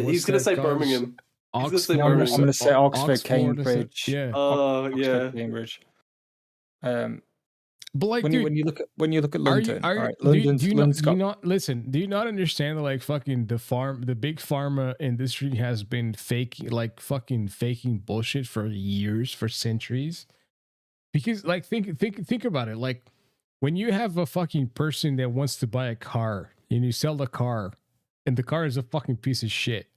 He's gonna say college? Birmingham. Oxford. I'm gonna say Oxford, Cambridge. Yeah. Oxford, Cambridge. But like, when you look at London, do you not understand that like fucking the big pharma industry has been faking bullshit for years, for centuries? Because like think about it, like when you have a fucking person that wants to buy a car and you sell the car and the car is a fucking piece of shit,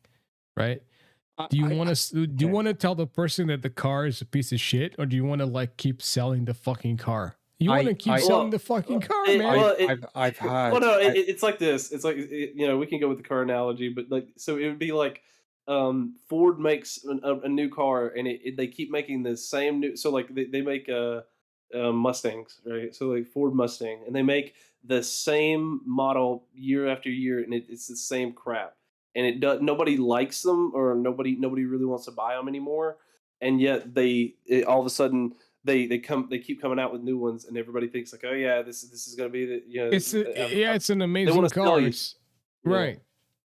right? Do you want to tell the person that the car is a piece of shit, or do you want to like keep selling the fucking car? You want to keep selling the fucking car, man. I've had. Well, no, it's like this. It's like we can go with the car analogy, but like, so it would be like, Ford makes a new car, and they keep making the same new. So like they make Mustangs, right? So like Ford Mustang, and they make the same model year after year, and it's the same crap, and nobody likes them, or nobody really wants to buy them anymore, and yet all of a sudden. They keep coming out with new ones, and everybody thinks like, oh yeah, this is gonna be the it's an amazing car. Right.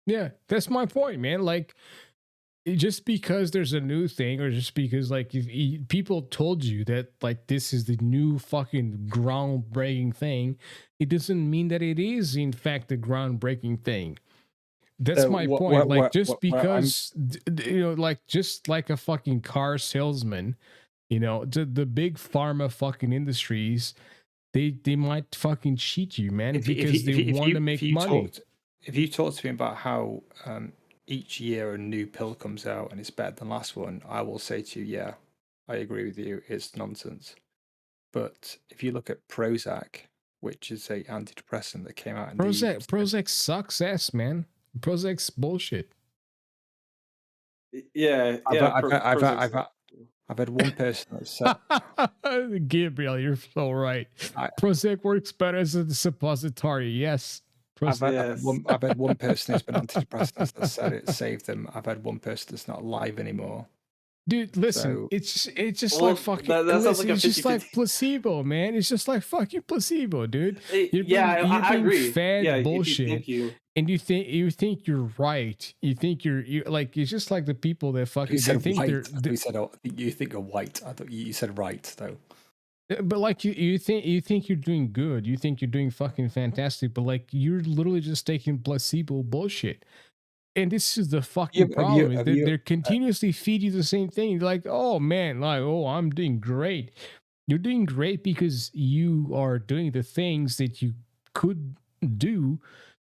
Yeah, that's my point, man. Like just because there's a new thing, or just because like if people told you that like this is the new fucking groundbreaking thing, it doesn't mean that it is in fact the groundbreaking thing. That's So my point. Like just because you know, like just like a fucking car salesman, you know, the big pharma fucking industries, they might fucking cheat you, man, because they want to make money. If you talk to me about how each year a new pill comes out and it's better than the last one, I will say to you, yeah, I agree with you. It's nonsense. But if you look at Prozac, which is a antidepressant that came out in Prozac sucks ass, man. Prozac's bullshit. Yeah, I've had one person that said, Gabriel, you're so right. Prozac works better as a suppository. Yes. I've had one person who's been antidepressants that said it saved them. I've had one person that's not alive anymore. Dude, listen, it's just like fucking. It's just like placebo, man. It's just like fucking placebo, dude. I agree. Fed bullshit, and you think you're right. You think you're like it's just like the people that fucking. You said think white. They're, you think you're white. I thought you said right though. But like you think you're doing good. You think you're doing fucking fantastic. But like you're literally just taking placebo bullshit. And this is the fucking problem. They're continuously feed you the same thing. They're like, oh man, like, oh, I'm doing great. You're doing great because you are doing the things that you could do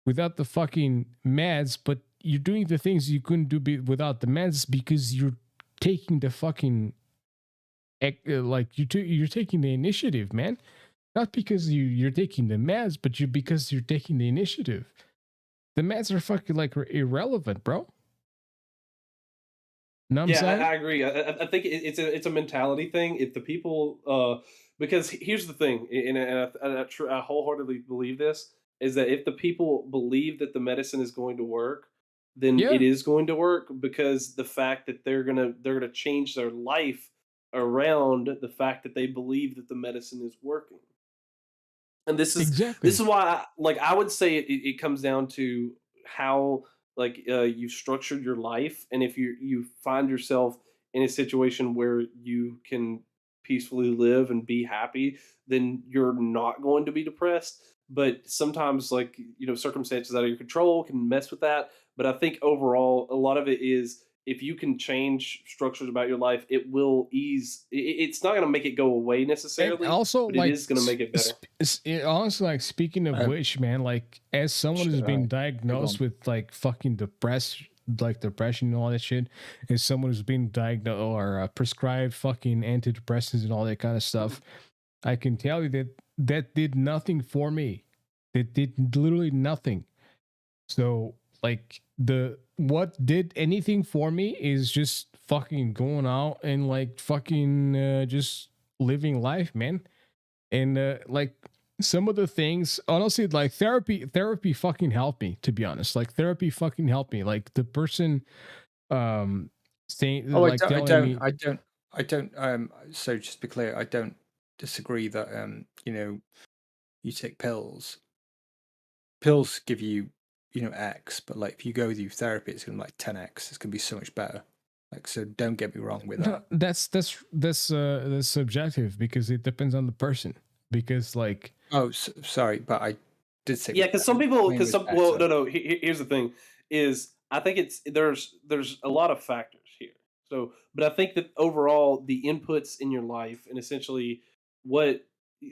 without the fucking meds, but you're doing the things you couldn't do without the meds because you're taking the fucking like you're taking the initiative, man. Not because you're taking the meds, but because you're taking the initiative. The meds are fucking like irrelevant, bro. Know what I'm saying? I agree. I think it's a mentality thing. If the people, because here's the thing, and I wholeheartedly believe this, is that if the people believe that the medicine is going to work, then it is going to work, because the fact that they're gonna change their life around the fact that they believe that the medicine is working. And this is why I would say it comes down to how you've structured your life, and if you find yourself in a situation where you can peacefully live and be happy, then you're not going to be depressed. But sometimes circumstances out of your control can mess with that. But I think overall a lot of it is, if you can change structures about your life, it will ease. It's not going to make it go away necessarily. And also, but it is going to make it better. Honestly, like speaking of which, man, like as someone who's been diagnosed with like fucking depression and all that shit, as someone who's been diagnosed or prescribed fucking antidepressants and all that kind of stuff, I can tell you that did nothing for me. It did literally nothing. So like what did anything for me is just fucking going out and like fucking just living life, man. And like some of the things, honestly, like therapy fucking helped me, to be honest. Like therapy fucking helped me. Like the person saying, I don't so just to be clear, I don't disagree that you take pills give you X, but like if you go with your therapy, it's gonna be like 10X. It's gonna be so much better. Like, so don't get me wrong with that. No, that's subjective, because it depends on the person. Because like, sorry, but I did say because some people, here's the thing is, I think there's a lot of factors here. So, but I think that overall the inputs in your life, and essentially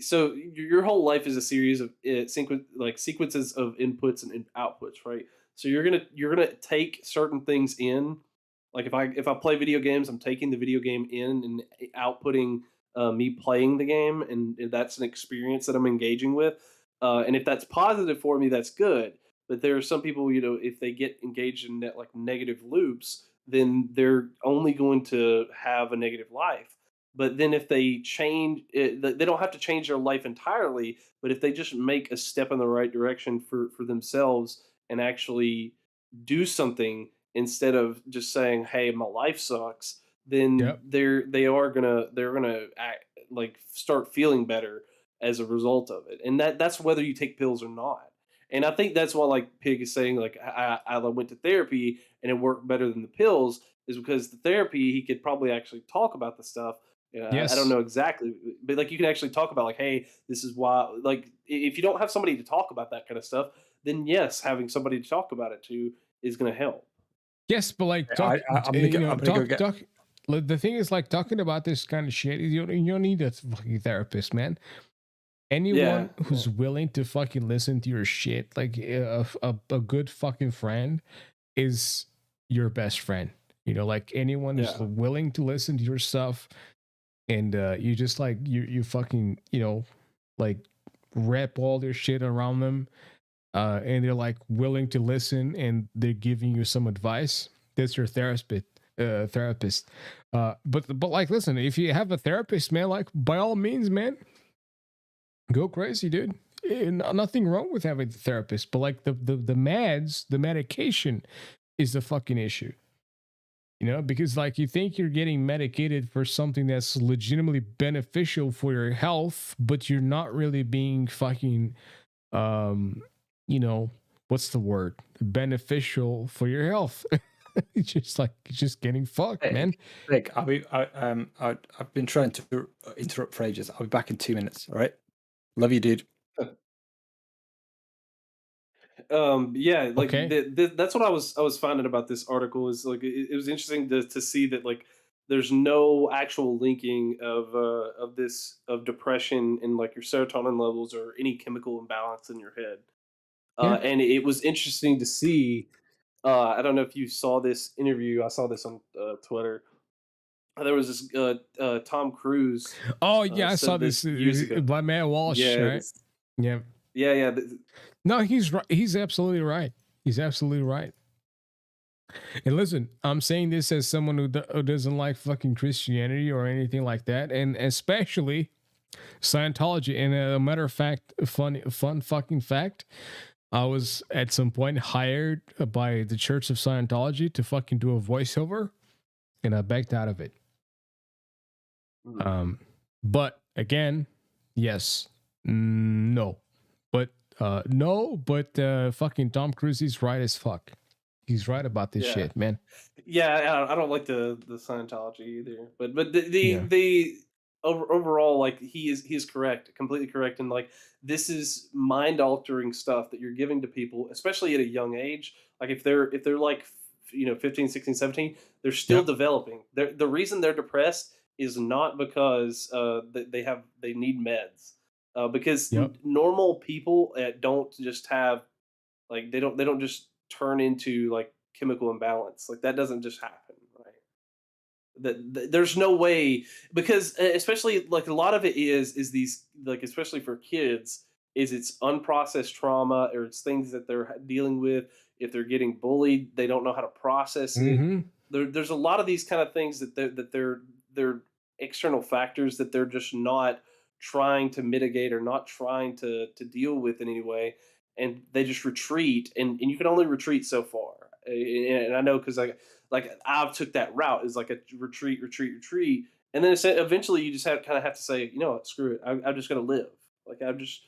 so your whole life is a series of sequences of inputs and outputs, right? So you're gonna take certain things in. Like if I play video games, I'm taking the video game in and outputting me playing the game, and that's an experience that I'm engaging with. And if that's positive for me, that's good. But there are some people, if they get engaged in negative loops, then they're only going to have a negative life. But then if they change, they don't have to change their life entirely, but if they just make a step in the right direction for themselves and actually do something instead of just saying, "Hey, my life sucks," then they're gonna act, start feeling better as a result of it. And that's whether you take pills or not. And I think that's why Pig is saying, I went to therapy and it worked better than the pills, is because the therapy, he could probably actually talk about the stuff. I don't Yes. know exactly, but like you can actually talk about like, hey, this is why. Like, if you don't have somebody to talk about that kind of stuff, then yes, having somebody to talk about it to is going to help. Yes, but like I'm gonna go. I'm gonna go get. talk. The thing is, like, talking about this kind of shit, you don't need a fucking therapist, man. Yeah, Anyone who's willing to fucking listen to your shit, like a good fucking friend, is your best friend. You know, like anyone who's yeah, willing to listen to your stuff, and you just like you fucking like wrap all their shit around them, and they're like willing to listen, and they're giving you some advice. That's your therapist. But like, listen, if you have a therapist, man, like by all means, man, go crazy, dude. Nothing wrong with having a therapist, but like the meds, the medication is the fucking issue. You know, because like you think you're getting medicated for something that's legitimately beneficial for your health, but you're not really being fucking you know, what's the word? Beneficial for your health. It's just like it's just getting fucked, man. Nick, I've been trying to interrupt for ages. I'll be back in 2 minutes. All right. Love you, dude. yeah, like Okay. that's what I was finding about this article is like it was interesting to see that like there's no actual linking of this of depression and like your serotonin levels or any chemical imbalance in your head. Yeah. And it was interesting to see. I don't know if you saw this interview. I saw this on Twitter. There was this Tom Cruise Oh yeah, I saw said this this years ago. by Matt Walsh, Yeah, right? Yeah. yeah, yeah. No, he's right. He's absolutely right. He's absolutely right. And listen, I'm saying this as someone who doesn't like fucking Christianity or anything like that, and especially Scientology. And a matter of fact, fun fucking fact, I was at some point hired by the Church of Scientology to fucking do a voiceover, and I backed out of it. But again, yes, no, but fucking Tom Cruise is right as fuck. He's right about this Yeah. shit, man. Yeah, I don't like the Scientology either, but Yeah. the overall like he's correct, completely correct, and like this is mind altering stuff that you're giving to people, especially at a young age. Like if they're like 15, 16, 17, they're still Yep. developing. The reason they're depressed is not because they need meds, because Yep. normal people don't just have like they don't just turn into like chemical imbalance. Like that doesn't just happen, right? There's no way because especially like a lot of it is these like especially for kids is it's unprocessed trauma or it's things that they're dealing with. If they're getting bullied, they don't know how to process it. Mm-hmm. There's a lot of these kind of things that they're external factors that they're just not trying to mitigate or not trying to deal with in any way, and they just retreat, and you can only retreat so far. And I know because I've took that route is like a retreat, and then eventually you just kind of have to say, you know what, screw it, I'm just gonna live. Like I'm just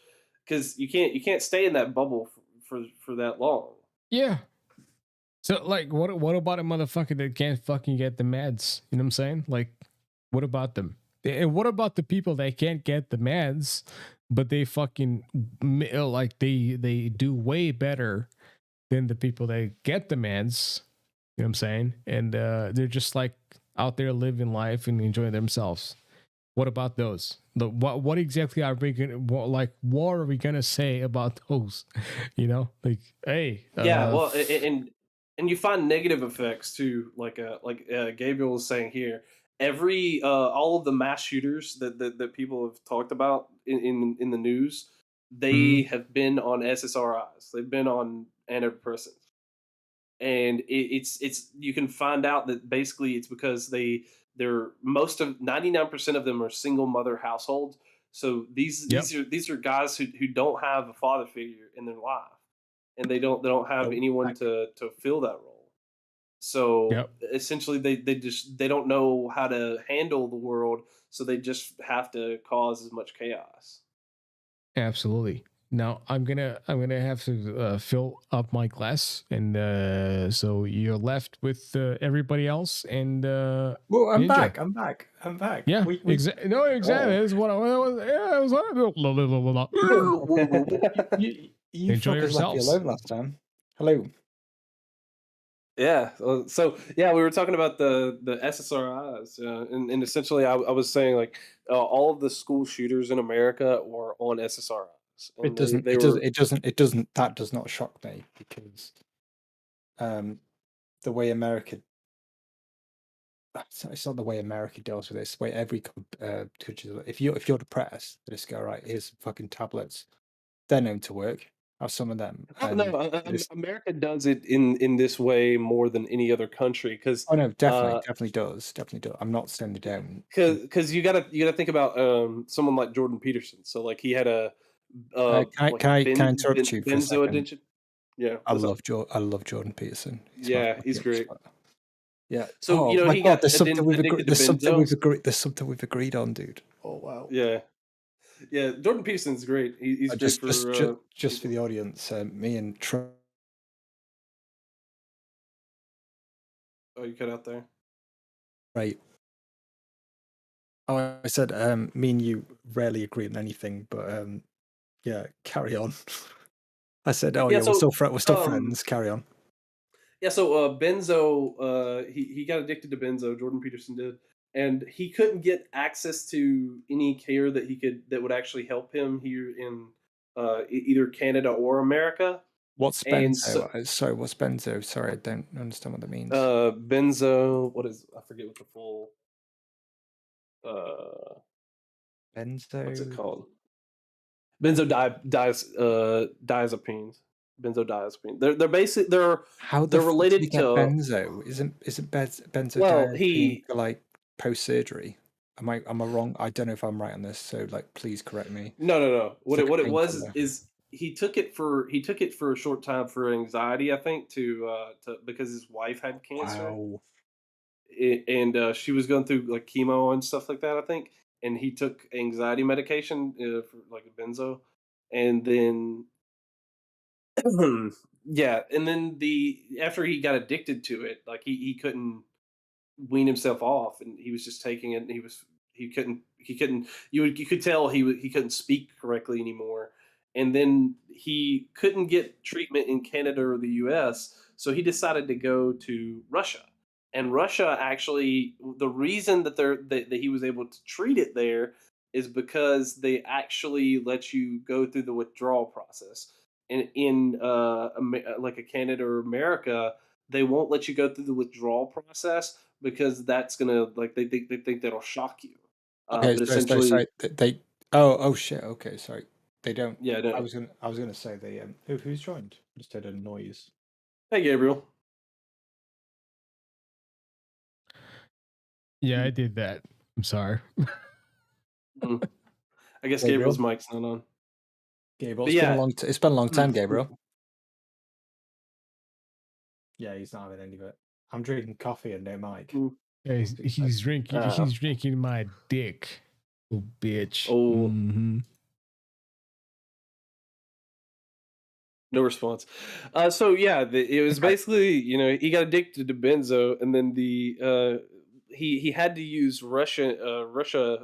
because you can't stay in that bubble for that long. Yeah. So like, what about a motherfucker that can't fucking get the meds? You know what I'm saying? Like, what about them? And what about the people that can't get the meds, but they fucking like they do way better than the people that get the meds? You know what I'm saying? And they're just like out there living life and enjoying themselves. What about those? What exactly are we gonna what are we gonna say about those? You know, like, hey, Yeah, well, and you find negative effects too, like Gabriel was saying here. Every all of the mass shooters that people have talked about in the news, they mhm. have been on SSRIs. They've been on antidepressants, and it's you can find out that basically it's because they're most of 99% of them are single mother households. So Yep. these are guys who don't have a father figure in their life, and they don't have So, anyone to fill that role. So Yep. essentially, they don't know how to handle the world, so they just have to cause as much chaos. Absolutely. Now I'm gonna have to fill up my glass, and so you're left with everybody else, and Well, I'm Ninja. back. I'm back. I'm back. Yeah, exactly. No, exactly. That's what I was. Yeah, I was. You Enjoy fuckers left me yourselves. alone last time. Hello. Yeah. So yeah, we were talking about the SSRIs, and essentially, I was saying like all of the school shooters in America were on SSRIs, It and doesn't. they It were doesn't. It doesn't. It doesn't. That does not shock me because the way America. It's not the way America deals with it. It's the way every country. If you're depressed, they just go right. Here's some fucking tablets. They're known to work. Have some of them. no, It's, America does it in this way more than any other country because oh no, definitely does. I'm not saying they don't. because you gotta think about someone like Jordan Peterson. So like he had a like Can I interrupt you for a benzo second? addiction. Yeah, I what's up? love Jordan Peterson. He's my Yeah, he's great. yeah. So Oh my he god, got addicted to benzos. there's something we've agreed on, dude. Oh wow. Yeah, yeah. Jordan Peterson's great. He's great for Just for people. the audience, me and Trey. Oh, you cut out there. Right. Oh, I said me and you rarely agree on anything, but yeah, carry on. I said, oh Yeah. yeah, So we're still friends. Carry on. yeah. So benzo. He got addicted to benzo. Jordan Peterson did, and he couldn't get access to any care that would actually help him here in either Canada or America. What's And benzo? Sorry, what's benzo? Sorry, I don't understand what that means. benzo. What is? I forget what the full. Benzo. What's it called? Diazepines. Benzodiazepines. They're basically How the they're fuck did related he get to. benzo? Isn't Well, benzodiazepine for like post surgery? Am I wrong? I don't know if I'm right on this, so like please correct me. No. It's like What a it was painkiller. is he took it for a short time for anxiety, I think, to because his wife had cancer. Wow. And she was going through like chemo and stuff like that, I think. And he took anxiety medication for like a benzo, and then yeah, and then the after he got addicted to it, like he couldn't wean himself off, and he was just taking it. And he couldn't. You could tell he couldn't speak correctly anymore, and then he couldn't get treatment in Canada or the U.S. So he decided to go to Russia, and Russia actually the reason that he was able to treat it there is because they actually let you go through the withdrawal process. And in like a Canada or America, they won't let you go through the withdrawal process because that's gonna like they think that'll shock you. Okay, But sorry. essentially, They oh shit. Okay, sorry. They don't. yeah, no. I was gonna say they who's joined? Just heard a noise. Hey, Gabriel. Yeah, I did that. I'm sorry. Mm. I guess Gabriel? Gabriel's mic's not on. Gabriel, But it's been yeah. a long. It's been a long time, Gabriel. Yeah, he's not having any of it. I'm drinking coffee and no mic. Mm. Yeah, he's drinking. He's drinking my dick, little bitch. Oh. Mm-hmm. No response. So yeah, it was basically he got addicted to benzo, and then he had to use Russia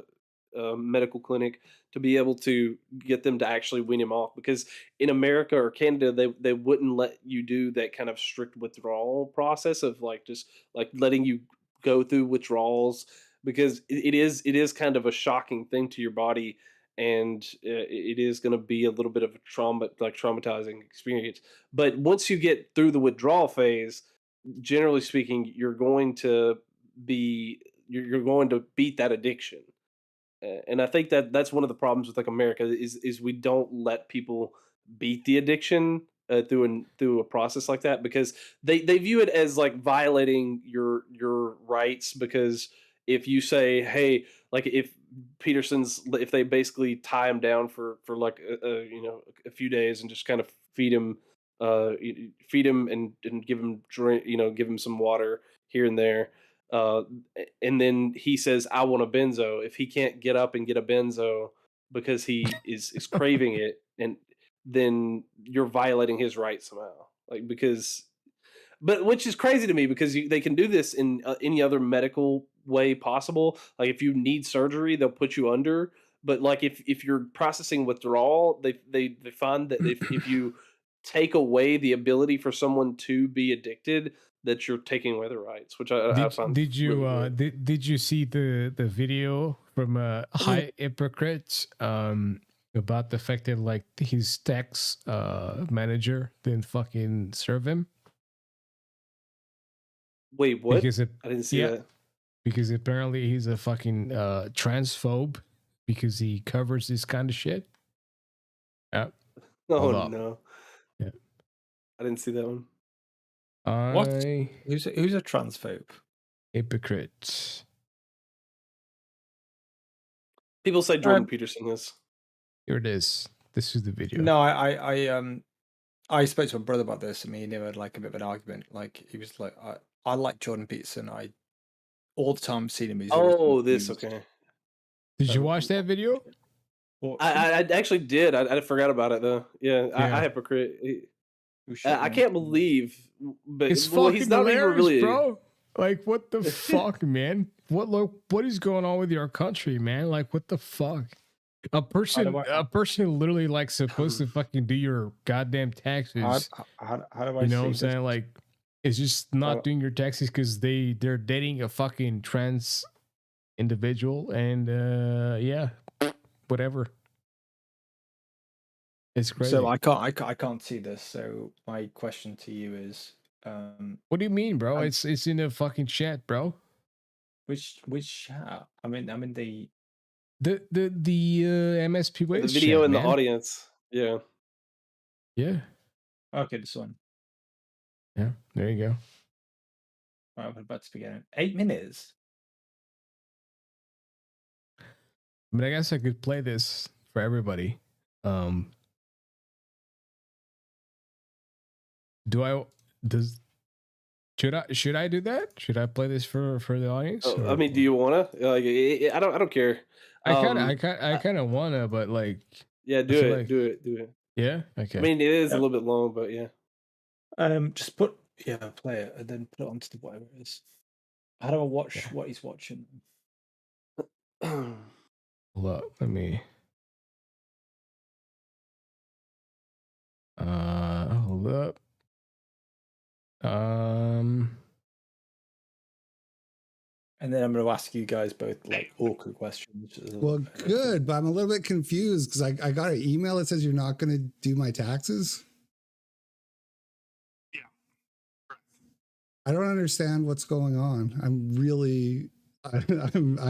medical clinic to be able to get them to actually wean him off because in America or Canada they wouldn't let you do that kind of strict withdrawal process of like just like letting you go through withdrawals because it is kind of a shocking thing to your body and it is going to be a little bit of a traumatizing experience. But once you get through the withdrawal phase, generally speaking, you're going to beat that addiction. And I think that's one of the problems with like America is we don't let people beat the addiction through a process like that because they view it as like violating your rights because if you say hey like if they basically tie him down for like a few days and just kind of feed him and give him drink give him some water here and there uh, and then he says, "I want a benzo." If he can't get up and get a benzo because he is craving it, and then you're violating his rights somehow. Like because, but which is crazy to me because they can do this in any other medical way possible. Like if you need surgery, they'll put you under. But like if you're processing withdrawal, they find that if you take away the ability for someone to be addicted, that you're taking away their rights, which I find Did you really weird. did you see the video from High Hypocrite about the fact that like his tax manager didn't fucking serve him? Wait, what? Because I didn't see that. Because apparently he's a fucking transphobe because he covers this kind of shit. Yeah. Oh no. Yeah. I didn't see that one. What? Who's a transphobe? Hypocrite. People say Jordan Peterson is. Here it is. This is the video. No, I spoke to my brother about this. I mean, he had like a bit of an argument. Like he was like, I like Jordan Peterson. I all the time seen him. He's okay. Did you watch that video? I actually did. I forgot about it though. Yeah, Yeah. I hypocrite. I can't believe, but It's well, fucking he's not even hilarious, really. bro. Like, what the fuck, man? What is going on with your country, man? Like, what the fuck? A person literally like supposed to fucking do your goddamn taxes. How do I? You know see what I'm this? saying? Like, it's just not doing your taxes because they're dating a fucking trans individual, and yeah, whatever. It's crazy. So I can't see this. So my question to you is, what do you mean, bro? It's in a fucking chat, bro. which chat? I mean the MSP The Waves video chat, in the man. audience. Yeah. Yeah. Okay, this one. Yeah. There you go. Right, we're about to begin. 8 minutes. I mean, I guess I could play this for everybody. Should I do that? Should I play this for the audience? I mean, do you wanna? Like, I don't care. I kind of wanna, but like, yeah, do it. Do it. Yeah. Okay. I mean, it is a little bit long, but yeah. Just play it and then put it onto the whatever it is. How do I watch what he's watching? Hold up, let me. Hold up. And then I'm going to ask you guys both like awkward questions. Well, good, but I'm a little bit confused because I got an email that says you're not going to do my taxes. Yeah. I don't understand what's going on. I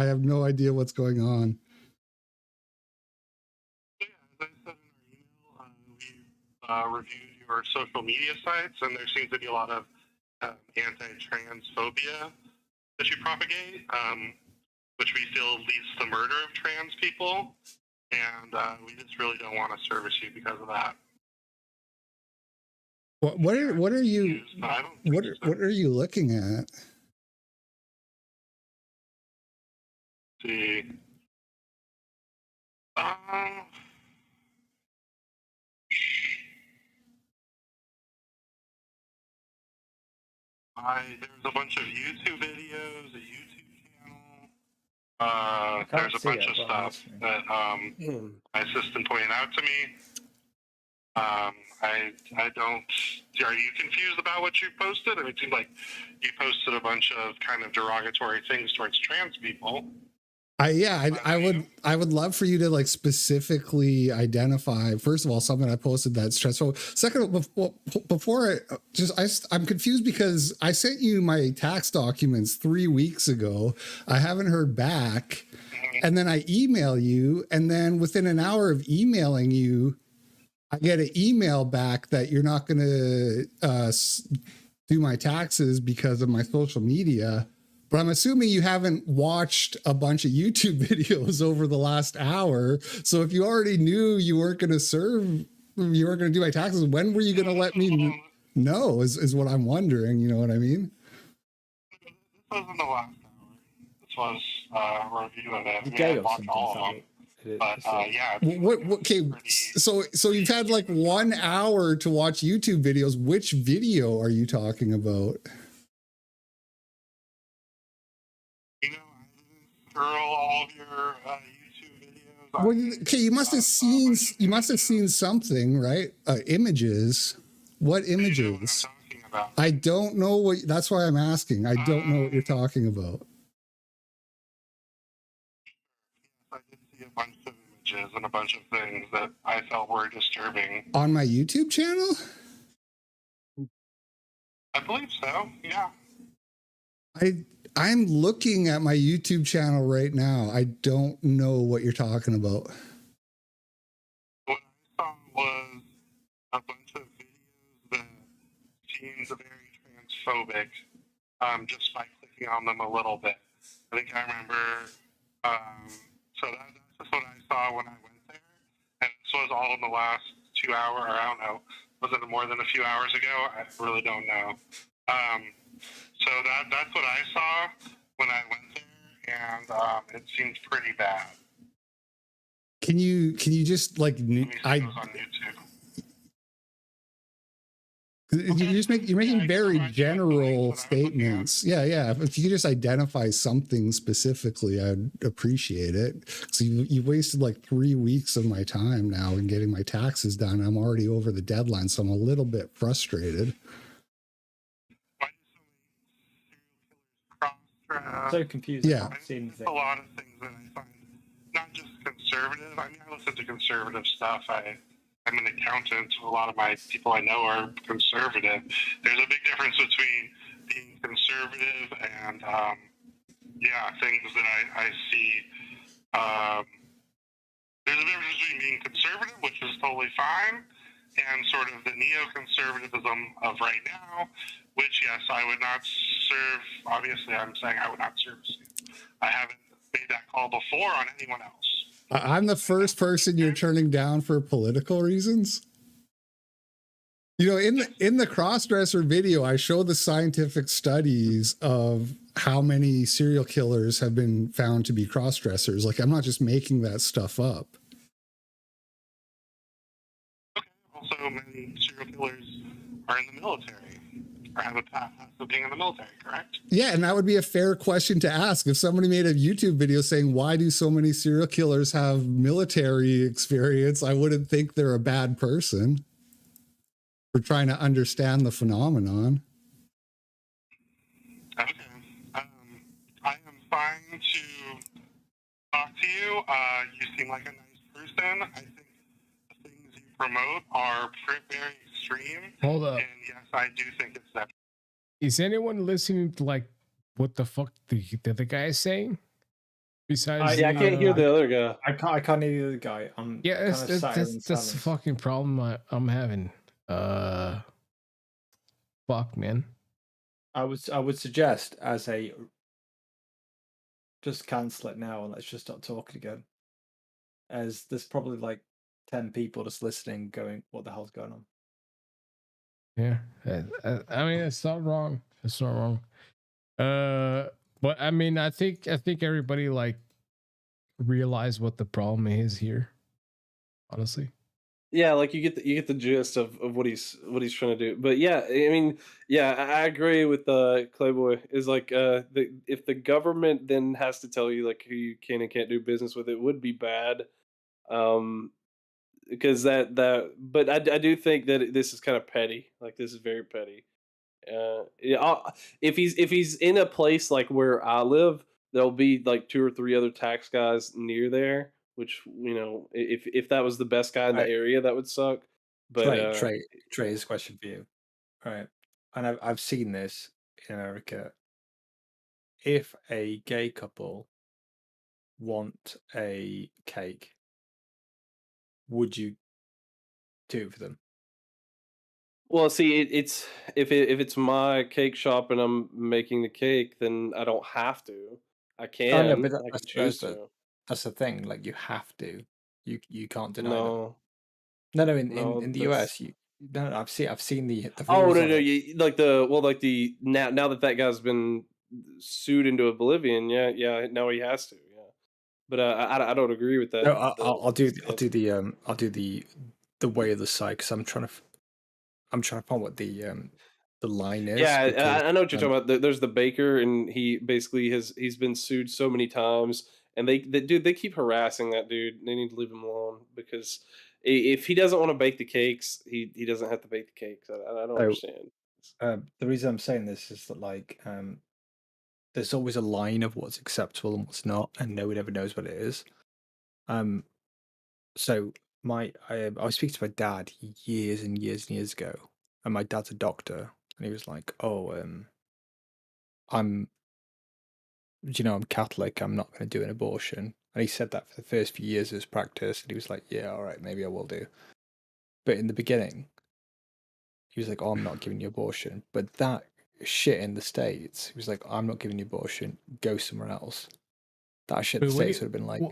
have no idea what's going on. Yeah, as I said in our email, we've reviewed your social media sites, and there seems to be a lot of anti-trans phobia that you propagate, which we feel leads to the murder of trans people, and we just really don't want to service you because of that. What are you looking at? See. There's a bunch of YouTube videos, a YouTube channel. There's a bunch of stuff that my assistant pointed out to me. I don't. Are you confused about what you posted? I mean, it seems like you posted a bunch of kind of derogatory things towards trans people. I would love for you to like specifically identify, first of all, something I posted that's stressful. Second, I'm confused because I sent you my tax documents 3 weeks ago. I haven't heard back. And then I email you. And then within an hour of emailing you, I get an email back that you're not going to do my taxes because of my social media. But I'm assuming you haven't watched a bunch of YouTube videos over the last hour. So if you already knew you weren't going to do my taxes, when were you going to let me know is what I'm wondering. You know what I mean? This wasn't the last hour. This was a review of it. Gay or something, all of them. But yeah. What? Okay, so you've had like 1 hour to watch YouTube videos. Which video are you talking about? You know, I didn't scroll all of your YouTube videos. Well, okay, you must have seen something, right? Images. What images? I don't know what. That's why I'm asking. I don't know what you're talking about. I did see a bunch of images and a bunch of things that I felt were disturbing. On my YouTube channel? I believe so. Yeah. I'm looking at my YouTube channel right now. I don't know what you're talking about. What I saw was a bunch of videos that seemed very transphobic, just by clicking on them a little bit. I think I remember. So that's just what I saw when I went there, and this was all in the last 2 hours. Or I don't know. Was it more than a few hours ago? I really don't know. So that's what I saw when I went there, and it seems pretty bad. Can you just like It was on YouTube. you're making very general statements. Yeah. If you could just identify something specifically, I'd appreciate it. So you wasted like 3 weeks of my time now in getting my taxes done. I'm already over the deadline, so I'm a little bit frustrated. So confusing. Yeah. There's a lot of things that I find not just conservative. I mean, I listen to conservative stuff. I'm an accountant. A lot of my people I know are conservative. There's a big difference between being conservative and, things that I see. There's a difference between being conservative, which is totally fine, and sort of the neoconservatism of right now, which, yes, I would not serve. Obviously, I'm saying I would not service you. I haven't made that call before on anyone else. I'm the first person you're turning down for political reasons. You know, in the crossdresser video, I show the scientific studies of how many serial killers have been found to be crossdressers. Like, I'm not just making that stuff up. Okay. Also, many serial killers are in the military, or have a past of being in the military, correct? Yeah, and that would be a fair question to ask. If somebody made a YouTube video saying, why do so many serial killers have military experience, I wouldn't think they're a bad person for trying to understand the phenomenon. Okay. I am fine to talk to you. You seem like a nice person. I think the things you promote are very extreme. Hold up. And yes, I do think it's that. Is anyone listening to like what the fuck the other guy is saying? Besides, I can't hear the other guy. I can't hear the other guy. Yeah, that's the fucking problem I'm having. Fuck, man. I would suggest as a just cancel it now and let's just stop talking again. As there's probably like 10 people just listening, going, "What the hell's going on?" Yeah, I mean, it's not wrong. It's not wrong. But I mean, I think everybody like realize what the problem is here. Honestly. Yeah, like you get the gist of what he's trying to do. But yeah, I mean, yeah, I agree with Clayboy. Is like if the government then has to tell you like who you can and can't do business with, it would be bad. Because but I do think that this is kind of petty. Like this is very petty. Yeah, if he's in a place like where I live, there'll be like 2 or 3 other tax guys near there. Which, you know, if that was the best guy in the area, that would suck. But Trey's question for you. All right, and I've seen this in America. If a gay couple want a cake, would you do it for them? Well, see, it's if it's my cake shop and I'm making the cake, then I don't have to. I can. Oh, no, but I can choose to. That's the thing. Like you have to. You can't deny No. that. No. No, In the US, I've seen the. Oh no, like the now that guy's been sued into oblivion. Yeah. Now he has to. Yeah. but I don't agree with that. No, I'll do the way of the side because I'm trying to find what the line is. Yeah, Because, I know what you're talking about. There's the baker, and he basically he's been sued so many times, and they keep harassing that dude. They need to leave him alone because if he doesn't want to bake the cakes, he doesn't have to bake the cakes. I don't understand. The reason I'm saying this is that there's always a line of what's acceptable and what's not, and no one ever knows what it is. So I was speaking to my dad years and years and years ago, and my dad's a doctor, and he was like, "Oh, I'm, I'm Catholic. I'm not going to do an abortion." And he said that for the first few years of his practice, and he was like, "Yeah, all right, maybe I will do." But in the beginning, he was like, "Oh, I'm not giving you abortion." But that shit in the States, he was like, "I'm not giving you abortion. Go somewhere else." That shit in the States would have been like.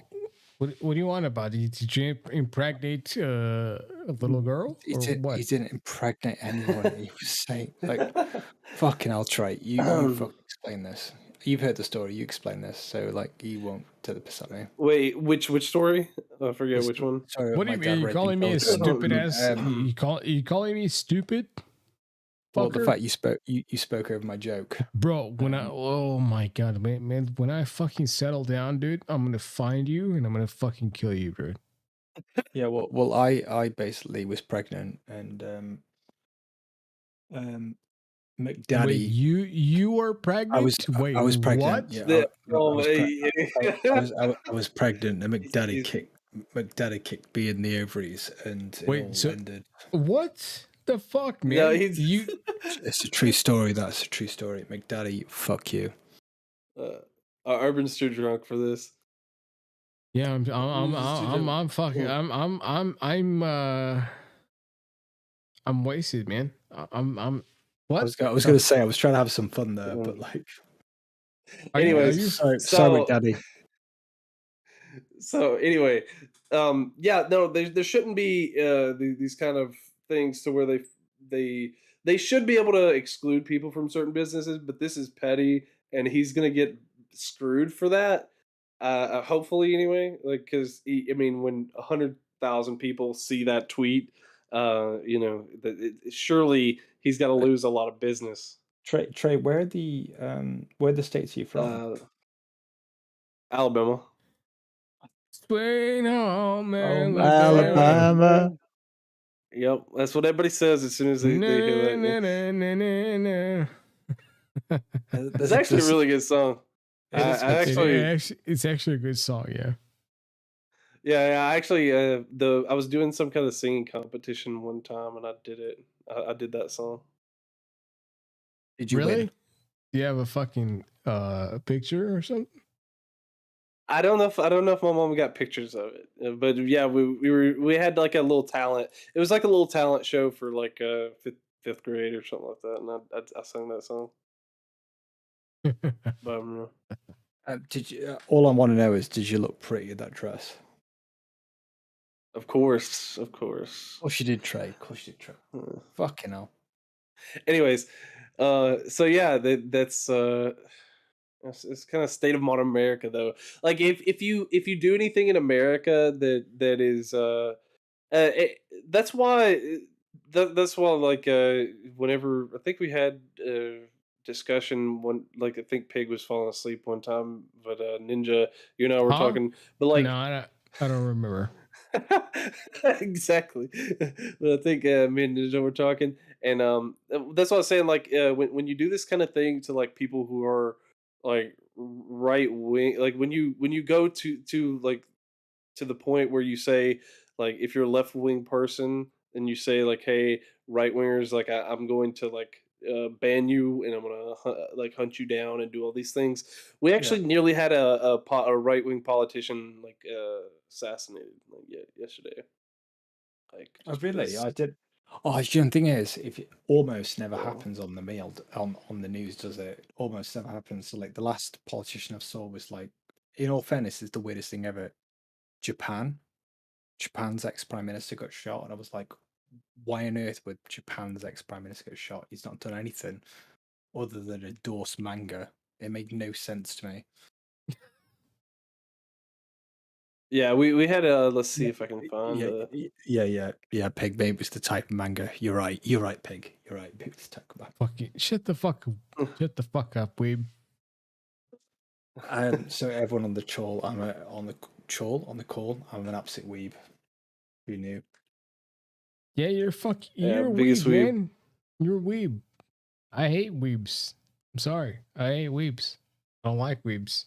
What do you want about it? Did you impregnate a little girl? He didn't impregnate anyone. He was saying, fucking hell, Trey, you fucking explain this. You've heard the story. You explain this, so you won't take the piss at me. Wait, which story? I forget which one. Sorry, what do you mean? You calling me a stupid ass? You calling me stupid? Well, the fact you spoke over my joke, bro. Oh my god, man, when I fucking settle down, dude, I'm gonna find you and I'm gonna fucking kill you, dude. Yeah, well, I basically was pregnant, and McDaddy. Wait, you were pregnant? I was pregnant. What? Yeah, I was pregnant, and McDaddy kicked me in the ovaries, and it all ended. What the fuck, man? No, It's a true story. That's a true story. McDaddy, fuck you. Urban's too drunk for this. Yeah, I'm wasted, man. I'm what? I was gonna say I was trying to have some fun there, but anyways, sorry, McDaddy. So anyway, yeah, no, there shouldn't be these kind of things to where they should be able to exclude people from certain businesses, but this is petty, and he's gonna get screwed for that. Hopefully, anyway, because I mean, when 100,000 people see that tweet, surely he's got to lose a lot of business. Trey, where the states are you from? Alabama. Swing home, man. Alabama. Yep, that's what everybody says as soon as they hear that. It's actually a really good song. It's actually a good song, yeah. Yeah. Actually, I was doing some kind of singing competition one time, and I did it. I did that song. Did you really? win? Do you have a fucking picture or something? I don't know if my mom got pictures of it, but yeah, we had like a little talent. It was like a little talent show for like fifth grade or something like that, and I sang that song. Did you? All I want to know is, did you look pretty in that dress? Of course. Of course you did, Trey. Of course you did, Trey. Fucking hell. Anyways, so yeah, that's it's kind of state of modern America, though. Like if you do anything in America that is that's why like whenever I think we had discussion one, like I think Pig was falling asleep one time, but Ninja, we're talking, but like no, I don't remember. Exactly. But I think me and Ninja were talking, and that's what I was saying. Like when you do this kind of thing to like people who are like right wing, like when you go to like to the point where you say, like, if you're a left wing person and you say like, hey, right wingers, like I'm going to like ban you, and I'm gonna like hunt you down and do all these things. We actually nearly had a right wing politician like assassinated like yesterday. Like, oh really? I did. Oh, the thing is, if it almost never happens on the mail on the news, does it? Almost never happens. So like the last politician I saw was like, in all fairness, is the weirdest thing ever. Japan's ex-prime minister got shot, and I was like, why on earth would Japan's ex-prime minister get shot? He's not done anything other than endorse manga. It made no sense to me. Yeah, we had let's see if I can find the. Yeah. Pig, maybe it's the type of manga. You're right, Pig. You're right. Maybe it's the type of manga. Fucking shut the fuck up, weeb. So everyone on the call, I'm on the call. I'm an absolute weeb. Who knew? Yeah, you're a biggest weeb, weeb. man. You're a weeb. I hate weebs. I'm sorry. I hate weebs. I don't like weebs.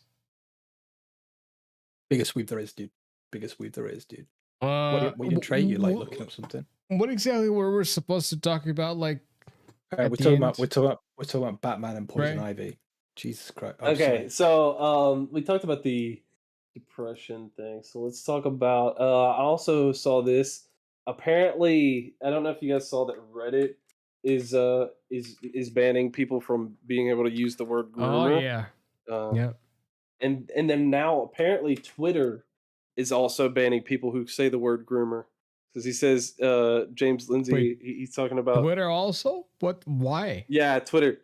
Biggest weeb there is, dude. Biggest weeb there is, dude. What What you Trey? You like looking up something? What exactly were we supposed to talk about? Like, we're talking about Batman and Poison Ivy. Jesus Christ. Oh, Okay, sorry. so we talked about the depression thing. So let's talk about. I also saw this. Apparently, I don't know if you guys saw that Reddit is banning people from being able to use the word groomer. Oh yeah. Yeah. And then now apparently Twitter is also banning people who say the word groomer because he says James Lindsay. Wait, he's talking about Twitter also. What? Why? Yeah, Twitter.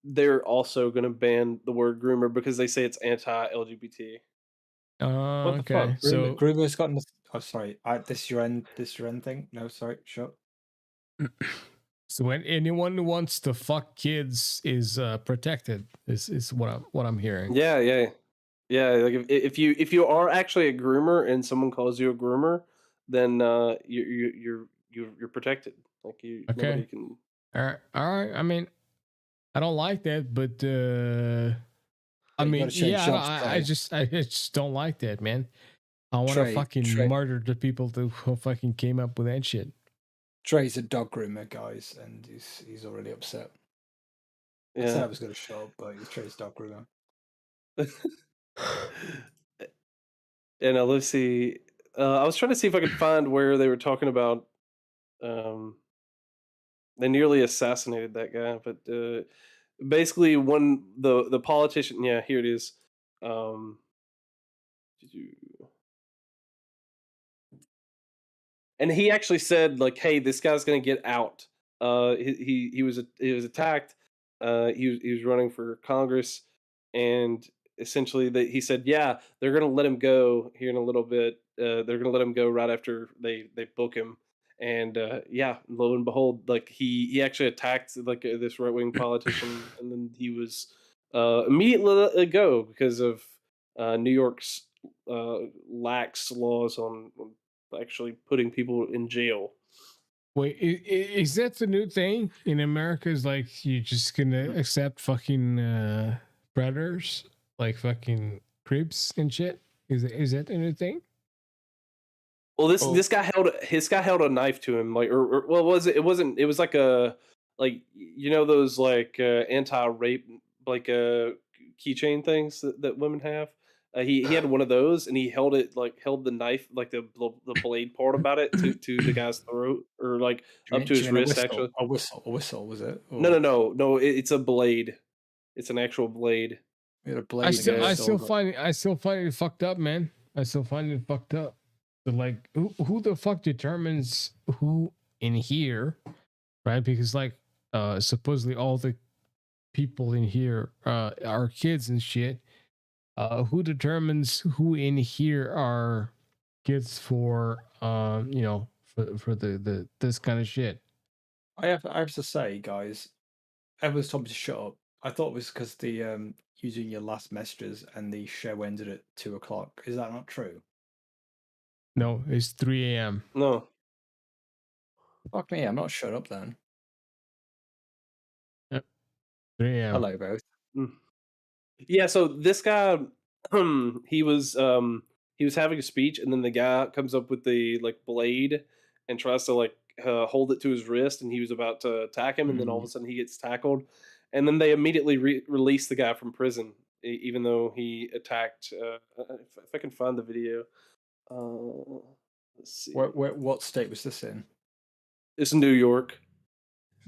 They're also going to ban the word groomer because they say it's anti-LGBT. What the Okay. fuck? So Groomer's got. Oh, sorry. This your end. This your end thing. No, sorry. Shut. So when anyone who wants to fuck kids is protected, is what I'm hearing. Yeah. Like if you are actually a groomer and someone calls you a groomer, then you're protected. Like nobody can. All right. I mean, I don't like that, but I mean, I just don't like that, man. I want to fucking murder the people who fucking came up with that shit. Trey's a dog groomer, guys, and he's already upset. Yeah. I said I was going to show up, but he's Trey's dog groomer. And let's see. I was trying to see if I could find where they were talking about. They nearly assassinated that guy, but basically, the politician. Yeah, here it is. And he actually said, like, "Hey, this guy's gonna get out." He was attacked. He was running for Congress, and essentially he said, "Yeah, they're gonna let him go here in a little bit. They're gonna let him go right after they book him." And yeah, lo and behold, like he actually attacked like this right wing politician, and then he was immediately let go because of New York's lax laws on actually putting people in jail. Wait, is that the new thing in America? Is like you're just gonna accept fucking predators, like fucking creeps and shit? Is that a new thing? Well, this guy held a knife to him, like or well, was it? It wasn't. It was like a those like anti-rape like keychain things that women have. He had one of those, and he held the knife, like the blade part about it, to the guy's throat, or like up to his wrist. Actually, a whistle was it? Or... No. It's a blade. It's an actual blade. We had a blade. I still find it fucked up, man. I still find it fucked up. But like, who the fuck determines who in here, right? Because like, supposedly all the people in here are kids and shit. Who determines who in here are kids for for the this kind of shit? I have to say, guys, everyone's told me to shut up. I thought it was because the using your last messages and the show ended at 2:00. Is that not true? No, it's 3 a.m. No. Fuck me, I'm not shut up then. Yep. 3 a.m. Hello, both. Yeah, so this guy, he was having a speech, and then the guy comes up with the like blade and tries to like hold it to his wrist, and he was about to attack him, and then all of a sudden he gets tackled, and then they immediately release the guy from prison, even though he attacked. If I can find the video, let's see. What state was this in? It's New York.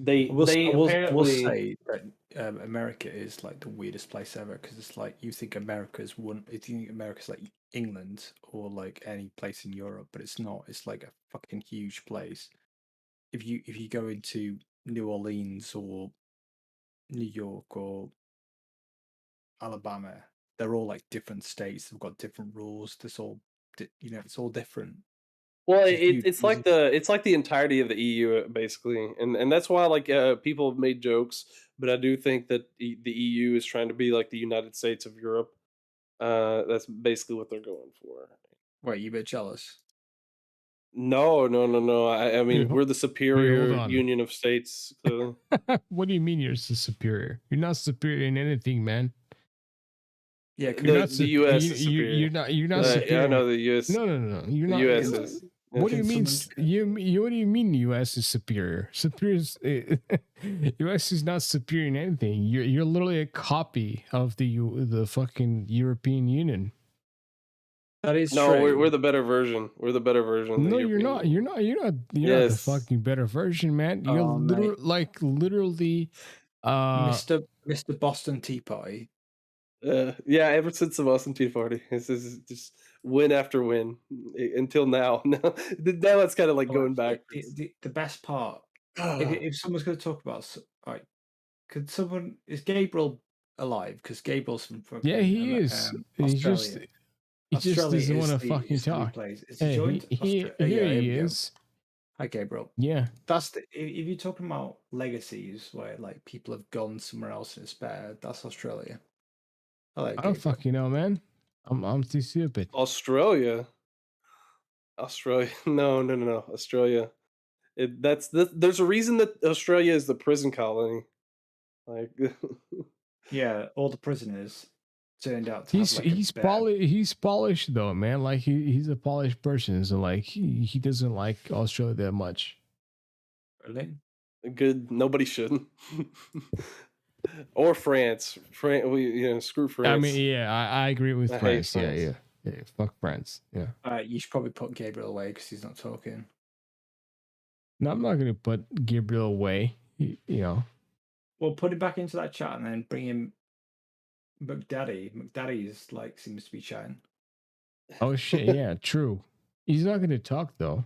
I will say that America is like the weirdest place ever, because it's like you think America's like England or like any place in Europe, but it's not. It's like a fucking huge place. If you go into New Orleans or New York or Alabama, they're all like different states. They've got different rules. This all, it's all different. Well, It's a huge it's like the entirety of the EU basically, and that's why like people have made jokes, but I do think that the EU is trying to be like the United States of Europe. That's basically what they're going for. Wait, you a bit jealous? No, no, no, no. I mean, we're the hold superior on. union of states. Clearly. What do you mean you're superior? You're not superior in anything, man. Yeah, the U.S. is superior. You're not superior. I know the U.S. No. You're the not. U.S. is. What do you mean? What do you mean? U.S. is superior? U.S. is not superior in anything. You're literally a copy of the fucking European Union. That is no. true. We're the better version. We're the better version. No, you're not. You're not the fucking better version, man. You're literally, Mr. Boston Tea Party. Yeah, ever since the Boston Tea Party, this is just win after win until now. Now it's kind of like going back. The best part, if someone's going to talk about, right? Is Gabriel alive? Because Gabriel's from fucking, he is. Australia. He just doesn't want to fucking talk. Is he joined? Here he is. Hi, Gabriel. Yeah. That's if you're talking about legacies where like people have gone somewhere else and it's better, that's Australia. I don't fucking know, man. I'm too stupid. Australia. No. Australia. There's a reason that Australia is the prison colony. Like, yeah, all the prisoners turned out to he's polished though, man. Like he's a polished person, so like he doesn't like Australia that much. Really? Good. Nobody should. Or France. Screw France. I mean, yeah, I agree with France. Yeah. Fuck France. Yeah. You should probably put Gabriel away because he's not talking. No, I'm not gonna put Gabriel away. You know. Well, put him back into that chat and then bring him McDaddy. McDaddy's like seems to be chatting. Oh shit! Yeah, true. He's not gonna talk though.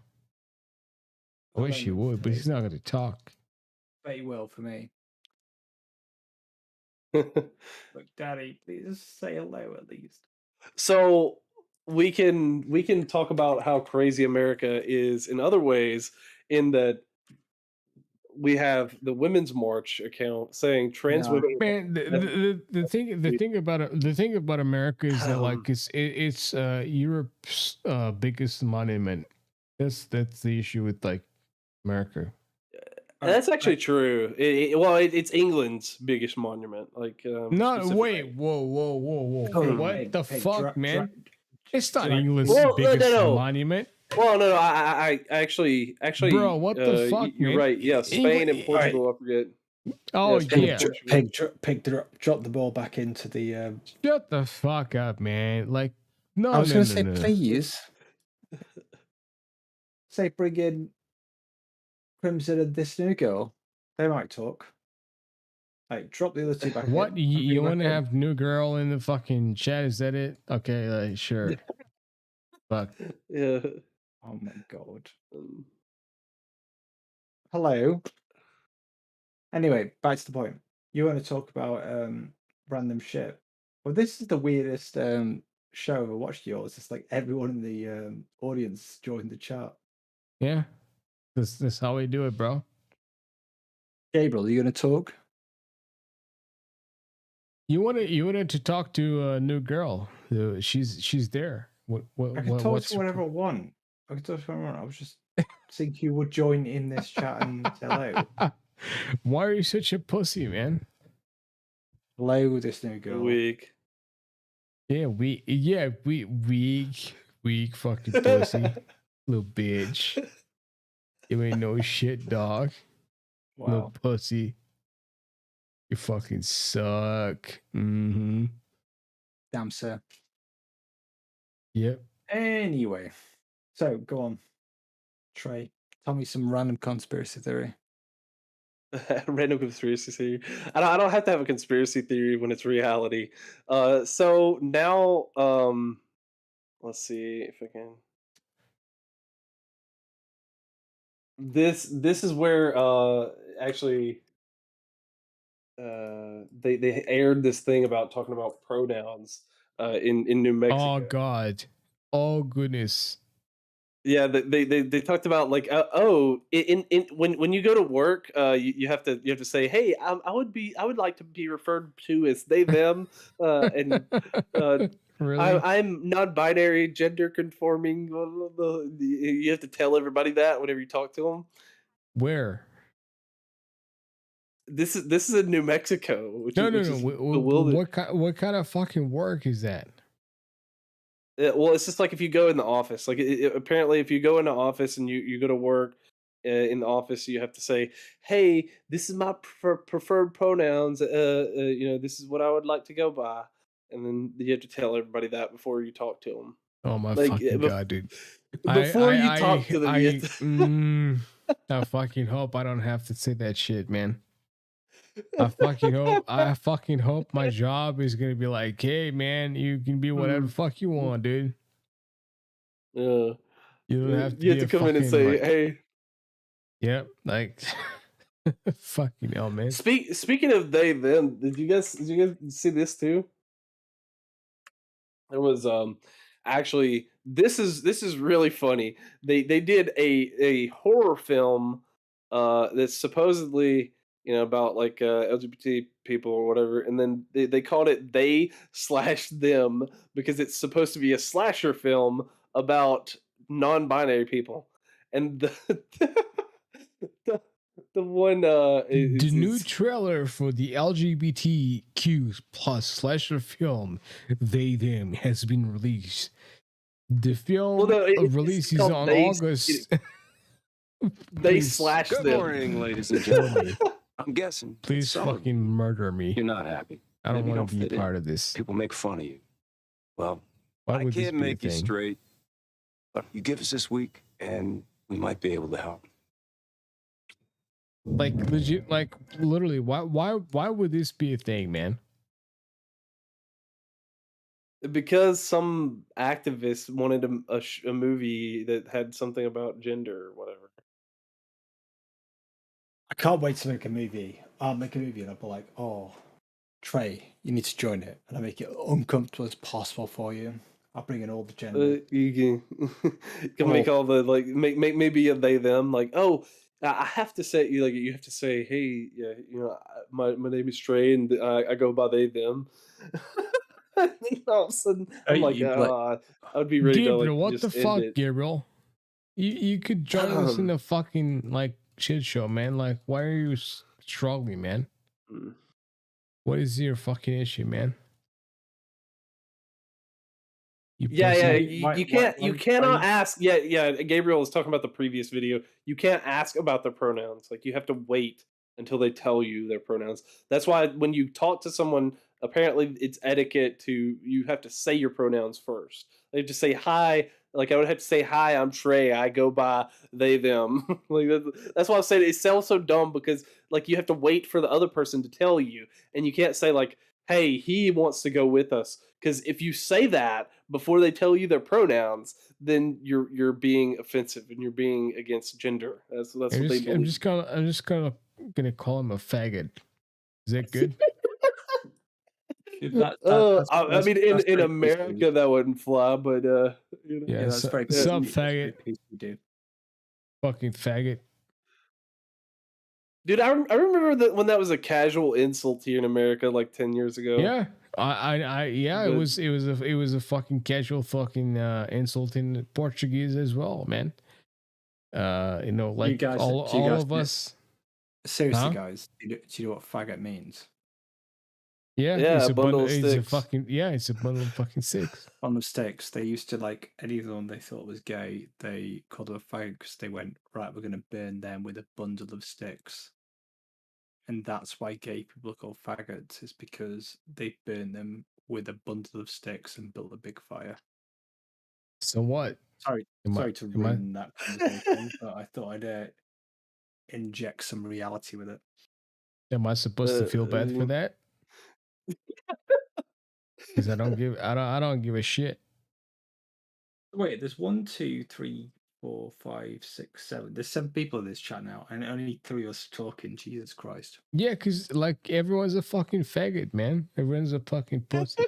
I wish he would, but he's not gonna talk. Bet he will for me. Look, Daddy, please say hello at least. So we can talk about how crazy America is in other ways, in that we have the Women's March account saying trans women. Man, the thing about America is that like it's Europe's biggest monument. That's the issue with like America. That's actually true. It's England's biggest monument. Like, no, wait, whoa! What the fuck, man? It's not England's biggest monument. Well, no, I actually, bro, what the fuck? You're man? right. Yeah, Spain and Portugal. I forget. Oh yeah, Pig drop the ball back into the. Shut the fuck up, man! Like, no, I was going to say, please. Say, bring in Crimson and this new girl. They might talk. Like, drop the other two back. What you want to have new girl in the fucking chat? Is that it? Okay, like, sure. Fuck. Yeah. Oh my god. Hello. Anyway, back to the point. You want to talk about random shit. Well, this is the weirdest show I've ever watched yours. It's like everyone in the audience joined the chat. Yeah. This is how we do it, bro. Gabriel, are you gonna talk? You wanted to talk to a new girl. She's there. I can talk to whatever I want. I can talk to whatever I want. I was just thinking you would join in this chat and say hello. Why are you such a pussy, man? Hello, this new girl. Weak. Yeah, weak fucking pussy. Little bitch. You ain't no shit, dog. Wow. Little pussy. You fucking suck. Mm-hmm. Damn, sir. Yep. Anyway, so go on, Trey. Tell me some random conspiracy theory. Random conspiracy theory. I don't have to have a conspiracy theory when it's reality. So now, let's see if I can. This is where actually they aired this thing about talking about pronouns. in New Mexico. Oh God. Oh goodness. Yeah, they talked about like in when you go to work, you have to say, hey, I would like to be referred to as they them, and Really? I'm non-binary, gender conforming. Blah, blah, blah. You have to tell everybody that whenever you talk to them. Where? This is in New Mexico, which No, is the wilderness. What kind of fucking work is that? Well, it's just like if you go in the office, like apparently if you go in the office and you go to work in the office, you have to say, "Hey, this is my preferred pronouns. This is what I would like to go by," and then you have to tell everybody that before you talk to them. Oh my Like fucking God, dude. before you talk to them, you have to- I fucking hope I don't have to say that shit, man. I fucking hope my job is gonna be like, hey man, you can be whatever the fuck you want, dude. Yeah. You don't have to You be have to a come in and fucking, say, like, "Hey." Yep, like fucking hell, man. Speaking of they them, did you guys see this too? There was actually this is really funny. They did a horror film that's supposedly about like LGBT people or whatever, and then they called it they/them because it's supposed to be a slasher film about non-binary people, and the, the one The new is trailer for the LGBTQ plus slasher film They Them has been released. The film well, no, it's releases called on they. August. They Please, slash Good them. morning, ladies and gentlemen. I'm guessing. please some of fucking murder me. You're not happy. I don't Maybe you want to be fit a in. part of this. People make fun of you. Well, Why I would this can't be a make you thing? straight, but you give us this week, and we might be able to help. Like legit, like literally, why would this be a thing, man? Because some activist wanted a movie that had something about gender or whatever. I can't wait to make a movie. I'll make a movie and I'll be like, oh, Trey, you need to join it. And I'll make it uncomfortable as possible for you. I'll bring in all the gender. You can make all the like make maybe a they them like, oh, I have to say you have to say, hey, yeah, my name is Trey and I go by they them. And then all of a sudden I'm like, I would be ready to like Gabriel, what just the end fuck, it. Gabriel? You could join us in the fucking like shit show, man. Like, why are you struggling, man? Mm. What is your fucking issue, man? You cannot ask. Yeah. Gabriel was talking about the previous video. You can't ask about their pronouns. Like you have to wait until they tell you their pronouns. That's why when you talk to someone, apparently it's etiquette you have to say your pronouns first. They just say hi. Like I would have to say hi. I'm Trey. I go by they them. Like that's why I'm saying it sounds so dumb because like you have to wait for the other person to tell you, and you can't say like, hey, he wants to go with us. Because if you say that before they tell you their pronouns, then you're being offensive and you're being against gender. That's what they believe. I'm just gonna call him a faggot. Is that good? I mean, in America that wouldn't fly, but yeah, that's very sub PC. faggot. Fucking faggot. Dude, I remember that when that was a casual insult here in America like 10 years ago. Yeah, it was a fucking casual fucking insult in Portuguese as well, man. Like you guys, all of us. Seriously, guys, do you know what faggot means? Yeah, it's a bundle of sticks. It's a bundle of fucking sticks. Bundle of sticks. They used to like anyone they thought was gay. They called them a faggot because they went, right, we're going to burn them with a bundle of sticks. And that's why gay people are called faggots, is because they burn them with a bundle of sticks and built a big fire. So what? Sorry to ruin that conversation, but I thought I'd inject some reality with it. Am I supposed to feel bad for that? Because I don't give a shit. Wait, there's 1, 2, 3, 4, 5, 6, 7. There's 7 people in this chat now, and only 3 of us talking. Jesus Christ. Yeah, because like everyone's a fucking faggot, man. Everyone's a fucking pussy.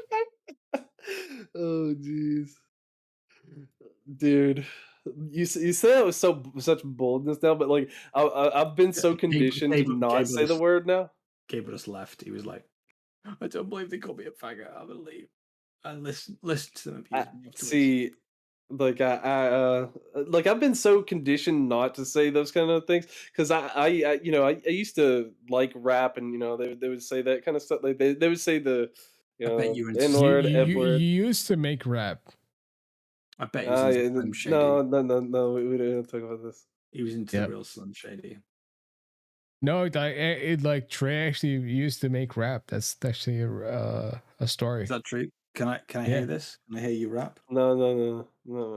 Oh jeez, dude. You say that with such boldness now, but like I've been so conditioned to not say the word now. Gabriel just left. He was like, I don't believe they called me a faggot. I'm gonna leave. And listen to them abuse me afterwards. See, like like I've been so conditioned not to say those kind of things because I used to like rap and they would say that kind of stuff. Like they would say the I bet you N You, word, F you, word. you used to make rap. I bet he was into Slim Shady. No, we didn't talk about this. He was into the real Slim Shady. No, like Trey actually used to make rap. That's actually a story. Is that true? Can I hear this? Can I hear you rap? No.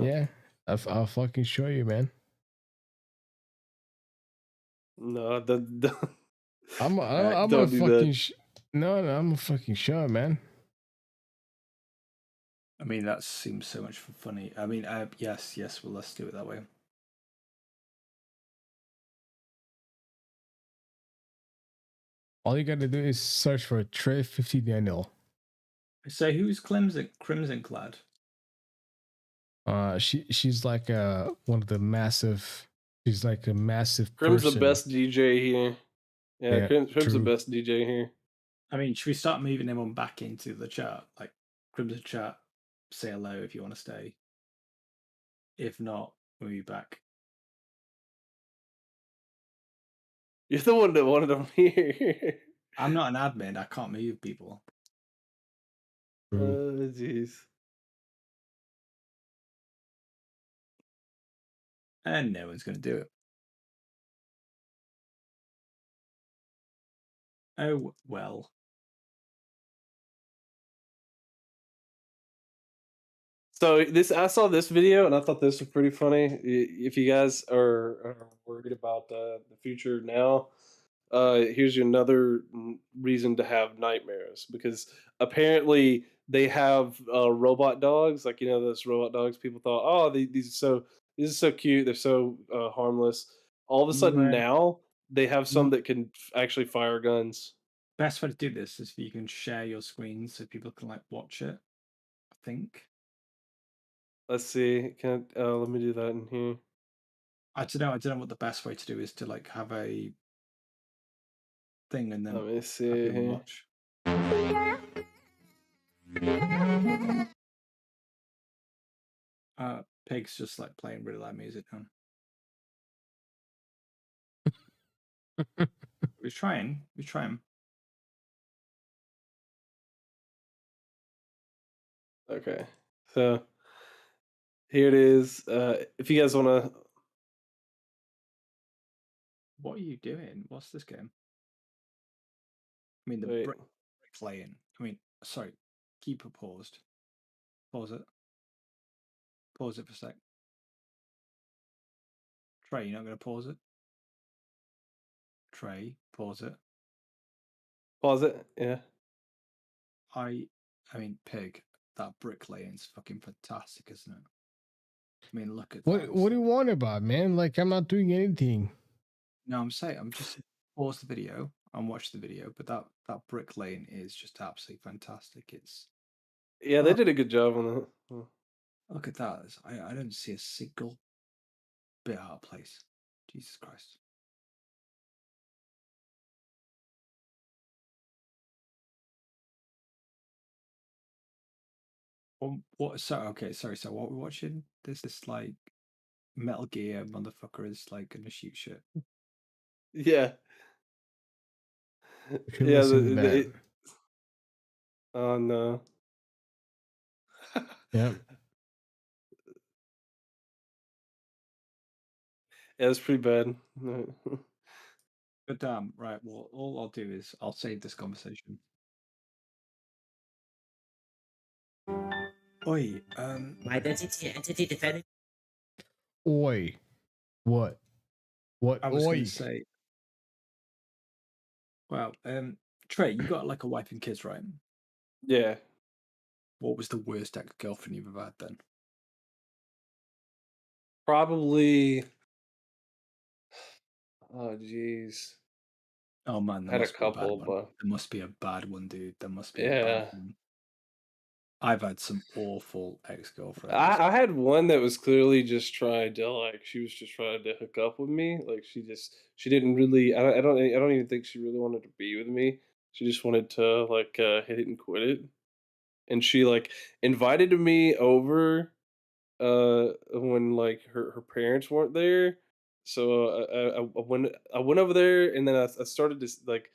Yeah, I'll fucking show you, man. No, I'm right, a fucking no, I'm a fucking show, man. I mean, that seems so much funny. I mean, yes. Well, let's do it that way. All you gotta do is search for Trey50Daniel. So who's Crimson Clad? She's like one of the massive. She's like a massive. Crim's person. the best DJ here. Yeah, Crim's the true. best DJ here. I mean, should we start moving him on back into the chat? Like, Crimson chat, say hello if you want to stay. If not, we'll be back. You're the one that wanted him here. I'm not an admin. I can't move people. Oh, jeez. And no one's going to do it. Oh, well. So I saw this video and I thought this was pretty funny. If you guys are worried about the future now, here's another reason to have nightmares because apparently they have robot dogs. Like those robot dogs. People thought, oh, these are so cute. They're so harmless. All of a sudden now they have some that can actually fire guns. Best way to do this is if you can share your screen so people can like watch it. I think. Let's see. Let me do that in here. I don't know what the best way to do is to like have a thing and then let me see here. Watch. Pig's just like playing really loud music now. We're trying. Okay, so here it is. If you guys want to, what are you doing? What's this game? I mean, the brick playing. I mean, sorry. Keep it paused. Pause it. Pause it for a sec. Trey, you're not going to pause it? Trey, pause it. Pause it. Yeah. I mean, Pig, that bricklaying's fucking fantastic, isn't it? I mean, look at that. What do you want about, man? Like, I'm not doing anything. No, I'm saying, I'm just pause the video and watch the video, but that bricklaying is just absolutely fantastic. It's they did a good job on that. Oh. Look at that. I don't see a single bit out of place. Jesus Christ. What? Sorry. So what we're watching? This is like Metal Gear motherfucker is like gonna shoot shit. Yeah. Oh no. Yeah. Yeah, it's pretty bad. But right. Well, all I'll do is I'll save this conversation. Oi, My identity defending. Oi, what? I was going to say. Well, Trey, you got like a wife and kids, right? Yeah. What was the worst ex-girlfriend you've ever had then? Probably. Oh jeez. Oh man, had a couple, but there must be a bad one, dude. There must be yeah. a bad one. I've had some awful ex-girlfriends. I had one that was clearly just trying to like she was just trying to hook up with me. Like she didn't really I don't even think she really wanted to be with me. She just wanted to like hit it and quit it. And she like invited me over when like her parents weren't there. So I went over there and then I started to like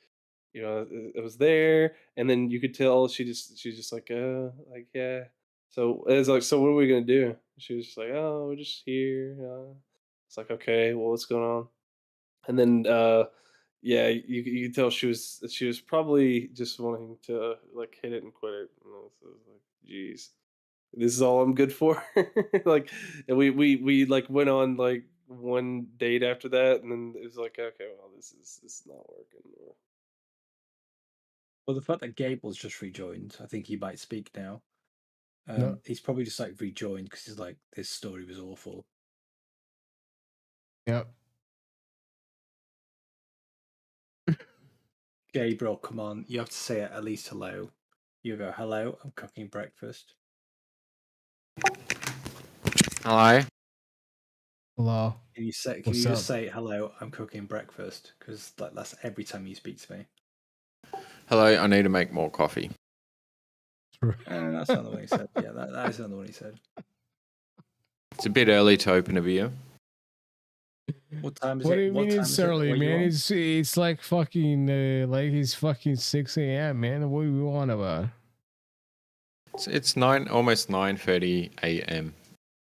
it was there and then you could tell she's just like yeah. So it's like so what are we gonna do? She was just like oh we're just here. It's like okay well what's going on? And then yeah you could tell she was probably just wanting to like hit it and quit it. And I was like geez this is all I'm good for. Like, and we like went on like one date after that, and then it was like, okay, well, this is not working. Well, the fact that Gable's just rejoined, I think he might speak now. No. He's probably just like rejoined because he's like, this story was awful. Yep. Gabriel, come on, you have to say it at least hello. You go, hello, I'm cooking breakfast. Hello. Hello. Can you say? Can What's you just up? say hello? I'm cooking breakfast because that's every time you speak to me. Hello, I need to make more coffee. That's not the one he said. Yeah, that is not the one he said. It's a bit early to open a beer. What time is What it? do you mean it's early, Where you man? on? It's like fucking like it's fucking 6 a.m. man. What do you want about? It's almost 9:30 a.m.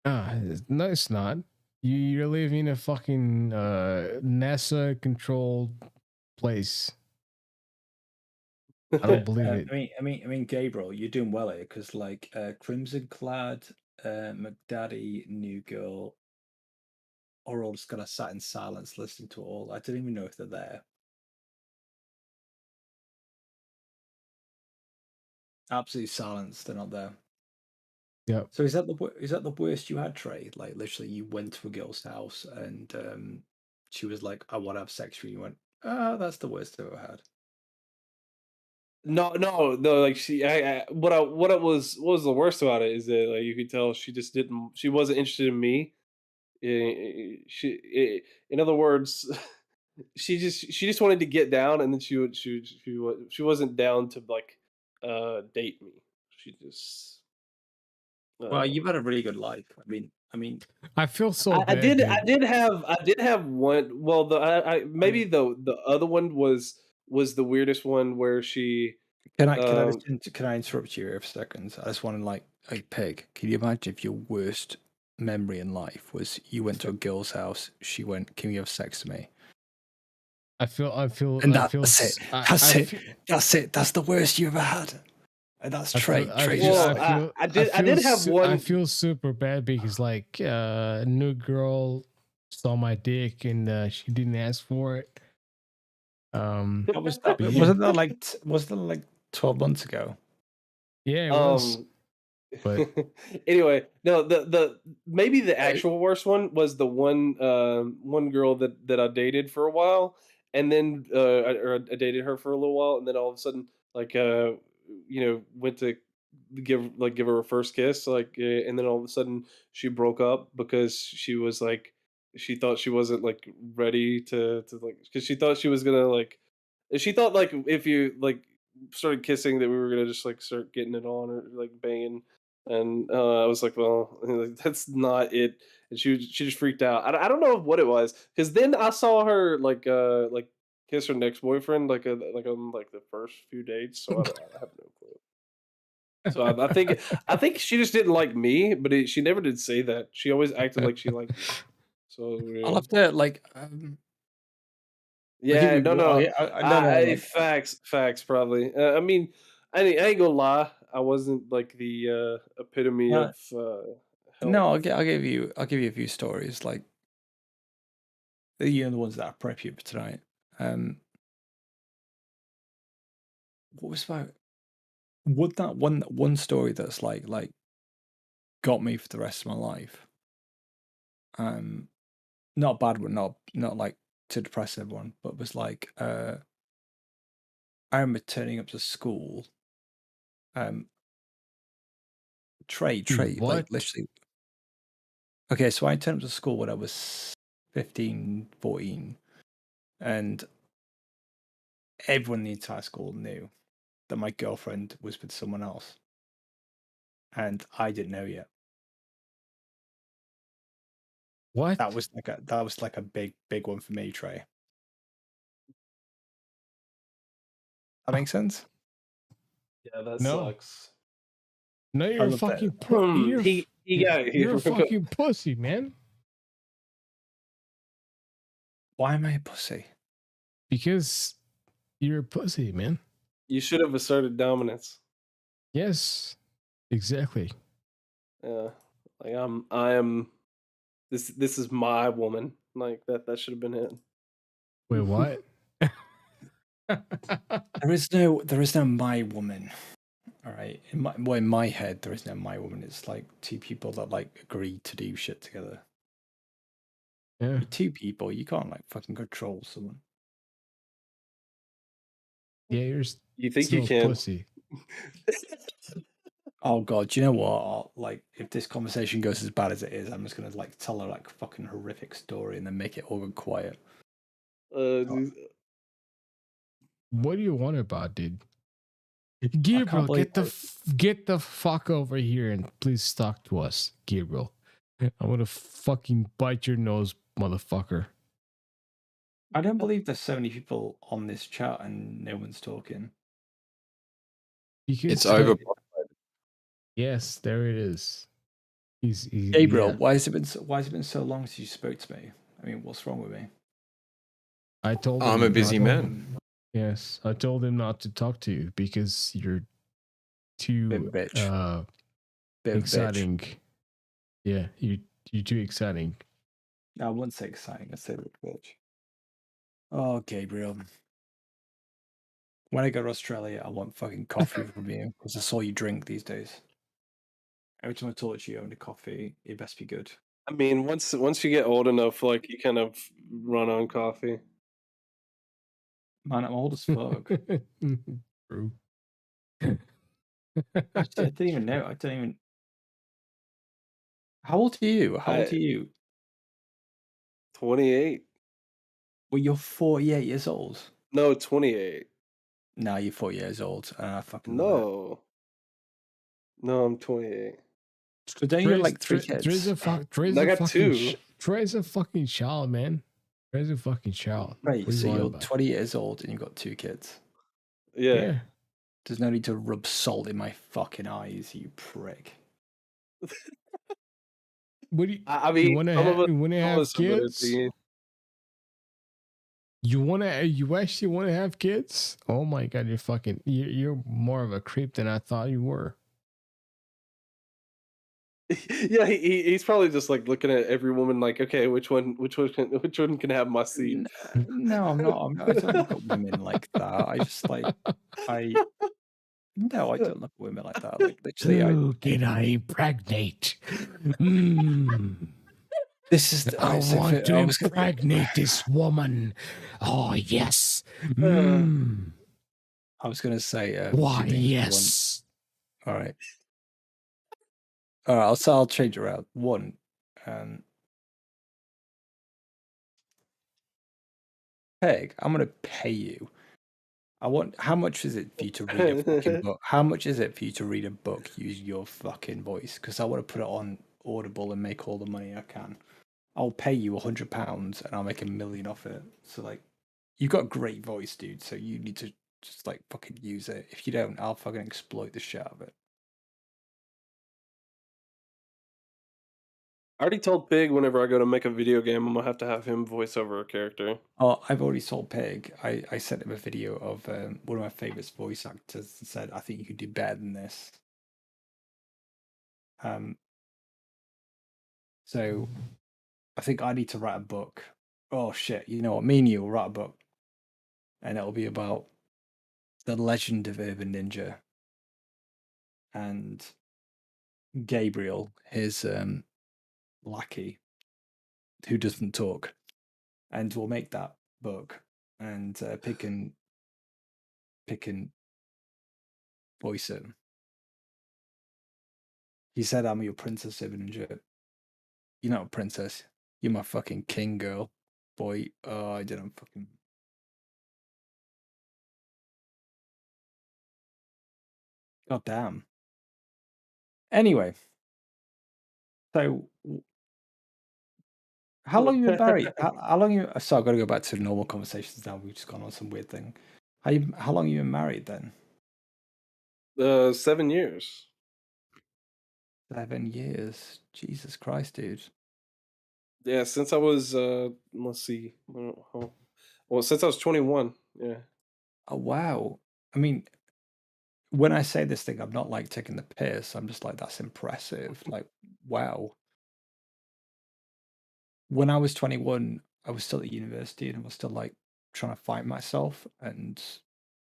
No, it's not. You're living in a fucking NASA controlled place. I don't believe it. I mean, Gabriel, you're doing well here because like Crimson Clad, McDaddy, New Girl, are all just kind of sat in silence listening to it all. I don't even know if they're there. Absolute silence. They're not there. Yep. So is that the worst you had, Trey? Like literally, you went to a girl's house and she was like, "I want to have sex with you." You went, "Ah, that's the worst I've ever had." No. Like what was the worst about it is that like you could tell she wasn't interested in me. In other words, she just wanted to get down, and then she wasn't down to like date me. She just Well, you've had a really good life. I mean, I feel so I bad, did. dude. I did have one. Well, maybe the other one was the weirdest one where she. Can I interrupt you here for seconds? I just want to like Pig. Can you imagine if your worst memory in life was you went to a girl's house, she went, "Can you have sex to me?" I feel, And I feel, that's it. That's it. That's the worst you ever had. And that's Trey. I did have one. I feel super bad because like a new girl saw my dick and she didn't ask for it. What was that? but yeah. Was that like 12 months ago? Yeah, it was. But anyway, no, the maybe the actual worst one was the one girl that I dated for a while, and then I dated her for a little while, and then all of a sudden, like went to give her a first kiss, like, and then all of a sudden she broke up because she was like she thought she wasn't like ready to like because she thought she was gonna like she thought like if you like started kissing that we were gonna just like start getting it on or like banging. And I was like, well, that's not it. And she just freaked out. I don't know what it was because then I saw her like kiss her next boyfriend like on like the first few dates. So I have no clue. So I think she just didn't like me, but she never did say that. She always acted like she liked me. So it was weird. I'll have to like. Yeah, no. No. Facts, probably. I mean, I ain't gonna lie. I wasn't like the epitome of. No, I'll give you a few stories like the ones that I prep you for tonight. What was about? Would that one story that's like got me for the rest of my life? Not a bad one, not like to depress everyone, but was like I remember turning up to school. Trey, what? like literally. Okay, so I turned up to school when I was 15, 14, and everyone in the entire school knew that my girlfriend was with someone else, and I didn't know yet. What? That was like a big one for me, Trey. That makes sense? Yeah, that No. sucks. No, you're a love that. fucking You're a fucking pussy, man. Why am I a pussy? Because you're a pussy, man. You should have asserted dominance. Yes, exactly. Yeah, like I am. This is my woman. Like that should have been it. Wait, what? There is no my woman. All right. In my head, there is no my woman. It's like two people that like agree to do shit together. Yeah. You're two people. You can't like fucking control someone. Yeah, You think still you can? pussy. Oh god, do you know what? Like, if this conversation goes as bad as it is, I'm just gonna like tell her like fucking horrific story and then make it all go quiet. What do you want about, dude? Gabriel, get the fuck over here and please talk to us, Gabriel. I'm gonna fucking bite your nose, motherfucker. I don't believe there's so many people on this chat and no one's talking. Because it's over. Yes, there it is. He's Gabriel, yeah. why has it been so long since you spoke to me? I mean, what's wrong with me? I told him I'm a busy man. Yes, I told him not to talk to you because you're too exciting. Yeah, you're too exciting. I wouldn't say exciting. I say little bitch. Oh, Gabriel. When I go to Australia, I want fucking coffee from you because that's all you drink these days. Every time I talk to you, own a coffee. It best be good. I mean, once you get old enough, like you kind of run on coffee. Man, I'm old as fuck. True. I didn't even know. I don't even. How old are you? How old are you? 28. Well, you're 48 years old. No, 28. No, you're 40 years old. I fucking no. No, I'm 28. So don't you have like three kids? Trey's a fucking child, man. Trey's a fucking child. Right, so you're 20 years old and you've got 2 kids. Yeah. There's no need to rub salt in my fucking eyes, you prick. What do you? I mean, you want to have kids? You actually want to have kids? Oh my god, you're more of a creep than I thought you were. Yeah, he's probably just like looking at every woman like, okay, which one can have my seat? No, I'm not. I don't look at women like that. I just like No, I don't look at women like that. Like literally, Who can I impregnate? This is. I want to impregnate this woman. Oh yes. I was going to say. Why yes. All right. All right. I'll change it around. One. Peg, I'm going to pay you. How much is it for you to read a fucking book? How much is it for you to read a book using your fucking voice? Because I want to put it on Audible and make all the money I can. I'll pay you £100 and I'll make $1 million off it. So like, you've got a great voice, dude. So you need to just like fucking use it. If you don't, I'll fucking exploit the shit out of it. I already told Pig whenever I go to make a video game, I'm gonna have to have him voice over a character. Oh, I've already told Pig. I sent him a video of one of my favorites voice actors and said, I think you could do better than this. So I think I need to write a book. Oh shit, you know what? Me and you will write a book. And it'll be about the legend of Urban Ninja. And Gabriel, his lackey, who doesn't talk. And we'll make that book. And Pig and voice it. He said, "I'm your princess, Ibn You're not a princess. You're my fucking king, girl, boy." Oh, I didn't fucking. God damn. Anyway, so how long you been married? How long you? So I've got to go back to normal conversations now. We've just gone on some weird thing. How long you been married then? 7 years. 7 years. Jesus Christ, dude. Yeah, since I was let's see, well, since I was 21. Yeah. Oh wow. I mean, when I say this thing, I'm not like taking the piss. I'm just like, that's impressive. Like, wow. When I was 21, I was still at university and I was still like trying to find myself and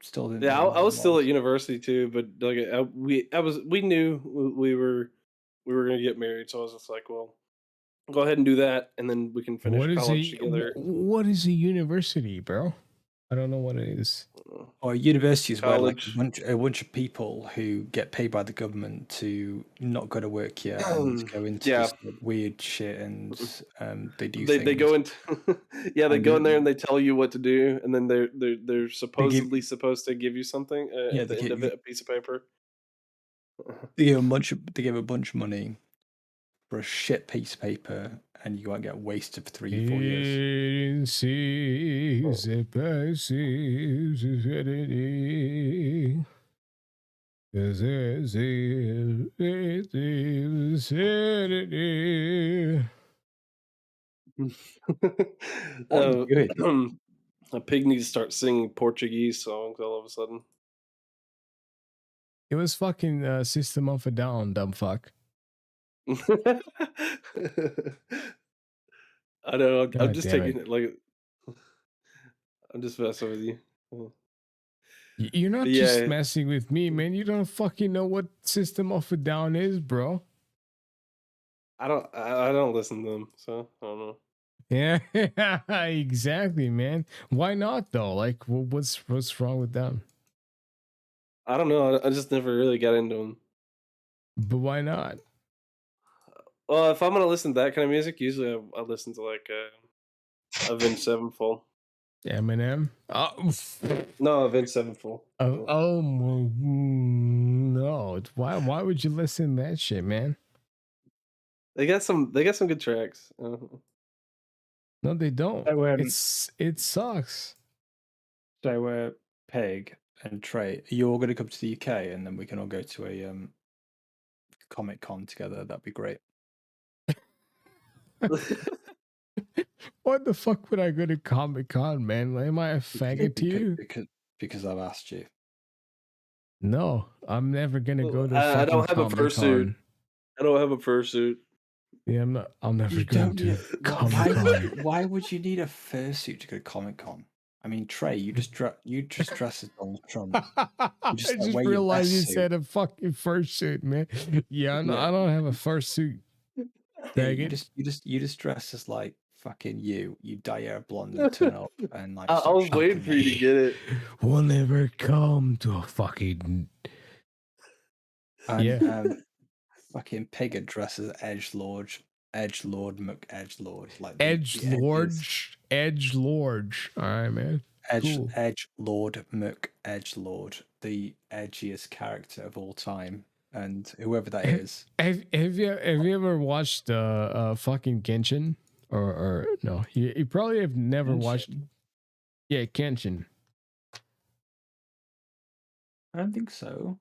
still didn't Yeah, know I who was I still was. at university too, but like we knew we were gonna get married, so I was just like, well, go ahead and do that, and then we can finish What is college a together. what is a university, bro? I don't know what it is. Or university is where like College. a bunch of people who get paid by the government to not go to work yet and go into Yeah. this like, weird shit and they do They things. go into yeah, they And go in there and they tell you what to do, and then they're give supposed to give you something yeah at the end of it, a piece of paper. they give a bunch of money for a shit piece of paper, and you won't get wasted for 3-4 years. Good. A pig needs to start singing Portuguese songs all of a sudden. It was fucking System of a Down, dumb fuck. I know. I'm God just damn taking it. it like I'm just messing with you. You're not But just yeah, messing with me, man. You don't fucking know what System of a Down is, bro. I don't listen to them, so I don't know. Yeah, exactly, man. Why not though? Like, what's wrong with them? I don't know. I just never really got into them. But why not? Well, if I'm gonna listen to that kind of music, usually I listen to like Avenged Sevenfold. Eminem? No, Avenged Sevenfold. Oh no! Why would you listen to that shit, man? They got some good tracks. No, they don't. So, It sucks. So, Peg and Trey, you're all going to come to the UK, and then we can all go to a Comic Con together. That'd be great. What the fuck would I go to Comic Con, man? Like, am I a faggot to you? Because I've asked you. No, I'm never gonna go to. I don't have a Comic-Con. fursuit. I don't have a fursuit. Yeah, I'm not. I'll never You go don't to need Comic Con. why would you need a fursuit to go to Comic Con? I mean, Trey, you just dress as Donald Trump. I just realized you said a fucking fursuit, man. Yeah, I don't have a fursuit. Yeah, you just dress as like fucking you dye your hair blonde and turn up and like. I was waiting for you to get it. We'll never come to a fucking. And, fucking Pig dresses Edgelord McEdgelord, like Edgelord. All right, man. Cool. Edgelord McEdgelord, the edgiest character of all time, and whoever that is. Have you ever watched fucking Genshin? Or no, you probably have never Genshin? watched. Yeah, Genshin. I don't think so.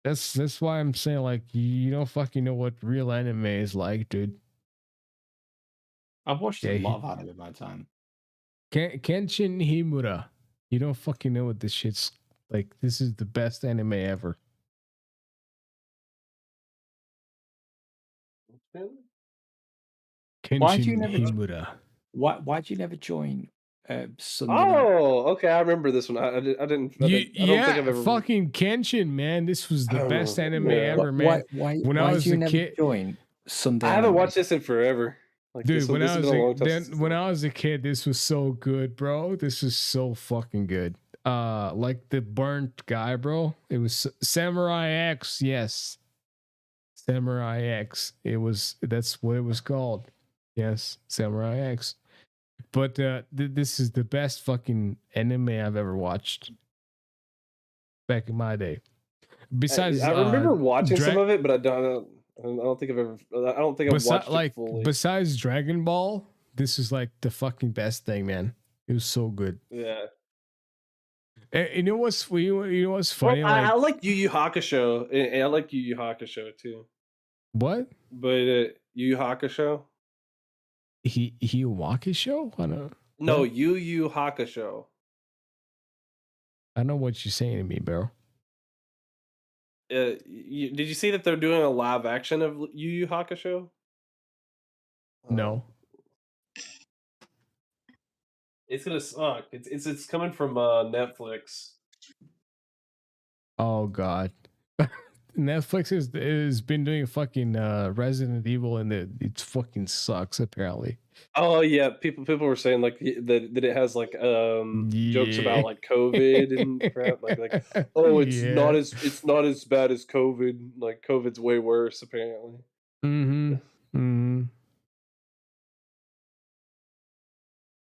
That's why I'm saying, like, you don't fucking know what real anime is like, dude. I've watched a lot of anime in my time. Kenshin Himura. You don't fucking know what this shit's like. This is the best anime ever. Kenshin Himura. Why'd you never join Sunday? Oh, okay. I remember this one. I don't think I've ever. Fucking Kenshin, man. This was the best anime ever, man. Why I was a kid, join Sunday? I haven't watched this in forever. Like, dude, when I was a kid, this was so good, bro. This is so fucking good. like the burnt guy, bro. It was Samurai X. Yes, Samurai X. That's what it was called. Yes, Samurai X. But this is the best fucking anime I've ever watched. Back in my day. Besides, I remember watching some Dra- of it, but I don't think I've ever. I don't think I've watched it fully. Besides Dragon Ball, this is like the fucking best thing, man. It was so good. Yeah. And you know what's funny? Well, I like Yu Yu Hakusho, and I like Yu Yu Hakusho too. What? But Yu Yu Hakusho? He Waka show? I don't. No, what? Yu Yu Hakusho. I know what you're saying to me, bro. Did you see that they're doing a live action of Yu Yu Hakusho? No. It's gonna suck. It's coming from Netflix. Oh God. Netflix has been doing fucking Resident Evil and it fucking sucks apparently. Oh yeah, people were saying like that it has like jokes about like COVID and crap. Like oh it's not as bad as COVID. Like COVID's way worse apparently. Mm-hmm. Mm-hmm.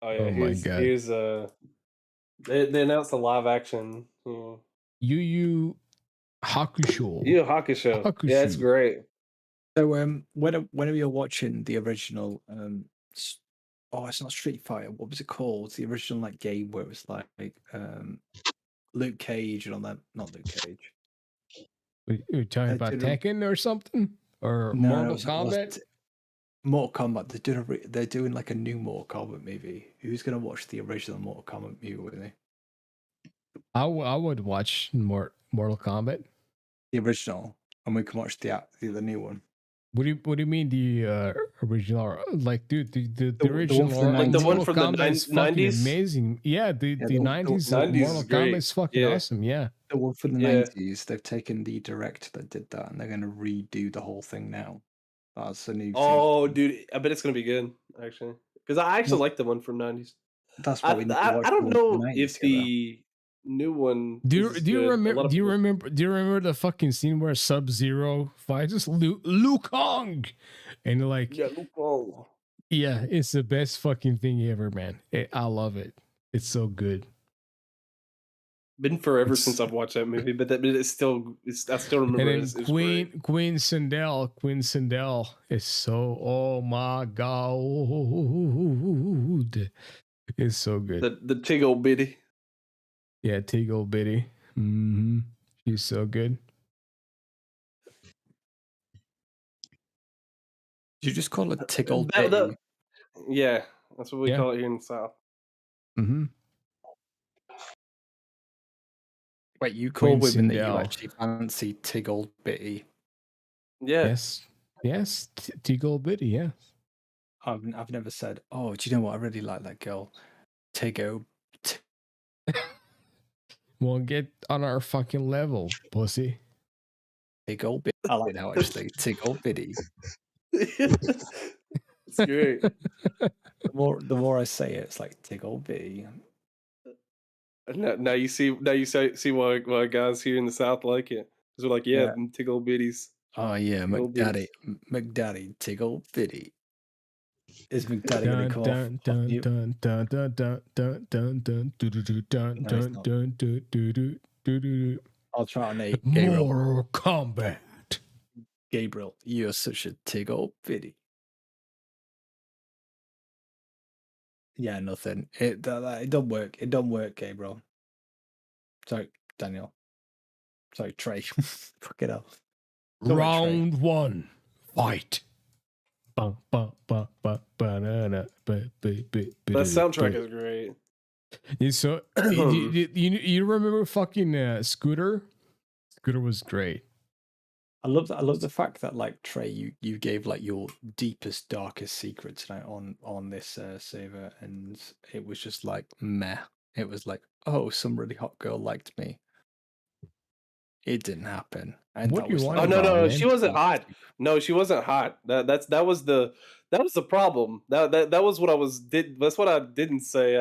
Oh yeah, my God. Here's they announced a live action. Yu Yu Hakusho. Yu Yu Hakusho. Yeah, it's great. So whenever you're watching the original it's not Street Fighter, what was it called? The original like game where it was like Luke Cage and all that, not Luke Cage. You're talking about Tekken or something? Or Mortal Kombat? Mortal Kombat. They're doing like a new Mortal Kombat movie. Who's gonna watch the original Mortal Kombat movie with me? I would watch Mortal Kombat. The original, and we can watch the new one. What do you mean the original? Like, dude, the original the one from the 90s, amazing. Yeah, the 90s Mortal Kombat is fucking awesome. Yeah, the one from the 90s. They've taken the director that did that, and they're going to redo the whole thing now. That's a new. Oh, dude, I bet it's going to be good actually, because I actually like the one from 90s. That's what we need to watch. I don't know if the new one. Do you remember the fucking scene where Sub-Zero fights Liu Kang and like Liu Kang. Yeah, it's the best fucking thing ever, man. I love it. It's so good. Been forever since I've watched that movie, but it's still I still remember. And then Queen Sindel is so, oh my God, it's so good. The Tiggle Bitty. Yeah, Tiggle Bitty. Mm-hmm. She's so good. Did you just call it Tiggle Bitty? Yeah, that's what we call it here in the South. Mm-hmm. Wait, you call women that you actually fancy Tiggle Bitty? Yeah. Yes, Tiggle Bitty, yes. I've never said, oh, do you know what? I really like that girl. Tiggle. Well, get on our fucking level, pussy. Tiggle Bitty. I like that actually. Tiggle Bitty. It's great. The more I say it, it's like Tiggle Bitty. Now you see why guys here in the South like it. Because we're like, yeah. Tiggle Bitties. Oh yeah, McDaddy, Tiggle Bitty. Is McDaddy gonna come off? I'll try and name Gabriel. Mortal Kombat. Gabriel, you're such a Tiggle Bitty. Yeah, nothing. It don't work. It don't work, Gabriel. Sorry, Daniel. Sorry, Trey. Fuck it up. Round 1. Fight. That soundtrack is great. So you remember fucking Scooter? Scooter was great. I love the fact that like Trey, you gave like your deepest, darkest secret tonight on this server, and it was just like meh. It was like, oh, some really hot girl liked me. It didn't happen. And What that do you was want like, Oh no, about, no, man? she wasn't hot. No, she wasn't hot. That was the problem. That was what I was did. That's what I didn't say.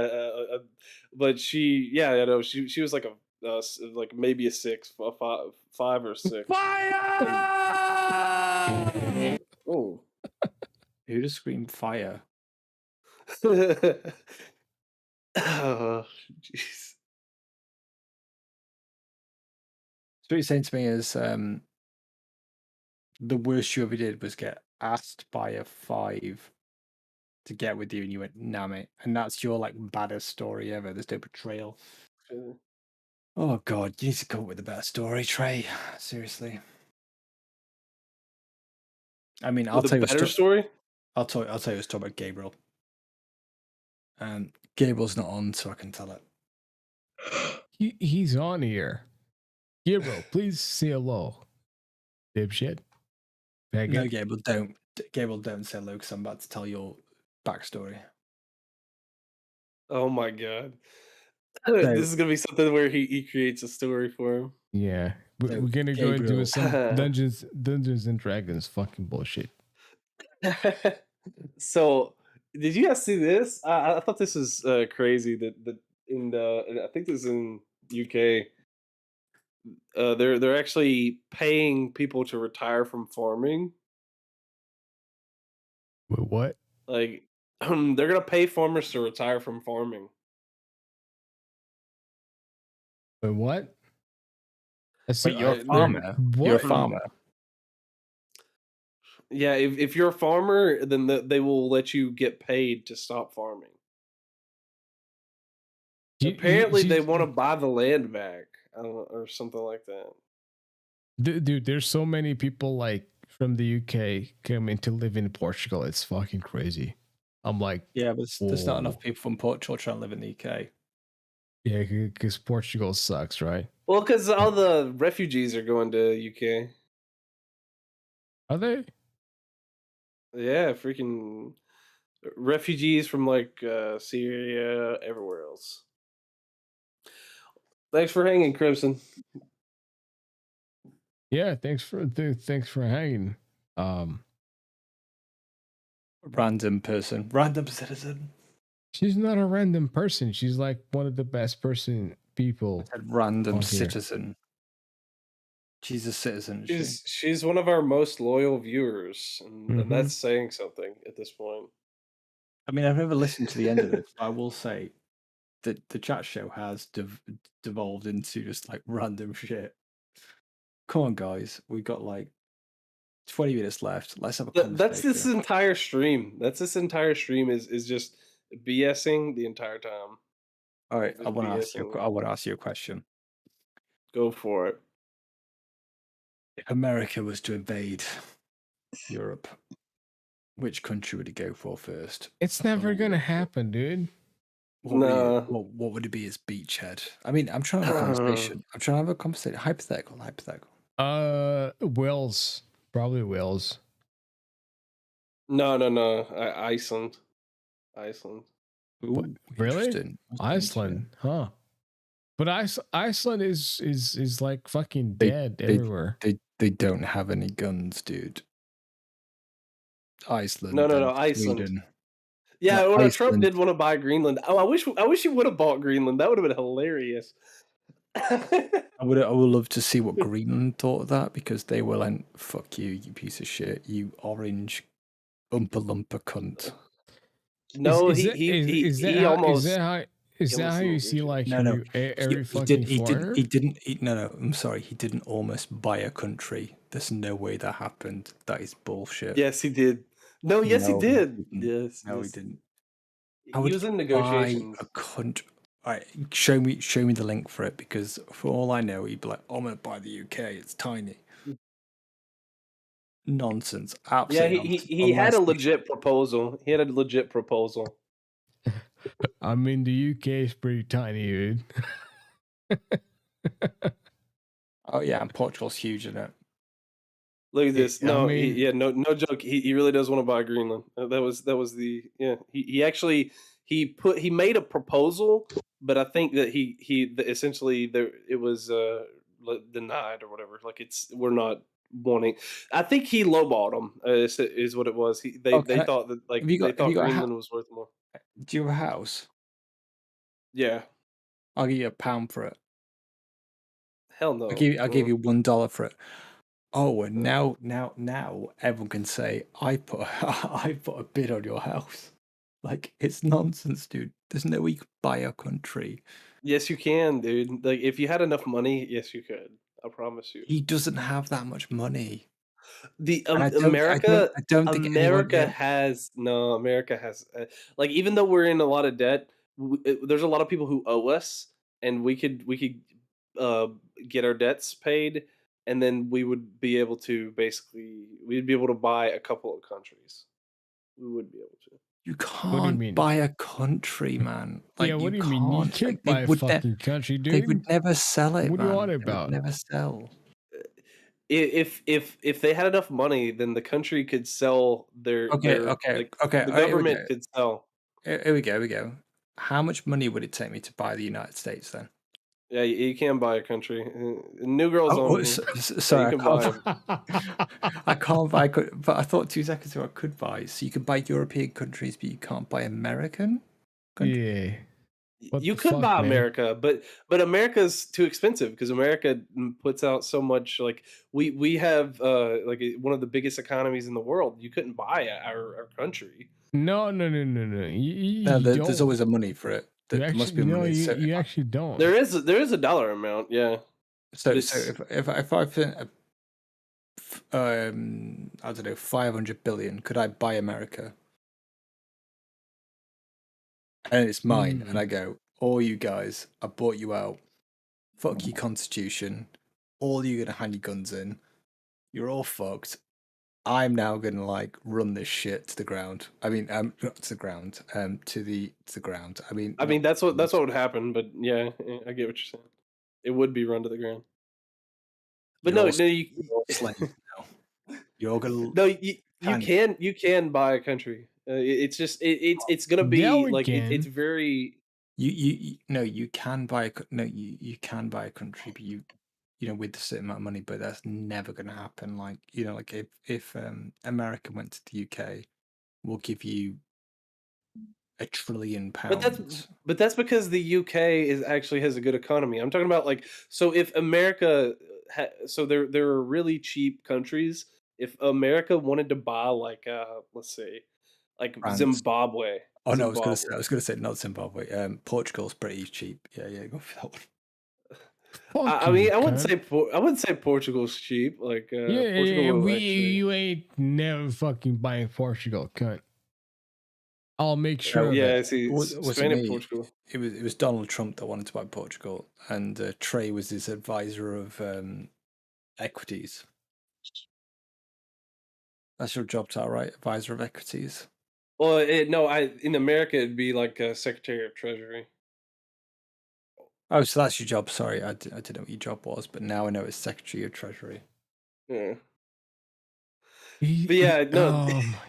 But she, yeah, you know, she was like a like maybe a 6, a 5 or 6. Fire! Oh, who just screamed fire? oh, jeez. So what you're saying to me is the worst you ever did was get asked by a 5 to get with you, and you went, nah, mate. And that's your like baddest story ever. There's no betrayal. Oh God, you need to come up with a better story, Trey. Seriously. I mean, I'll With tell a you better story. I'll tell you a story about Gabriel. Gabriel's not on, so I can tell it. He's on here. Gabriel, please say hello. Dipshit. No, Faggot. Gabriel, don't. Gabriel, don't say hello because I'm about to tell your backstory. Oh my god. So, This is gonna be something where he creates a story for him. Yeah. We're gonna go into Gabriel. some Dungeons and Dragons fucking bullshit. So, did you guys see this? I thought this was crazy. That in the I think this is in UK. They're actually paying people to retire from farming. Wait, what? Like, they're gonna pay farmers to retire from farming. Wait, what? Wait, you're a farmer. What? You're a farmer. Yeah, if you're a farmer, then they will let you get paid to stop farming. Apparently, they want to buy the land back, or something like that. Dude, there's so many people like from the UK coming to live in Portugal. It's fucking crazy. I'm like, yeah, but there's not enough whoa. people from Portugal trying to live in the UK. Yeah, because Portugal sucks, right? Well, because all the refugees are going to UK. Are they? Yeah, freaking refugees from like Syria, everywhere else. Thanks for hanging, Crimson. Yeah, thanks for hanging. Random person, random citizen. She's not a random person. She's like one of the best people. I said random on here. citizen. She's a citizen. She's one of our most loyal viewers, and Mhm. that's saying something at this point. I mean, I've never listened to the end of it. I will say that the chat show has devolved into just like random shit. Come on, guys. We've got like 20 minutes left. Let's have a conversation. That's this entire stream. This entire stream is just BSing the entire time. All right, Just I want to BSing. ask you a question. Go for it. If America was to invade Europe, which country would it go for first? It's never gonna happen, dude. What would it be as beachhead? I mean, I'm trying to have a conversation. Hypothetical. Wales. Probably Wales. No. Iceland. Ooh, really? Iceland, huh? But Iceland is like fucking dead everywhere. They don't have any guns, dude. Iceland. No, Iceland. Sweden. Yeah, No, well, Trump did want to buy Greenland. Oh, I wish he would have bought Greenland. That would have been hilarious. I would love to see what Greenland thought of that, because they were like, "Fuck you, you piece of shit, you orange Oompa Loompa cunt." No, is that how you see like every fucking foreigner? He didn't. No. I'm sorry. He didn't almost buy a country. There's no way that happened. That is bullshit. Yes, he did. No, yes, he did. Yes, no, yes. he didn't. He was in negotiations. A country. All right, show me the link for it, because for all I know, he'd be like, "I'm gonna buy the UK. It's tiny." Nonsense. Absolutely. Yeah, he had a legit proposal. I mean, the UK is pretty tiny, dude. Oh yeah, and Portugal's huge, isn't it? Look at this. I mean, no joke. He really does want to buy Greenland. That was the He actually made a proposal, but I think that he essentially it was denied or whatever. Like we're not wanting. I think he lowballed them. Is what it was. They thought that they thought Greenland was worth more. Do you have a house? Yeah. I'll give you £1 for it. Hell no. I'll give you $1 for it. Oh, and now everyone can say I put a bid on your house. Like, it's nonsense, dude. There's no way you could buy a country. Yes, you can, dude. Like, if you had enough money, yes, you could. I promise you. He doesn't have that much money. America America has like, even though we're in a lot of debt, there's a lot of people who owe us, and we could get our debts paid, and then we would be able to we'd be able to buy a couple of countries. We would be able to. You can't buy a country, man. Like, yeah, what do you can't. mean? You can't buy a fucking country, dude. They would never sell it. What are you on about? Never sell. If they had enough money, then the country could sell their okay. The government could sell. Here we go. How much money would it take me to buy the United States then? Yeah, you can buy a country. New Girl's on. Sorry, I can't buy. But I thought 2 seconds ago I could buy. So you can buy European countries, but you can't buy American countries? Yeah. You could buy America, but America's too expensive because America puts out so much. Like, we have like one of the biggest economies in the world. You couldn't buy our country. No. There's always a money for it. There must be money. You actually don't. There is a dollar amount, yeah. So if I think I don't know, 500 billion, could I buy America? And it's mine, and I go, all you guys, I bought you out. Fuck your constitution. All you gonna hand your guns in. You're all fucked. I'm now gonna like run this shit to the ground. I mean, not to the ground, to the ground. I mean, that's what would happen. But yeah, I get what you're saying. It would be run to the ground. But you're all gonna. No, you can buy a country. It's just it's gonna be like it's very. You can buy you can buy a country, but you with a certain amount of money, but that's never going to happen. Like, like if America went to the UK, we'll give you £1 trillion. But that's because the UK actually has a good economy. I'm talking about, like, so if America, so there are really cheap countries. If America wanted to buy, like, let's say, like France. Zimbabwe. Oh no, I was gonna say not Zimbabwe. Portugal's pretty cheap. Yeah, go for that one. I mean, I wouldn't say Portugal's cheap. Like, Portugal you ain't never fucking buying Portugal, cunt. I'll make sure. Yeah, see, Spain and Portugal. It was Donald Trump that wanted to buy Portugal, and Trey was his advisor of equities. That's your job title, right? Advisor of equities. Well, in America it'd be like Secretary of Treasury. Oh, so that's your job. Sorry, I didn't know what your job was, but now I know it's Secretary of Treasury. Yeah. But yeah, no. Oh my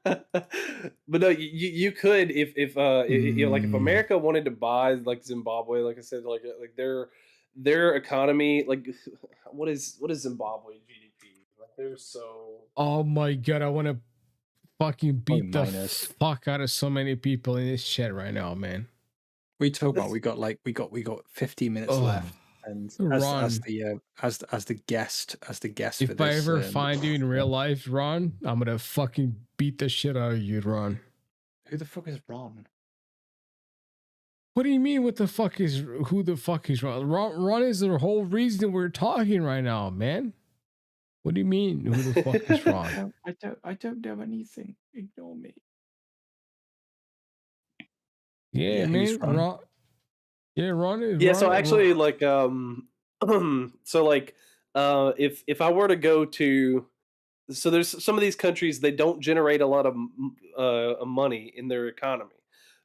god. But no, you could if like if America wanted to buy like Zimbabwe, like I said, like their economy, like what is Zimbabwe GDP? Like they're so. Oh my god, I want to fucking beat the fuck out of so many people in this chat right now, man. We talk about we got 15 minutes left, and as the guest if for this, I ever find you in real life, Ron, I'm gonna fucking beat the shit out of you, Ron. Who the fuck is Ron? What do you mean? Who the fuck is Ron? Ron is the whole reason we're talking right now, man. What do you mean? Who the fuck is Ron? I don't know anything. Ignore me. Yeah, man. Ron. Yeah, Ron is. Yeah, Ron, so actually, like, so like, if I were to go to, so there's some of these countries, they don't generate a lot of money in their economy.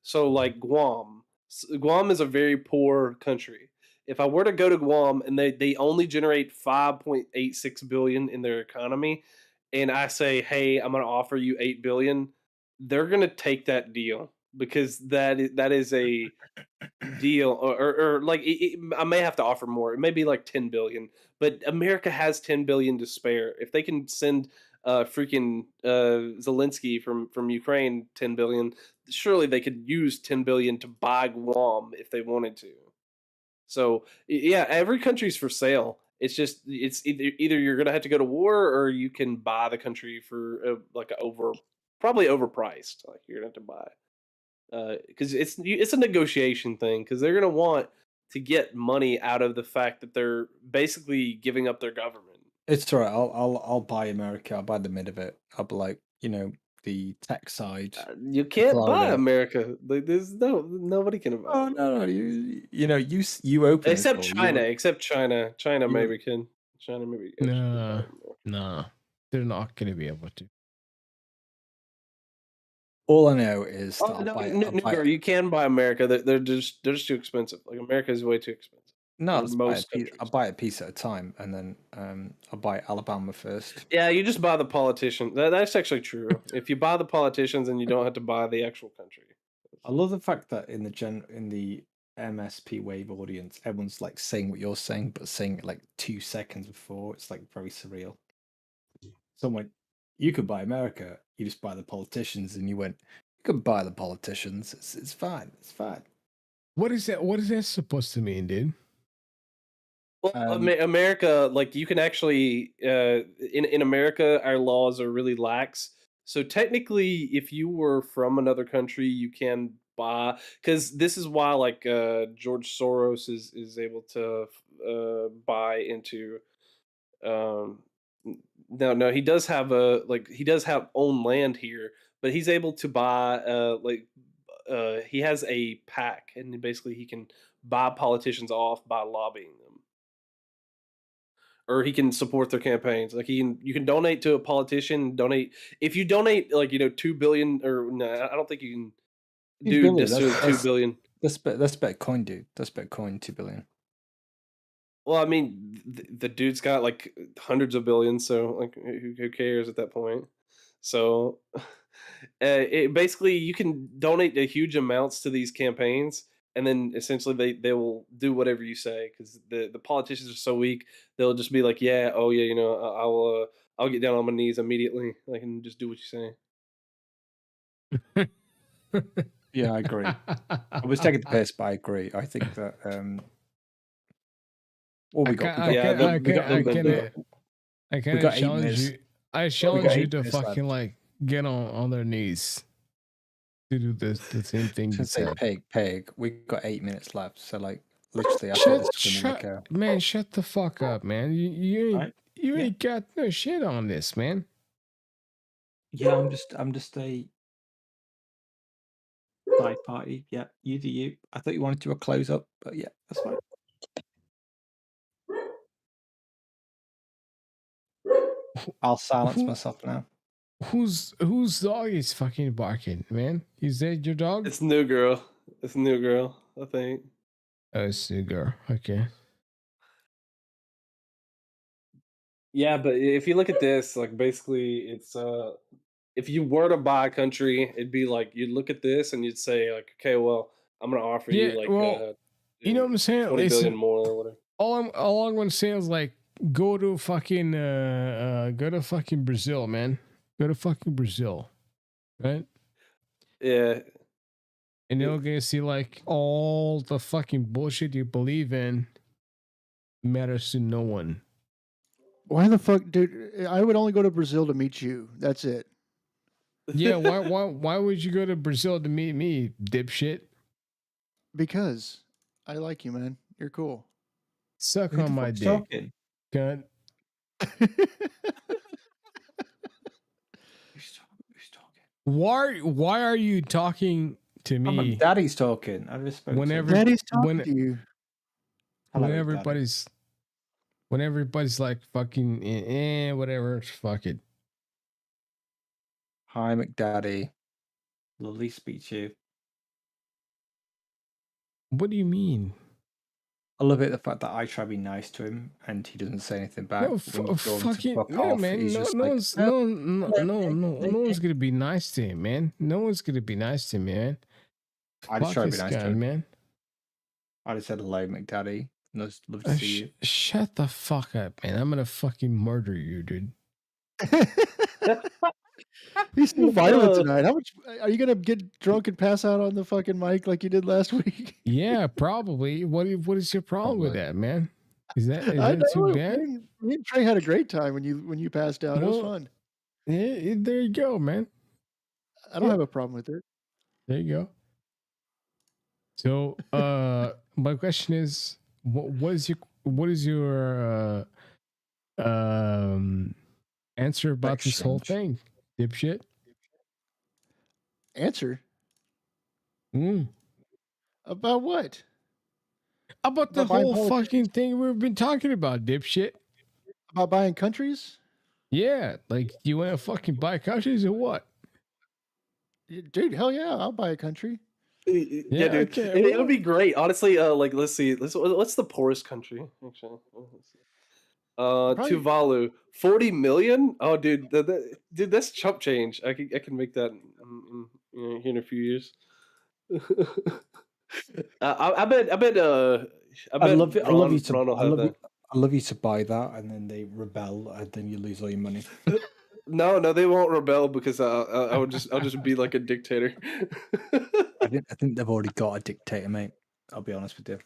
So like Guam is a very poor country. If I were to go to Guam and they only generate 5.86 billion in their economy, and I say, hey, I'm going to offer you 8 billion, they're going to take that deal because that is a deal, or like I may have to offer more. It may be like 10 billion, but America has 10 billion to spare. If they can send freaking Zelensky from Ukraine 10 billion, surely they could use 10 billion to buy Guam if they wanted to. So yeah, every country's for sale. It's just it's either you're gonna have to go to war or you can buy the country for like probably overpriced. Like you're gonna have to buy because it's a negotiation thing because they're gonna want to get money out of the fact that they're basically giving up their government. It's all right. I'll buy America. I'll buy the mid of it. I'll be like, the tech side. You can't buy Florida. America. Like, there's nobody can buy. Oh no, you open Except this door. China. Except China. China maybe can. China maybe. No, they're not gonna be able to. All I know is that I'll no, buy, no, you can buy America. They're just too expensive. Like America is way too expensive. No, for I'll buy a piece at a time, and then I'll buy Alabama first. Yeah, you just buy the politician. That's actually true. If you buy the politicians, then you don't have to buy the actual country. I love the fact that in the MSP wave audience, everyone's like saying what you're saying, but saying it like 2 seconds before. It's like very surreal. Someone, you could buy America. You just buy the politicians, and you went, you could buy the politicians. It's fine. It's fine. What is that? What is that supposed to mean, dude? Well, America, like you can actually, in America, our laws are really lax. So technically, if you were from another country, you can buy. Because this is why, like George Soros is able to buy into. No, he does have he does have own land here, but he's able to buy he has a PAC, and basically he can buy politicians off by lobbying them. Or he can support their campaigns. Like you can donate to a politician. Donate if you donate like $2 billion or no, I don't think you can do this to $2 billion. That's Bitcoin, dude. That's Bitcoin, 2 billion. Well, I mean, the dude's got like hundreds of billions, so like who cares at that point? So basically you can donate huge amounts to these campaigns. And then essentially they will do whatever you say because the politicians are so weak. They'll just be like, yeah, oh yeah, I'll get down on my knees immediately. I can just do what you say. Yeah, I agree. I was taking the piss, but I agree. I think that we got challenge you. I challenge you to fucking like get on their knees. To do the same thing you said. Pig. We got 8 minutes left, so like literally, shut the fuck up, man. You ain't got no shit on this, man. Yeah, I'm just a side party. Yeah, you do you. I thought you wanted to do a close up, but yeah, that's fine. I'll silence myself now. Whose dog is fucking barking, man? Is that your dog? It's New Girl. It's New Girl, I think. Oh, it's New Girl. Okay. Yeah, but if you look at this, like basically it's if you were to buy a country, it'd be like you'd look at this and you'd say like, okay, well, I'm gonna offer you like you know what I'm saying? 20 billion more or whatever. All I'm gonna say is like go to fucking Brazil, man. Go to fucking Brazil, right? Yeah. And you're gonna see like all the fucking bullshit you believe in matters to no one. Why the fuck, dude? I would only go to Brazil to meet you. That's it. Yeah, why would you go to Brazil to meet me, dipshit? Because I like you, man. You're cool. Suck on my dick. Cunt. Why are you talking to me? Daddy's talking. I just spoke Daddy's talking to you. When everybody's like fucking whatever, fuck it. Hi, McDaddy. Lovely speak to you. What do you mean? I love it, the fact that I try to be nice to him and he doesn't say anything back. No, man. No one's gonna be nice to him, man. No one's gonna be nice to him, man. I just Fuck try to be this nice guy, to him. man. I just said hello, McDaddy. Love to see you. Shut the fuck up, man. I'm gonna fucking murder you, dude. He's so violent tonight. How much are you gonna get drunk and pass out on the fucking mic like you did last week? Yeah, probably. What is your problem with that, man? Is that I too know. bad? Me and Trey had a great time when you passed out. It was fun. Yeah, there you go, man. I don't have a problem with it. There you go. So, my question is, what is your answer about this whole thing, dipshit? Answer Mm. about what? About the buying whole politics? fucking thing we've been talking about, dipshit. About buying countries? Yeah, like you want to fucking buy countries or what? Dude, hell yeah, I'll buy a country. Yeah, dude. okay, It would be great, honestly. Like, let's see. What's the poorest country? Actually, Probably- Tuvalu, 40 million. Oh, dude, dude, that's chump change. I can make that here in a few years. I bet. I love it. I love you to. Ron will have that. I love you to buy that, and then they rebel, and then you lose all your money. No, they won't rebel because I'll just be like a dictator. I think they've already got a dictator, mate. I'll be honest with you.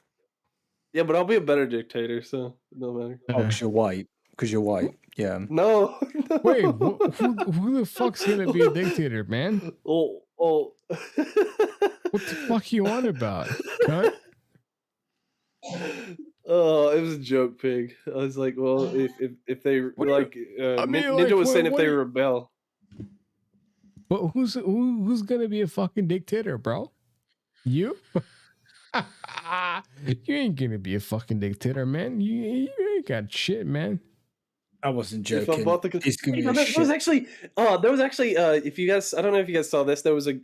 Yeah, but I'll be a better dictator, so it don't matter. Oh, because you're white. Because you're white. Yeah. No. Wait, who the fuck's gonna be a dictator, man? Oh. What the fuck you on about? Cunt? Oh, it was a joke, pig. I was like, well, if they like, Ninja was saying if they rebel. But who's gonna be a fucking dictator, bro? You? You ain't gonna be a fucking dictator, man. You ain't got shit, man. I wasn't If joking. I bought the, It's gonna be there was actually, if you guys, I don't know if you guys saw this. There was a,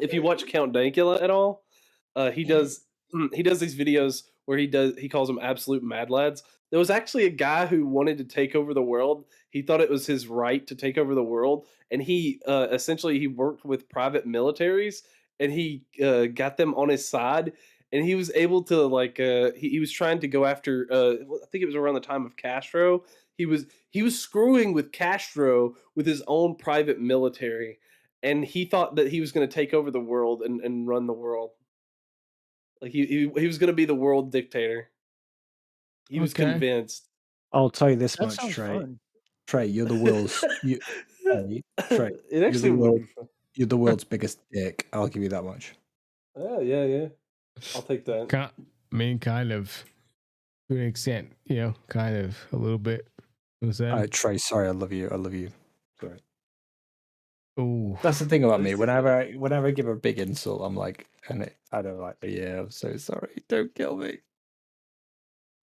if you watch Count Dankula at all, he does these videos where he calls them absolute mad lads. There was actually a guy who wanted to take over the world. He thought it was his right to take over the world, and he essentially he worked with private militaries, and he got them on his side, and he was able to like he was trying to go after I think it was around the time of Castro. He was screwing with Castro with his own private military, and he thought that he was going to take over the world and run the world. Like he was going to be the world dictator. He was convinced. I'll tell you this That much, sounds Trey. fun. Trey, you're the world's. Trey, It actually would be fun. you're the world's biggest dick. I'll give you that much. Oh, yeah. I'll take that. I mean, kind of, to an extent, kind of a little bit. What's that? Trey, sorry, I love you. Sorry. Oh, That's the thing about me. Whenever I give a big insult, I'm like, I don't like. Yeah, I'm so sorry. Don't kill me.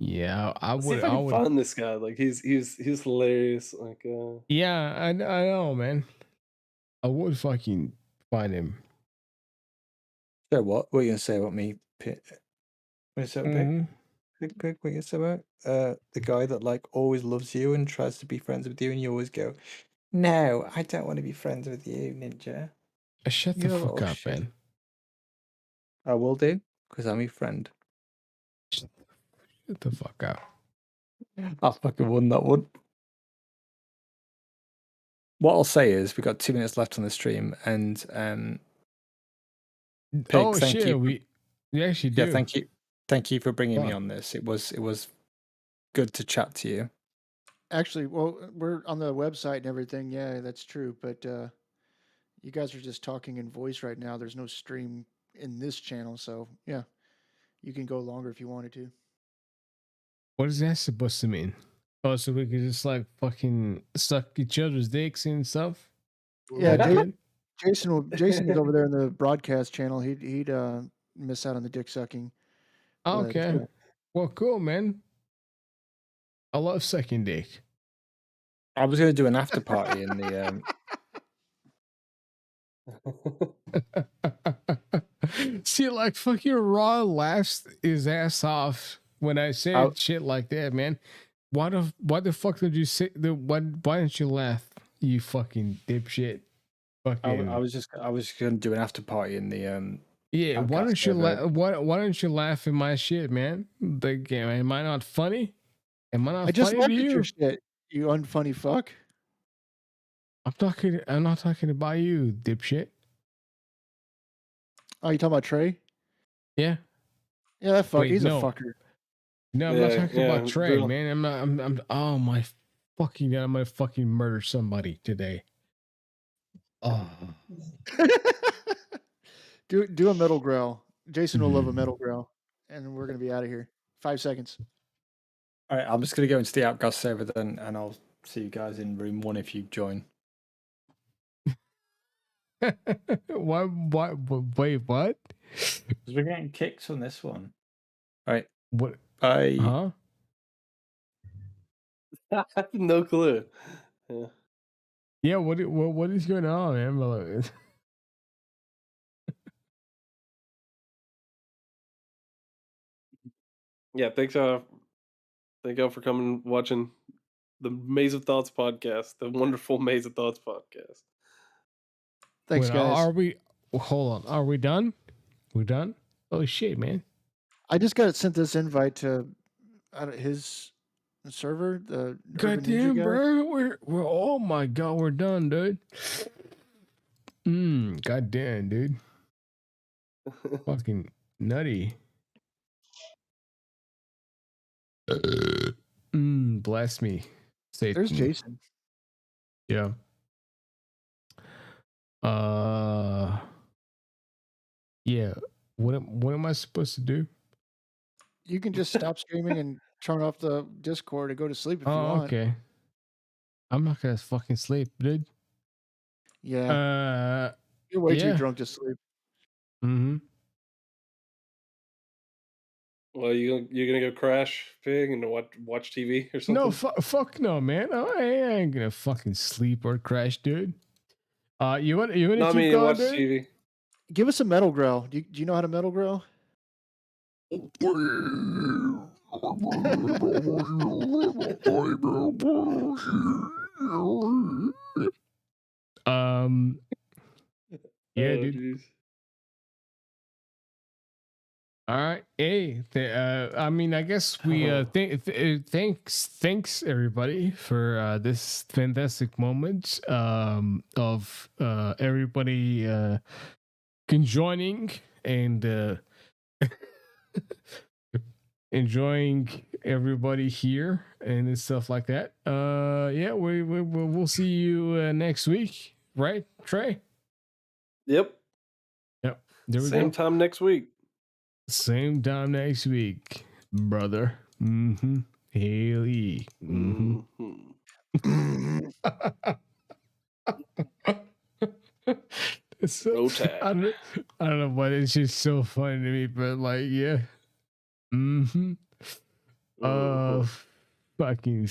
Yeah, I See if I can find this guy. Like he's hilarious. Like yeah, I know, man. I would fucking find him. So what? What are you gonna say about me? What you say about Pig? Pig, what you say about the guy that like always loves you and tries to be friends with you, and you always go, "No, I don't want to be friends with you, Ninja." Shut the fuck up, man. I will do, because I'm your friend. Shut the fuck up. I fucking won that one. What I'll say is we got 2 minutes left on the stream, and Pig, thank you. We actually do. Yeah, thank you for bringing me on this. It was good to chat to you. Actually, well, we're on the website and everything. Yeah, that's true. But you guys are just talking in voice right now. There's no stream in this channel, so yeah, you can go longer if you wanted to. What is that supposed to mean? Oh, so we can just like fucking suck each other's dicks and stuff? Yeah, Jason was over there in the broadcast channel. He'd miss out on the dick sucking. Okay. Well, cool, man. I love sucking dick. I was going to do an after party in the. See, like fucking Raw laughs his ass off when I say shit like that, man. Why the fuck did you say why didn't you laugh, you fucking dipshit? Fucking. I was just going to do an after party in the Yeah, why podcast don't you server. why don't you laugh at my shit, man? Like, am I not funny? Am I I not just funny to looked at your you? shit, you unfunny fuck. I'm not talking about you, dipshit. Oh, you talking about Trey? Yeah. Yeah, that fuck. Wait, He's a no. fucker. No, I'm not Yeah, talking yeah, about Trey, Drill. man. I'm not. I'm. Oh my fucking god! I'm gonna fucking murder somebody today. Oh, Do a metal growl. Jason will love a metal growl, and we're gonna be out of here. 5 seconds. All right, I'm just going to go into the Outcast server then, and I'll see you guys in room 1 if you join. what? Wait, what? Because we're getting kicked on this one. All right. What? Bye. Huh? I have no clue. Yeah. Yeah. What is going on, man? Yeah, thank y'all for coming watching the Maze of Thoughts podcast, the wonderful Maze of Thoughts podcast. Thanks, Wait, guys. Are we? Hold on. Are we done? We done? Oh shit, man! I just got sent this invite to his server. The Urban Ninja Goddamn, guy. bro. We're. Oh my god, we're done, dude. Goddamn, dude. Fucking nutty. Bless me. Satan. There's Jason. Yeah. Yeah. What am I supposed to do? You can just stop streaming and turn off the Discord and go to sleep if you want. Okay. I'm not gonna fucking sleep, dude. Yeah. You're way too yeah. drunk to sleep. Mm-hmm. Well, you're gonna go crash Pig and watch TV or something? No, fuck no, man. I ain't gonna fucking sleep or crash, dude. You want to No, I keep mean, going, watch dude? TV. Give us a metal growl. Do you know how to metal growl? Yeah, Oh, dude. geez. All right. Hey, I mean, I guess we thanks everybody for this fantastic moment of everybody conjoining and enjoying everybody here and stuff like that. Yeah, we'll see you next week, right, Trey? Yep. Yep. There we go. Same time next week. Same time next week, brother. Mm-hmm. Haley. Mm-hmm. It's so, I don't know what, it's just so funny to me, but like, yeah. Mm-hmm. Fucking.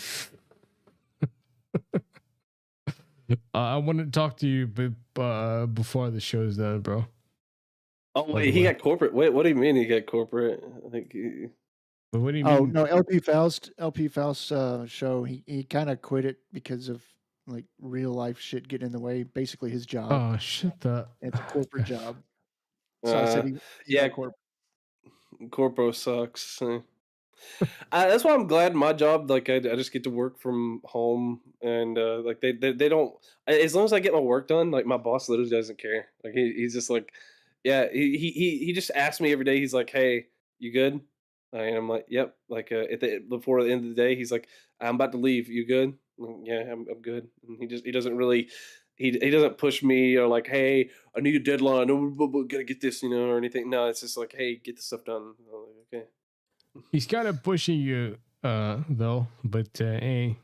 I want to talk to you, but before the show's done, bro. Oh wait, he got corporate. Wait, what do you mean he got corporate? I think. But what do you Oh mean? no, LP Faust show. He kind of quit it because of like real life shit getting in the way. Basically, his job. Oh, shut the. It's a corporate job. So I said, yeah, corpo sucks. That's why I'm glad my job. Like I just get to work from home, and like they don't. As long as I get my work done, like my boss literally doesn't care. Like he's just like, yeah. He just asks me every day. He's like, hey, you good? And I'm like, yep. Like before the end of the day, he's like, I'm about to leave. You good? Yeah, I'm good. And he doesn't really. He doesn't push me or like, hey, I need a deadline. Gotta get this, or anything. No, it's just like, hey, get this stuff done. I'm like, okay. He's kind of pushing you, though. But hey,